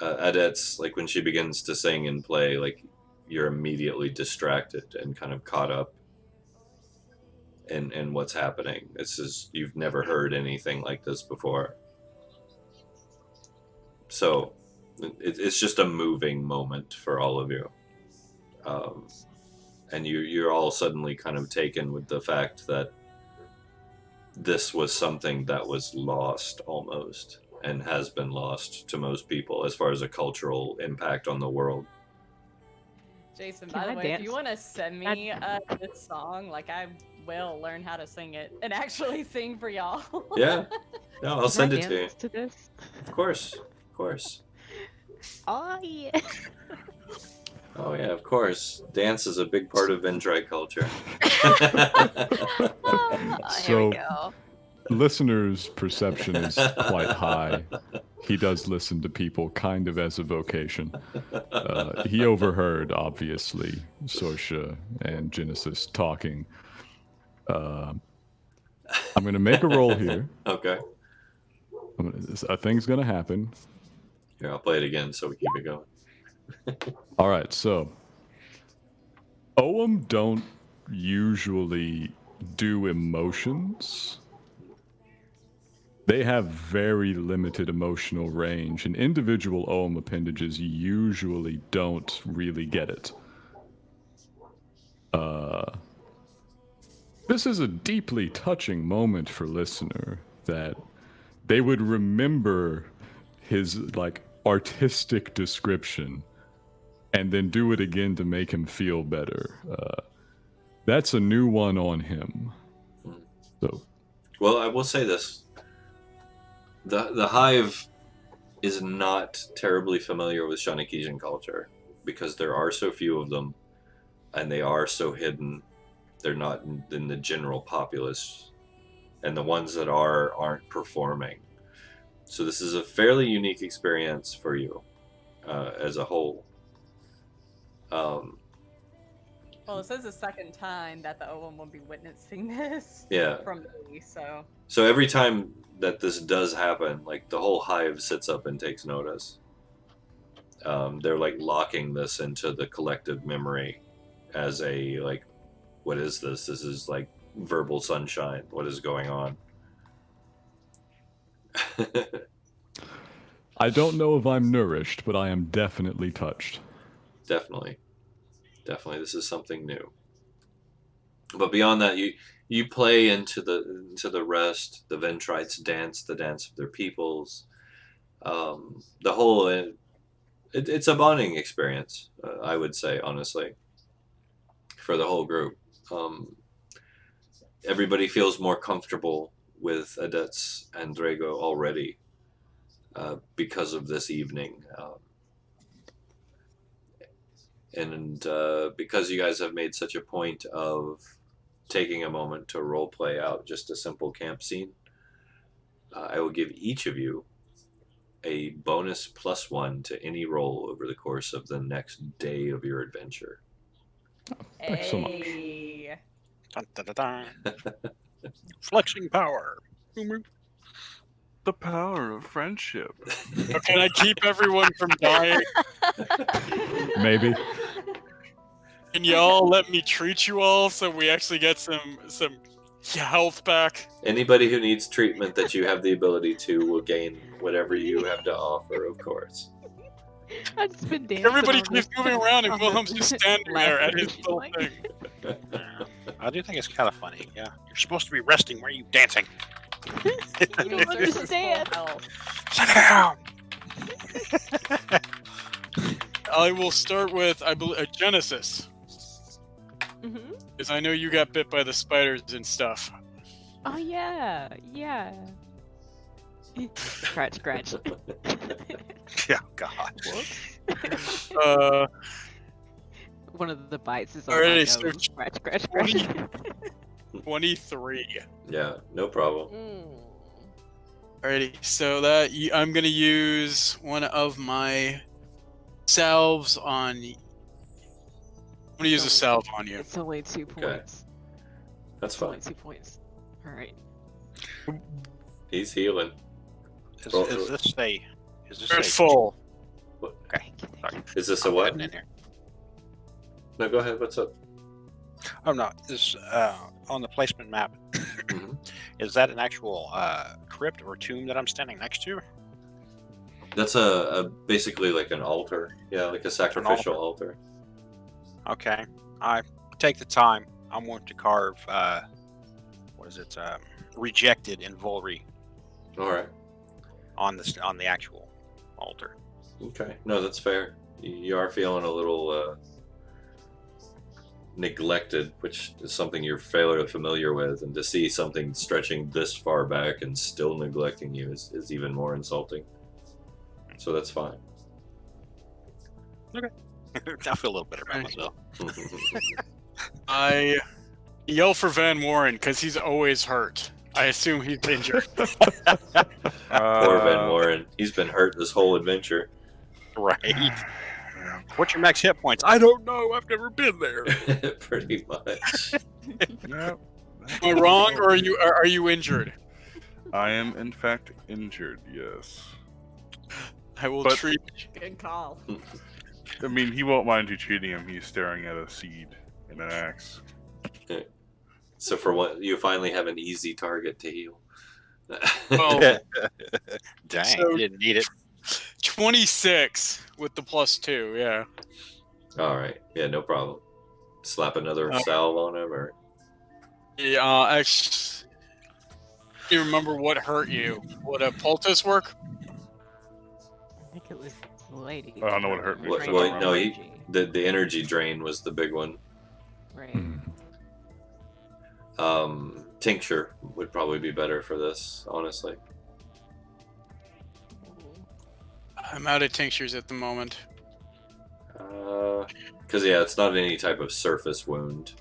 Adette's, like when she begins to sing and play, like you're immediately distracted and kind of caught up in what's happening. This is, you've never heard anything like this before. So it's just a moving moment for all of you. And you're all suddenly kind of taken with the fact that this was something that was lost almost, and has been lost to most people as far as a cultural impact on the world. Jason, Can by the I way, if dance? you want to send me this song, like I will learn how to sing it and actually sing for y'all. Yeah, no, I'll Can send I it to you. dance to this? Of course, of course. Oh yeah. Oh yeah, of course. Dance is a big part of Ventri culture. Here we So- go. Listener's perception is quite high. He does listen to people kind of as a vocation. He overheard, obviously, Sorsha and Genesis talking. I'm going to make a roll here. Okay. A thing's going to happen. Here, I'll play it again so we keep it going. All right, so Ogham don't usually do emotions. They have very limited emotional range, and individual Ogham appendages usually don't really get it. This is a deeply touching moment for listener, that they would remember his artistic description and then do it again to make him feel better. That's a new one on him. So Well, I will say this. The Hive is not terribly familiar with Shunakesian culture because there are so few of them and they are so hidden. They're not in the general populace, and the ones that aren't performing. So this is a fairly unique experience for you as a whole. Well, this is the second time that the Owen will be witnessing this Yeah. from me, so. So every time that this does happen, like the whole hive sits up and takes notice. They're like locking this into the collective memory as a like, what is this? This is like verbal sunshine. What is going on? I don't know if I'm nourished, but I am definitely touched. Definitely. This is something new. But beyond that, you play into the rest. The Ventrites dance the dance of their peoples. The whole it's a bonding experience. I would say honestly, for the whole group. Everybody feels more comfortable with Adets and Drago already because of this evening. And because you guys have made such a point of taking a moment to role play out just a simple camp scene, I will give each of you a bonus +1 to any roll over the course of the next day of your adventure. Thanks so much. Hey. Dun, dun, dun, dun. Flexing power. The power of friendship. Can I keep everyone from dying? Maybe. Can y'all let me treat you all so we actually get some health back? Anybody who needs treatment that you have the ability to will gain whatever you have to offer, of course. I've just been dancing. Everybody on keeps this- moving around and on Wilhelm's the just standing there at his last little like- thing. I do think it's kind of funny. Yeah, you're supposed to be resting. Why are you dancing? You don't understand. Sit down. I will start with, I believe, Genesis. Mhm. Because I know you got bit by the spiders and stuff. Oh yeah, yeah. Scratch, scratch. Yeah, God. One of the bites is on Alrighty, my so nose. Scratch, scratch, scratch. 23. Yeah, no problem. Alrighty, so that I'm gonna use one of my salves on. I'm gonna use a salve on you. It's only 2 points. That's It's only fine. 2 points. All right. He's healing. Is Roll- this a? Is this You're a? full. Okay. Sorry. Is this a I'm what? getting in here. No, go ahead. What's up? Oh no, this on the placement map. Mhm. Is that an actual crypt or tomb that I'm standing next to? That's a basically like an altar. Yeah, like a sacrificial altar. Okay. I take the time. I'm going to carve. What is it? Rejected in Volry All right. on the actual altar. Okay. No, that's fair. You are feeling a little neglected, which is something you're fairly familiar with, and to see something stretching this far back and still neglecting you is even more insulting. So that's fine. I feel a little better about myself. I yell for Van Warren because he's always hurt. I assume he's injured. Poor Van Warren. He's been hurt this whole adventure. Right. What's your max hit points? I don't know. I've never been there. Pretty much. Yep. Am I wrong, or are you injured? I am in fact injured. Yes. I will But- treat. Good call. I mean, he won't mind you cheating him. He's staring at a seed and an axe. So for what you finally have an easy target to heal. Well, Dang, So- you didn't need it. 26 with the +2. Yeah. All right. Yeah, no problem. Slap another salve on him, or Yeah. Actually, do you remember what hurt you? Would a poultice work? I think it was the lady. I don't know what hurt me. What- so I what- don't no, remember. the energy drain was the big one. Right. Hmm. Tincture would probably be better for this, honestly. I'm out of tinctures at the moment. Because yeah, it's not any type of surface wound.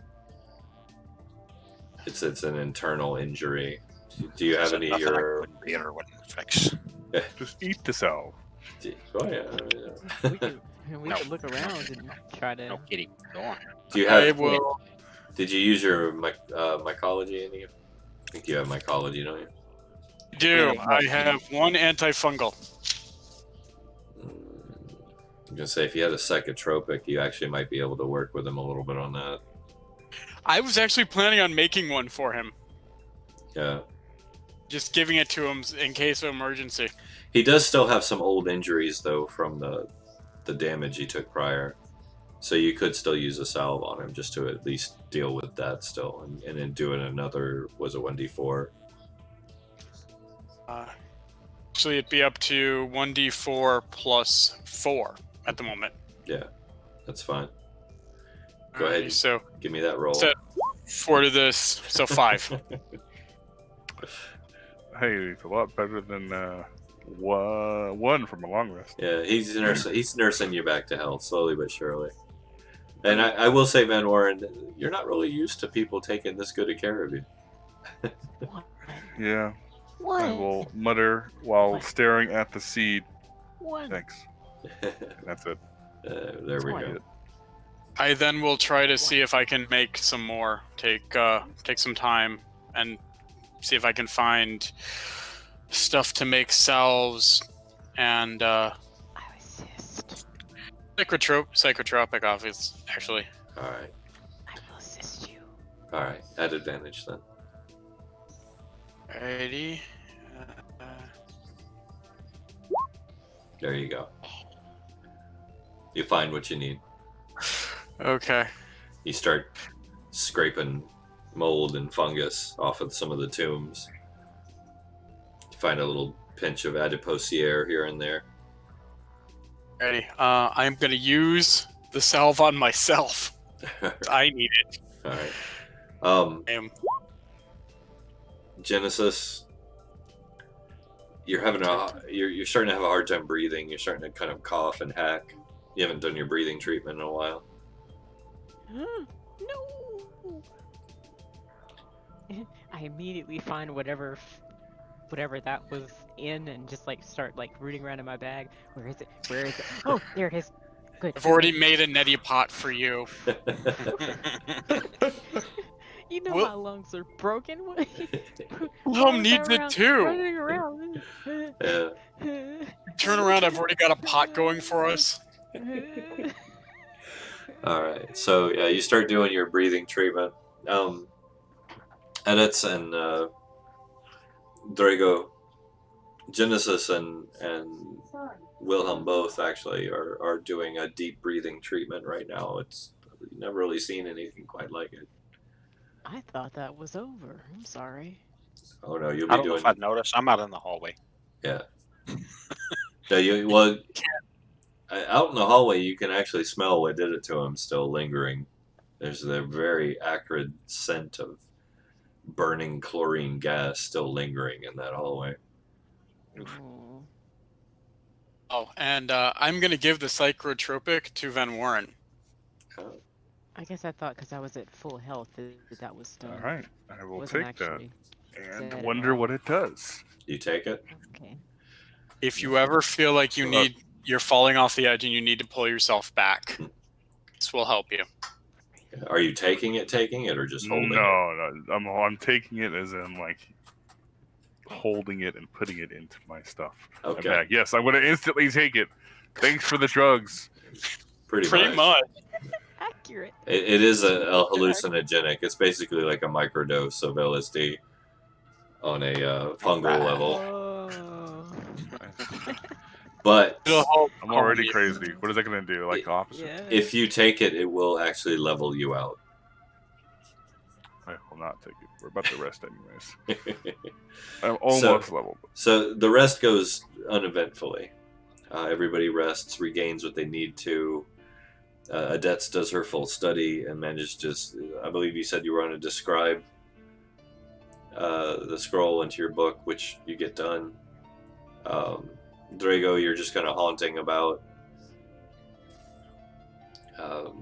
It's an internal injury. Do you have So any nothing I your? couldn't read or wouldn't fix. Just eat the salve. Oh yeah. We No. could look around and try to. No kitty. Go on. Do you I have? will. Did you use your mycology? Any? I think you have mycology, don't you? Do I have one antifungal? I'm gonna say if you had a psychotropic, you actually might be able to work with him a little bit on that. I was actually planning on making one for him, Yeah. just giving it to him in case of emergency. He does still have some old injuries though from the damage he took prior, so you could still use a salve on him just to at least deal with that still, and then do it another was a 1d4. Actually, it'd be up to 1d4 plus 4. at the moment. Yeah, that's fine. Go Alrighty, ahead. So Give me that roll. So 4 to this, so 5. Hey, it's a lot better than one from a long rest. Yeah, he's nursing you back to health slowly but surely. And I will say, Van Warren, you're not really used to people taking this good of care of you. Yeah. What? I will mutter while staring at the seed. What? Thanks. That's it. There we go. I then will try to see if I can make some more. Take some time and see if I can find stuff to make salves and I assist. psychotropic office actually. All right. I will assist you. All right. At advantage then. Alrighty. There you go. You find what you need. Okay. You start scraping mold and fungus off of some of the tombs. You find a little pinch of adipociere here and there. Alrighty. I'm gonna use the salve on myself. I need it. All right. I am. Genesis, you're starting to have a hard time breathing. You're starting to kind of cough and hack. You haven't done your breathing treatment in a while. No. I immediately find whatever that was in and just like start like rooting around in my bag. Where is it? Where is it? Oh, there it is. Good. I've already made a neti pot for you. You know Well- my lungs are broken. Plum needs it too. Running around. Yeah. Turn around. I've already got a pot going for us. All right. So yeah, you start doing your breathing treatment. Edits and Drago, Genesis and Wilhelm both actually are doing a deep breathing treatment right now. You've never really seen anything quite like it. I thought that was over. I'm sorry. Oh no, you'll I be don't know doing. if I'd noticed. I'm out in the hallway. Yeah. Out in the hallway, you can actually smell what did it to him still lingering. There's a very acrid scent of burning chlorine gas still lingering in that hallway. Oh. Oh, and I'm gonna give the psychotropic to Van Warren. I guess I thought because I was at full health that was done. All right. I will Wasn't take that actually and dead at wonder all. what it does. You take it? Okay. If you ever feel like you're falling off the edge and you need to pull yourself back, this will help you. Are you taking it, or just holding it? No. I'm taking it as in like holding it and putting it into my stuff. Okay. My bag. Yes, I'm going to instantly take it. Thanks for the drugs. Pretty much. much. Accurate. It is a hallucinogenic. It's basically like a microdose of LSD on a fungal level. Oh. But It'll help. I'm already crazy. What is that going to do? Like opposite? Yeah. if you take it, it will actually level you out. I will not take it. We're about to rest anyways. I'm almost leveled. So the rest goes uneventfully. Everybody rests, regains what they need to. Adetz does her full study and manages to, I believe you said you were going to describe the scroll into your book, which you get done. Drago, you're just kind of haunting about.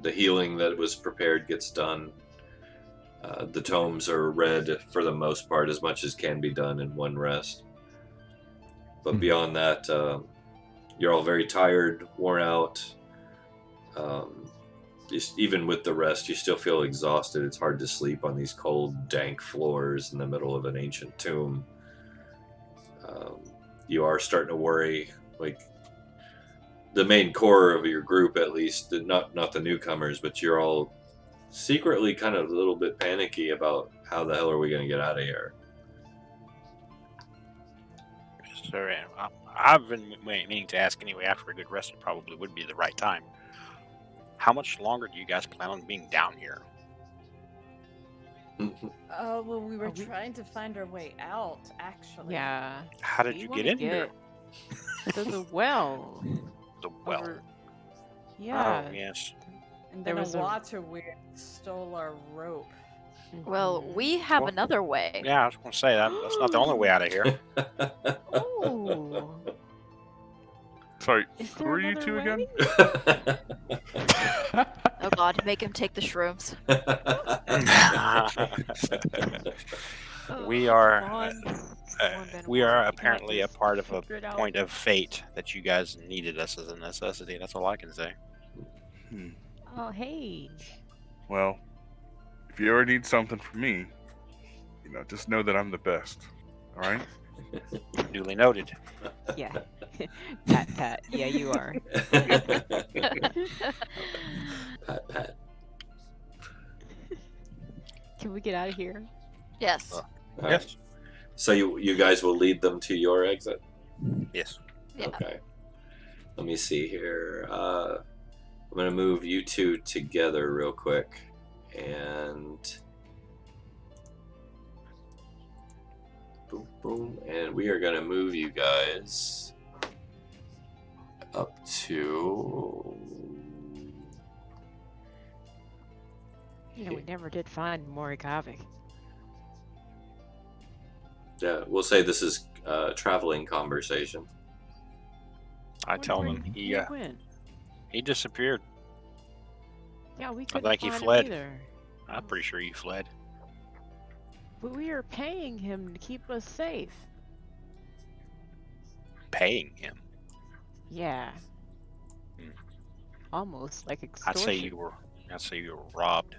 The healing that was prepared gets done. The tomes are read for the most part, as much as can be done in one rest. But beyond that, you're all very tired, worn out. Even with the rest, you still feel exhausted. It's hard to sleep on these cold, dank floors in the middle of an ancient tomb. You are starting to worry, like the main core of your group, at least, not the newcomers, but you're all secretly kind of a little bit panicky about how the hell are we going to get out of here. Sorry, I've been meaning to ask anyway. After a good rest, it probably would be the right time. How much longer do you guys plan on being down here? Oh, well, we were Are we- trying to find our way out, actually. Yeah. How did We you wanna get in here? To the well. The well. Over- Yeah. Oh, yes. And There then was a a- water weird stole our rope. Well, Mhm. we have Well, another way. Yeah, I was going to say that's not the only way out of here. Ooh. Sorry, Is who there are you another two way? again? Oh god, make him take the shrooms. we Oh, are come on. Come on, we Benoit. are You got apparently a this. part of a Figure it out. point of fate that you guys needed us as a necessity. That's all I can say. Oh, hey. Well, if you ever need something from me, just know that I'm the best. All right? Duly noted. Yeah. Pat, pat. Yeah, you are. Pat, pat. Can we get out of here? Yes. All right. Yes. So you guys will lead them to your exit? Yes. Yeah. Okay. Let me see here. I'm going to move you two together real quick. And... boom, boom. And we are going to move you guys up to... We never did find Morikawa. Yeah, we'll say this is traveling conversation. I tell him He went. he disappeared. Yeah, we couldn't think he find fled. him either. I'm pretty sure he fled. But we are paying him to keep us safe. Paying him. Yeah. Hmm. Almost like I'd extortion. say you were robbed.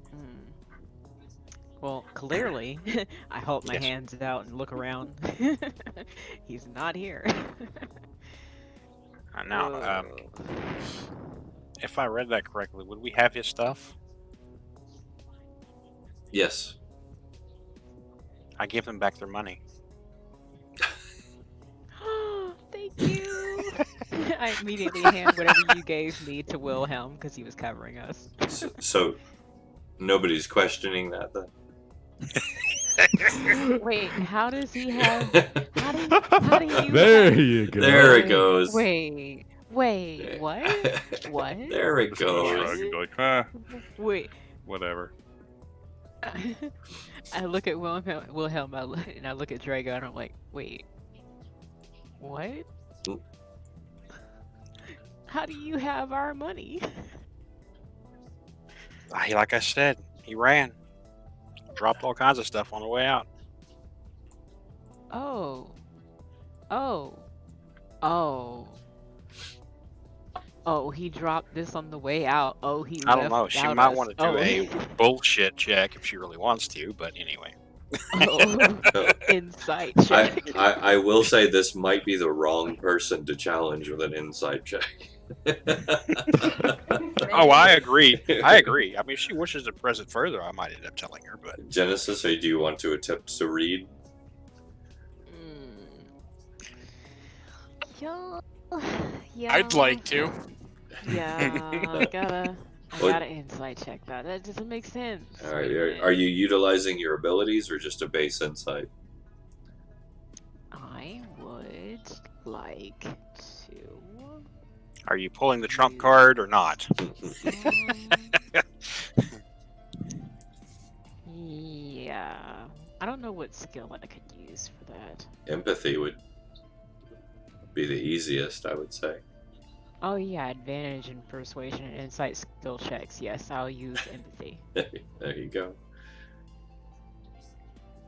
Hmm. Well, clearly, I hold my Yes. hands out and look around. He's not here. Now, Ugh. if I read that correctly, would we have his stuff? Yes. I give them back their money. Thank you. I immediately hand whatever you gave me to Wilhelm because he was covering us. So nobody's questioning that then? Wait, how does he have? How do you? There have... you go. There it goes. Wait, what? What? There it Just gonna goes. shrug and be like, ah, Wait. whatever. I look at Wilhelm, and I look at Drago, and I'm like, wait, what? How do you have our money? Like I said, he ran. Dropped all kinds of stuff on the way out. Oh, he dropped this on the way out. Oh, he I don't know. left She out might us. want to do a bullshit check if she really wants to, but anyway. Insight check. I will say this might be the wrong person to challenge with an insight check. Oh, I agree. I agree. I mean, if she wishes to press it further, I might end up telling her, but Genesis, or do you want to attempt to read? Yeah. I'd like to. Yeah, I gotta insight check that. That doesn't make sense. All right. Wait a minute. Are you utilizing your abilities or just a base insight? I would like to. are you pulling the trump card or not? Yeah. I don't know what skill I could use for that. Empathy would be the easiest, I would say. Oh yeah, advantage in persuasion and insight skill checks. Yes, I'll use empathy. There you go.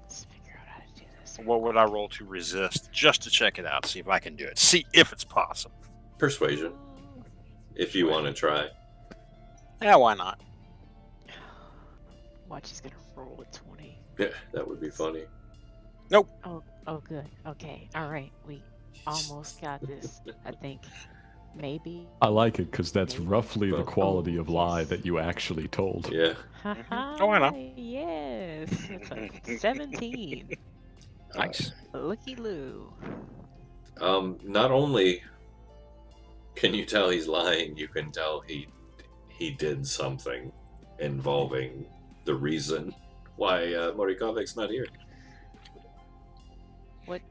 Let's figure out how to do this. What would I roll to resist just to check it out, see if I can do it, see if it's possible? Persuasion, if you want to try. Yeah, why not? Watch, he's gonna roll a 20. Yeah, that would be funny. Oh, good. Okay, all right. We almost got this. I think. Maybe. I like it because that's Maybe. roughly the Oh, quality of lie yes. that you actually told. Yeah. Oh, I know. Yes. It's a 17. Nice. Looky Loo. Not only can you tell he's lying, you can tell he did something involving the reason why Morikovik's not here. What?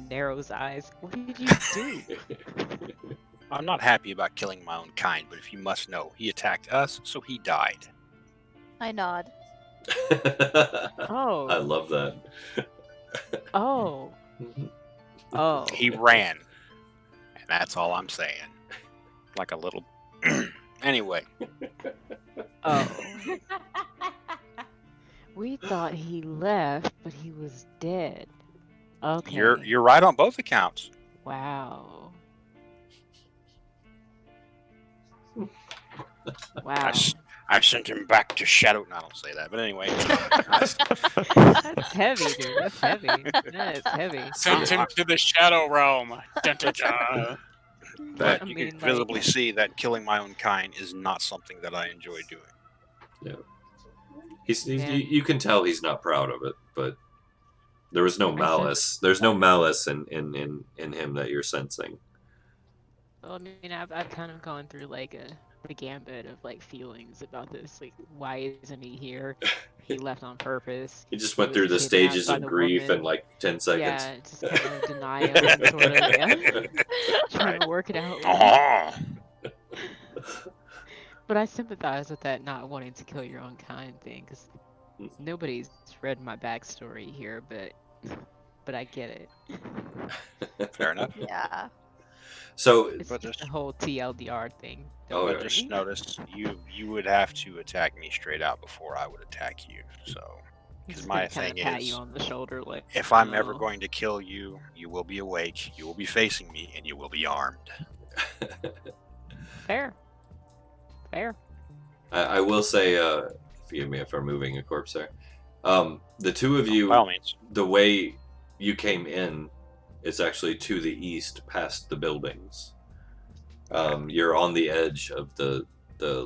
narrows eyes. What did you do? I'm not happy about killing my own kind, but if you must know, he attacked us, so he died. I nod. Oh. I love that. Oh. Oh. He ran. And that's all I'm saying. Like a little. Anyway, Oh. We thought he left, but he was dead. Okay. you're right on both accounts. Wow. I, Wow. s- I sent him back to Shadow. No, I don't say that, but anyway. That's heavy, dude. That's heavy. That is heavy. Sent him to the shadow realm. Dun, dun, dun. But I you mean, can like- visibly see that killing my own kind is not something that I enjoy doing. Yeah. You can tell he's not proud of it, but there was no I malice. There's no malice in him that you're sensing. Well, I mean, I've kind of gone through like a gambit of like feelings about this. Like, why isn't he here? He left on purpose. He just went was through the kidnapped stages by of the grief woman. in like 10 seconds. Yeah, just kind of denial, and sort of, yeah. Trying to work it out. Oh, But I sympathize with that not wanting to kill your own kind thing, because nobody's read my backstory here, but I get it. fair enough. Yeah. So It's But just just- the whole TLDR thing. Oh, Don't yeah. But just worry. notice you would have to attack me straight out before I would attack you. So I'm just my gonna kinda thing pat is, you on the shoulder, like, if I'm ever "Oh." going to kill you, you will be awake, you will be facing me, and you will be armed. Fair. Fair. I will say, forgive me if I'm moving a corpse there. The two of you, By all means. the way you came in, it's actually to the east, past the buildings. You're on the edge of the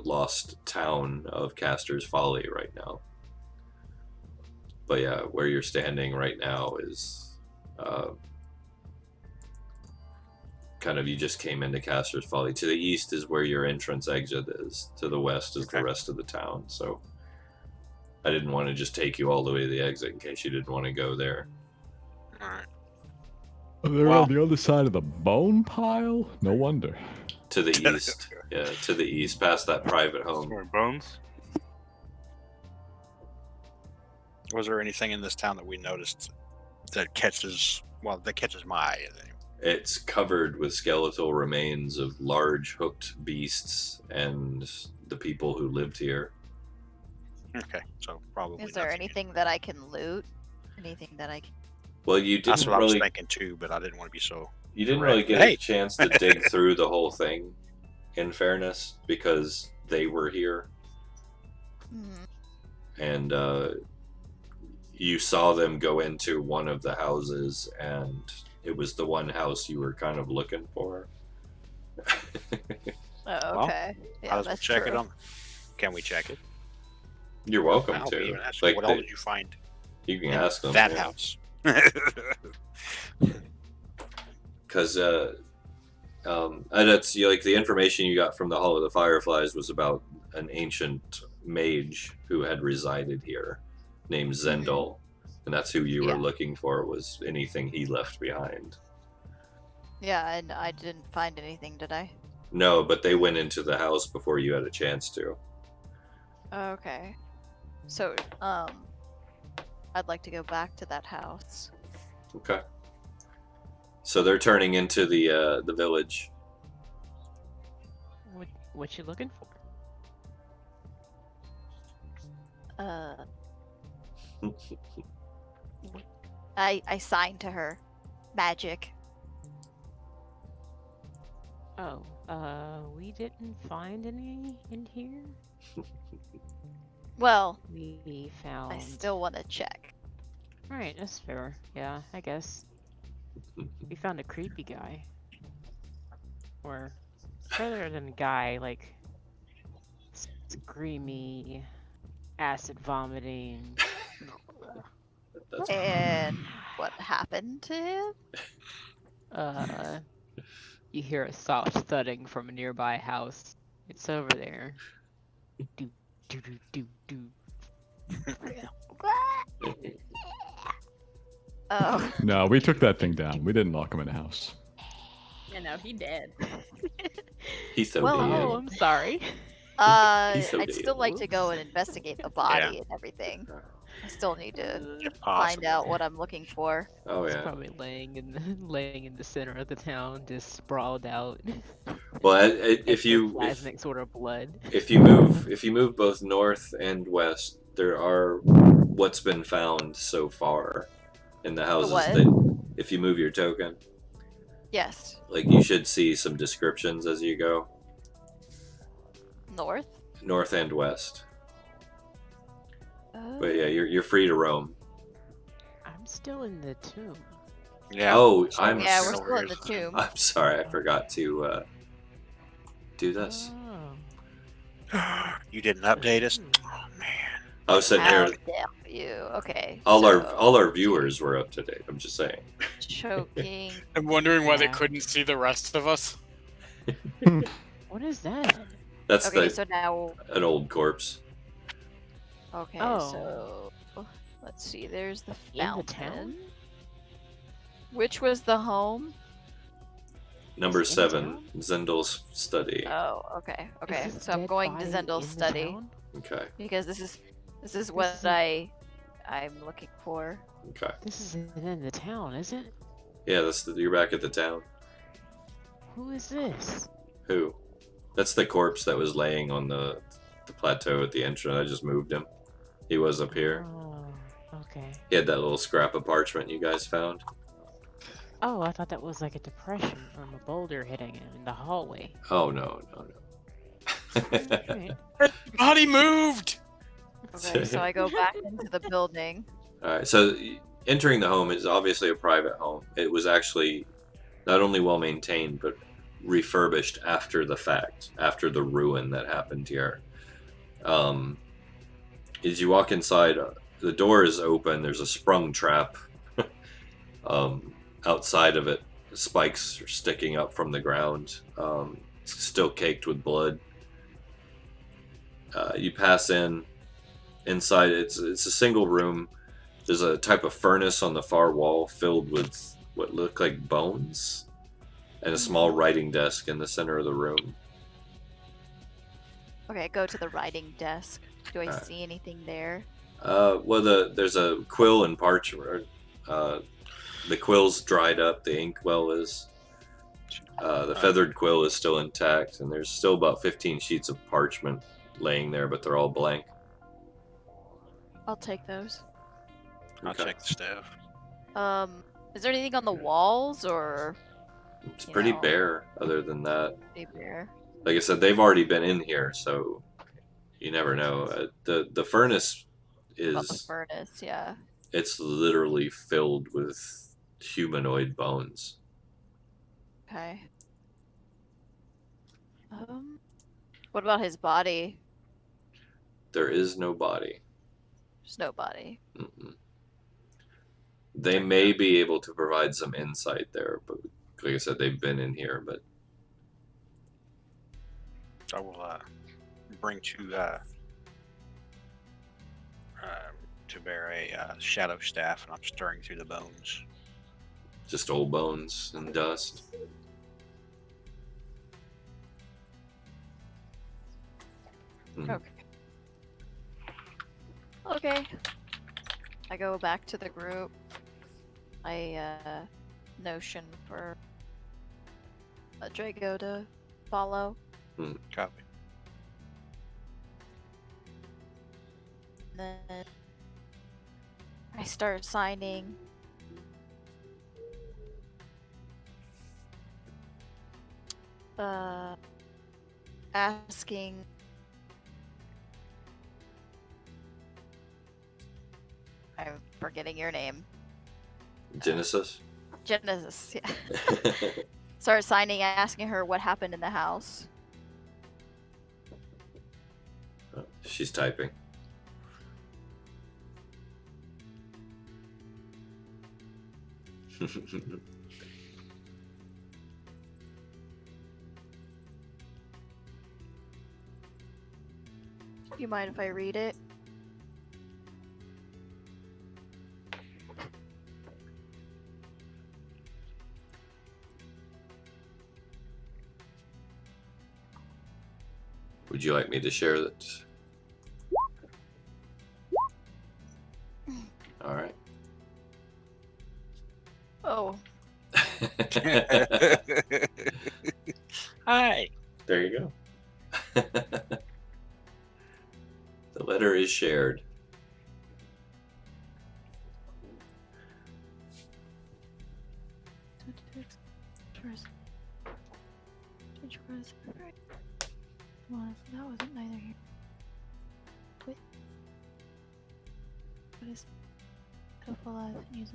lost town of Caster's Folly right now. But yeah, where you're standing right now is kind of, you just came into Caster's Folly. To the east is where your entrance exit is. To the west is Okay. the rest of the town. So I didn't want to just take you all the way to the exit in case you didn't want to go there. All right. They're Well- on the other side of the bone pile? No wonder. To the east. Yeah, to the east, past that private home. More bones. Was there anything in this town that we noticed that catches my eye? It's covered with skeletal remains of large hooked beasts and the people who lived here. Okay, so probably. Is there nothing. anything that I can loot? Anything that I can. Well, you That's didn't what I was really thinking too, but I didn't want to be so. you didn't Correct. really get Hey! a chance to dig through the whole thing, in fairness, because they were here Mhm. and you saw them go into one of the houses, and it was the one house you were kind of looking for. Oh, Well, okay. Yeah, How does that's check true. it on? Can we check it? You're welcome I'll be to. even ask, Like, what all did you find you can in ask them that yeah. house? Because and it's like the information you got from the Hall of the Fireflies was about an ancient mage who had resided here, named Zendel, and that's who you were Yeah. looking for. Was anything he left behind? Yeah, and I didn't find anything, did I? No, but they went into the house before you had a chance to. Okay. So, I'd like to go back to that house. Okay. So they're turning into the village. What you looking for? I signed to her. Magic. Oh, we didn't find any in here. Well, We found. I still want to check. Right, that's fair. Yeah, I guess. We found a creepy guy. Or, rather than guy, like, screamy, acid vomiting. That's And what happened to him? You hear a soft thudding from a nearby house. It's over there. Do do do do do. Oh. No, we took that thing down. We didn't lock him in a house. You know, he did. He's so Well, dead. Oh, I'm sorry. He's so I'd still dead. like to go and investigate the body and everything. I still need to If find possible. out what I'm looking for. Oh He's yeah. probably laying in the center of the town, just sprawled out. Well, if you Ectoplasmic sort of blood. if you move both north and west, there are what's been found so far in the houses what? that if you move your token, Yes. like you should see some descriptions as you go North? north and west. Oh. But yeah, you're free to roam. I'm still in the tomb. Yeah. Oh, so I'm Yeah, it's we're so still in weird. the tomb. I'm sorry, I forgot to do this. Oh. You didn't update us? Hmm. Oh, man. I was sitting How here. dare you? Okay. All so, our viewers were up to date. I'm just saying. choking. I'm wondering why they Yeah. couldn't see the rest of us. What is that? That's Okay, so now. an old corpse. Okay, Oh. so let's see. There's the In fountain. the town? Which was the home? Number Is it in 7, town? Zendel's study. Oh, okay, okay. Is this So I'm dead going to body Zendel's in the study town? Okay. because this is what is I'm looking for. Okay. This isn't in the town, is it? Yeah, you're back at the town. Who is this? Who? That's the corpse that was laying on the plateau at the entrance. I just moved him. He was up here. Oh, okay. He had that little scrap of parchment you guys found. Oh, I thought that was like a depression from a boulder hitting him in the hallway. Oh no. Alright. Body moved! Okay, so I go back into the building. All right. So entering the home is obviously a private home. It was actually not only well maintained but refurbished after the fact, after the ruin that happened here. As you walk inside, the door is open. There's a sprung trap. Outside of it, spikes are sticking up from the ground. It's still caked with blood. You pass in. Inside, it's a single room. There's a type of furnace on the far wall filled with what look like bones, and a small writing desk in the center of the room. Okay, I go to the writing desk. Do I Alright. see anything there? Well, there's a quill and parchment. The quill's dried up. The inkwell is. The feathered quill is still intact, and there's still about 15 sheets of parchment laying there, but they're all blank. I'll take those. I'll Okay. check the stove. Is there anything on the walls or It's You pretty know. bare. Other than that, be bare? like I said, they've already been in here, so you never know. The furnace About the is furnace, yeah. it's literally filled with humanoid bones. Okay. What about his body? There is no body. There's no body. Mm-mm. They may be able to provide some insight there, but like I said, they've been in here. But I will bring to bear a shadow staff, and I'm stirring through the bones. just old bones and dust. Hmm. Okay. Okay. I go back to the group. I notion for Drago to follow. Copy. And then I start signing. Asking I'm forgetting your name. Genesis. Genesis, yeah. Start signing, asking her what happened in the house. She's typing. You mind if I read it? Would you like me to share that? All right. Oh, Hi. There you go. The letter is shared. Well, that wasn't neither here. Wait. What is couple alive and use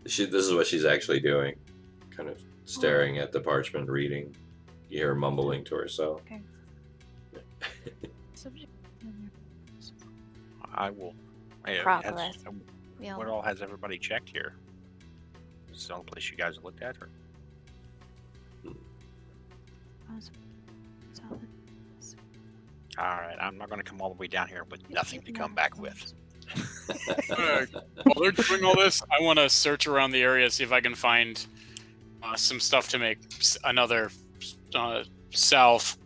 This is what she's actually doing. Kind of staring at the parchment, reading. You hear her mumbling to herself. Okay. Subject. I will. Hey, Progress. What all has everybody checked here? Is this the only place you guys looked at? Or? All right, I'm not going to come all the way down here with nothing to come back with. While they're doing all this, I want to search around the area, see if I can find some stuff to make another salve.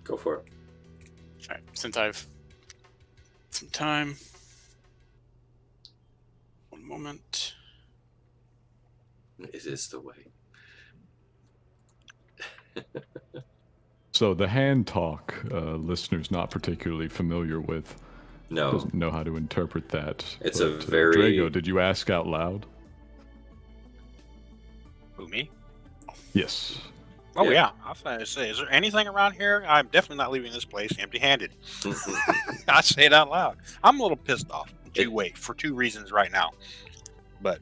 Go for it. All right, since I've some time. One moment. It is the way. So the hand talk, listeners not particularly familiar with, No. doesn't know how to interpret that. It's but, a very... Drago, did you ask out loud? Who, me? Yes. Oh, yeah. I was going to say, is there anything around here? I'm definitely not leaving this place empty-handed. I say it out loud. I'm a little pissed off for two reasons right now. But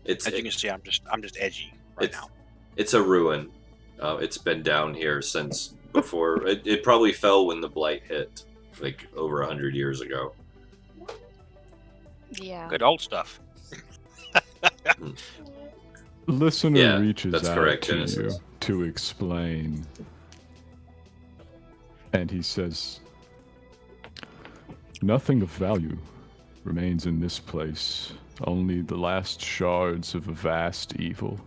as you can see, I'm just edgy right now. It's a ruin. It's been down here since before. It probably fell when the blight hit, like over 100 years ago. Yeah. Good old stuff. Listener reaches that's out correct, to Genesis. you to explain, and he says, "Nothing of value remains in this place, only the last shards of a vast evil.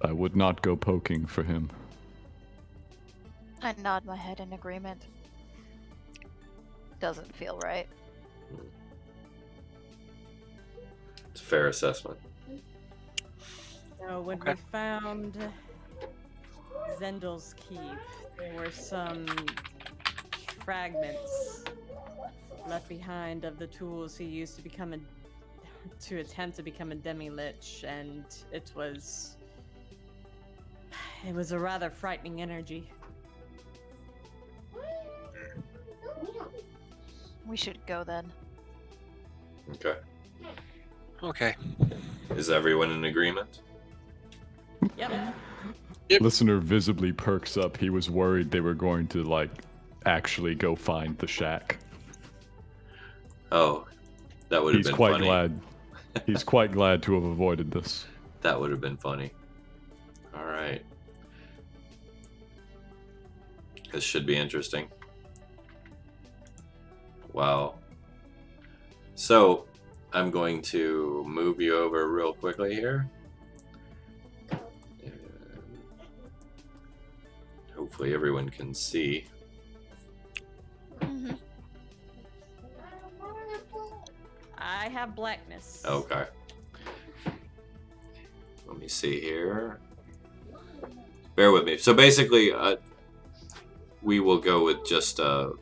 I would not go poking for him." I nod my head in agreement. Doesn't feel right. It's a fair assessment. So when we found Zendel's keep, there were some fragments left behind of the tools he used to attempt to become a demi-lich, and it was a rather frightening energy. We should go then. Okay. Okay. Is everyone in agreement? Yep. Listener visibly perks up. He was worried they were going to, actually go find the shack. Oh, that would have been funny. He's quite glad to have avoided this. That would have been funny. All right. This should be interesting. Wow. So, I'm going to move you over real quickly here. And hopefully everyone can see. Mm-hmm. I have blackness. Okay. Let me see here. Bear with me. So basically, we will go with just a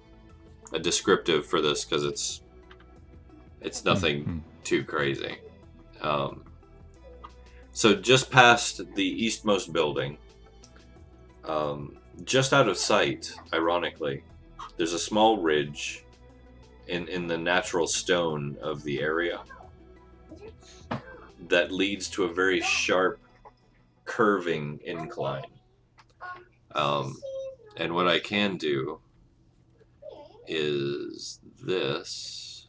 descriptive for this because it's nothing too crazy. So just past the eastmost building, just out of sight, ironically, there's a small ridge in the natural stone of the area that leads to a very sharp, curving incline. And what I can do is this.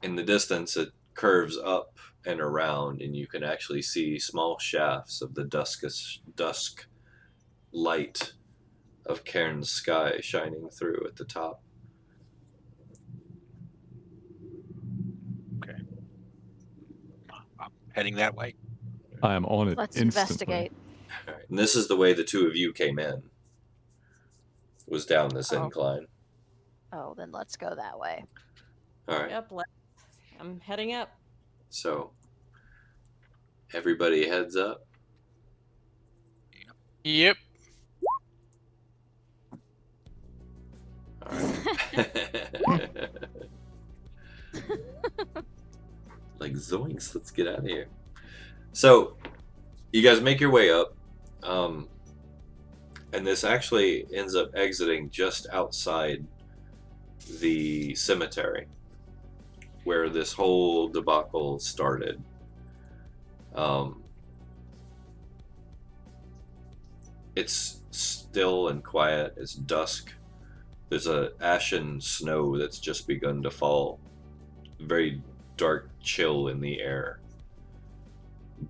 In the distance, it curves up and around, and you can actually see small shafts of the dusk light of Cairn's sky shining through at the top. heading that way. I am on it Let's instantly. investigate. All right. And this is the way the two of you came in. Was down this Oh. incline. Oh, then let's go that way. All right. Yep, I'm heading up. So everybody heads up. Yep. All right. Like zoinks, let's get out of here. So you guys make your way up, and this actually ends up exiting just outside the cemetery where this whole debacle started. It's still and quiet. It's dusk. There's a ashen snow that's just begun to fall. Very dark chill in the air.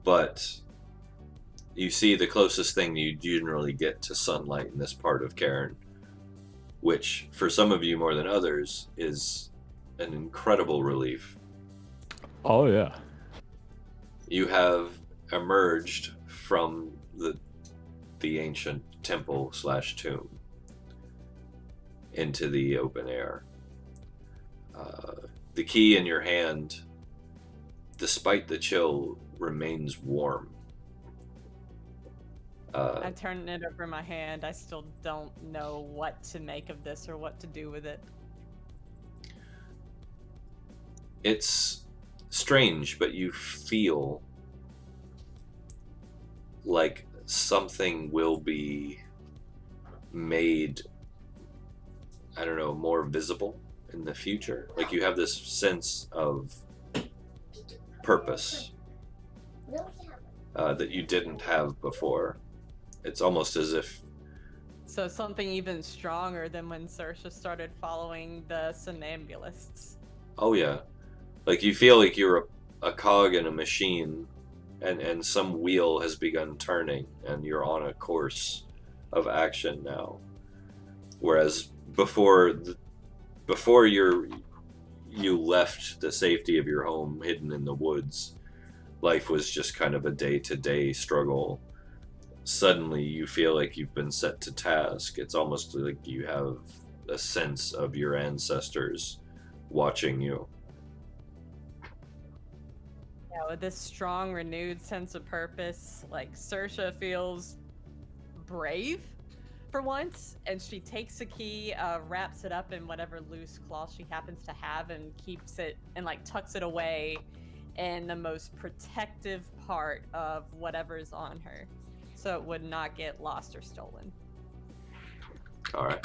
But you see the closest thing you generally get to sunlight in this part of Cairne, which for some of you more than others is an incredible relief. Oh yeah. You have emerged from the ancient temple / tomb into the open air. The key in your hand, despite the chill, remains warm. I turn it over my hand. I still don't know what to make of this or what to do with it. It's strange, but you feel like something will be made, I don't know, more visible in the future. Like you have this sense of purpose that you didn't have before. It's almost as if... So something even stronger than when Saoirse started following the Somnambulists. Oh yeah. Like you feel like you're a cog in a machine, and some wheel has begun turning and you're on a course of action now. Whereas before you left the safety of your home hidden in the woods, life was just kind of a day-to-day struggle. Suddenly you feel like you've been set to task. It's almost like you have a sense of your ancestors watching you. Yeah, with this strong, renewed sense of purpose, like Saoirse feels brave for once, and she takes the key, wraps it up in whatever loose cloth she happens to have, and keeps it and like tucks it away in the most protective part of whatever's on her, so it would not get lost or stolen. All right.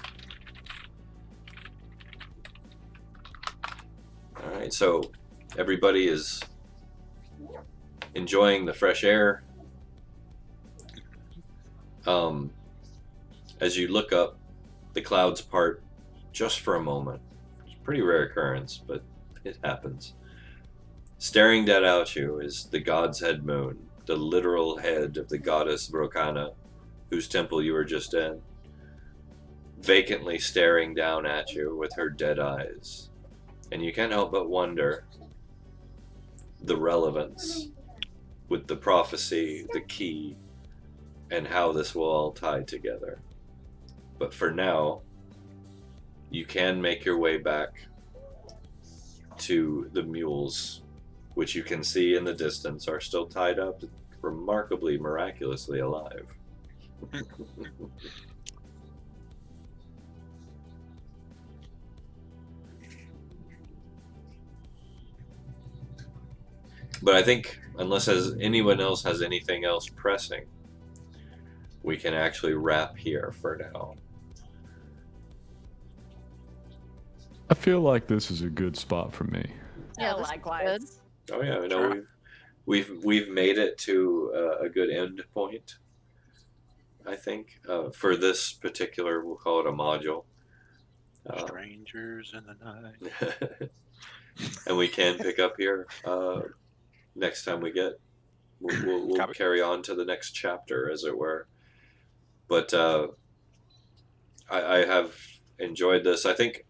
All right. So everybody is enjoying the fresh air. As you look up, the clouds part just for a moment. It's a pretty rare occurrence, but it happens. Staring dead at you is the god's head moon, the literal head of the goddess Brocana, whose temple you were just in, vacantly staring down at you with her dead eyes. And you can't help but wonder the relevance with the prophecy, the key, and how this will all tie together. But for now, you can make your way back to the mules, which you can see in the distance are still tied up, remarkably, miraculously alive. But I think, unless anyone else has anything else pressing, we can actually wrap here for now. I feel like this is a good spot for me. Yeah, Yeah, this is likewise. Oh yeah, I know we've made it to a good end point. I think for this particular, we'll call it a module. Strangers in the night. And we can pick up here next time we'll carry on to the next chapter, as it were. But I have enjoyed this. I think,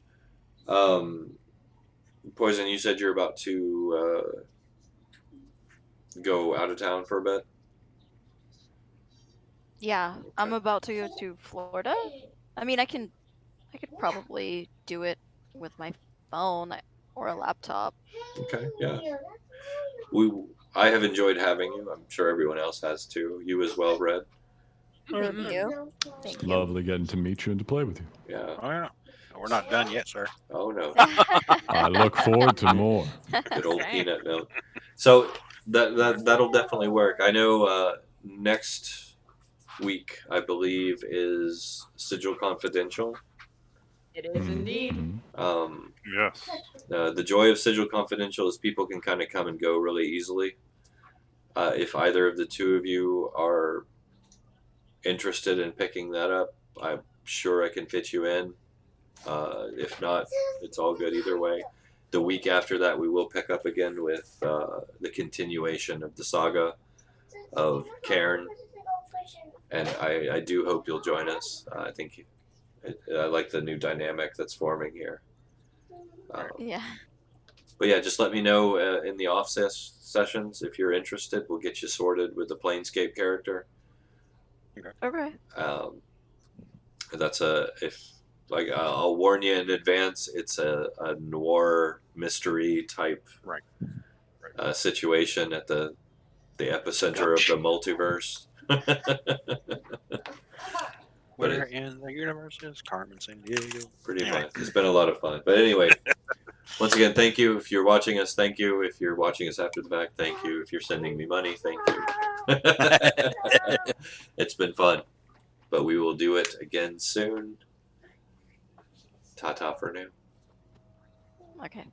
Poison, you said you're about to go out of town for a bit? Yeah, I'm Okay. about to go to Florida. I mean, I could probably do it with my phone or a laptop. Okay, yeah. I have enjoyed having you. I'm sure everyone else has too. You as well, Red. Thank you. Thank you. Lovely getting to meet you and to play with you. Yeah. Oh yeah. We're not done yet, sir. Oh no. I look forward to more. Good old Same. peanut milk. So that'll definitely work. I know next week I believe is Sigil Confidential. It is indeed. Um, Yes. the joy of Sigil Confidential is people can kind of come and go really easily. If either of the two of you are interested in picking that up, I'm sure I can fit you in. If not, it's all good either way. The week after that, we will pick up again with the continuation of the saga of Cairne, and I do hope you'll join us. I think I like the new dynamic that's forming here. Yeah. But yeah, just let me know in the off sessions if you're interested. We'll get you sorted with the Planescape character. Okay. That's I'll warn you in advance. It's a noir mystery type situation at the epicenter of the multiverse. Where in the universe is Carmen San Diego? Pretty Anyway. much. It's been a lot of fun. But anyway, once again, thank you. If you're watching us, thank you. If you're watching us after the fact, thank you. If you're sending me money, thank you. It's been fun. But we will do it again soon. Ta-ta for now. Okay.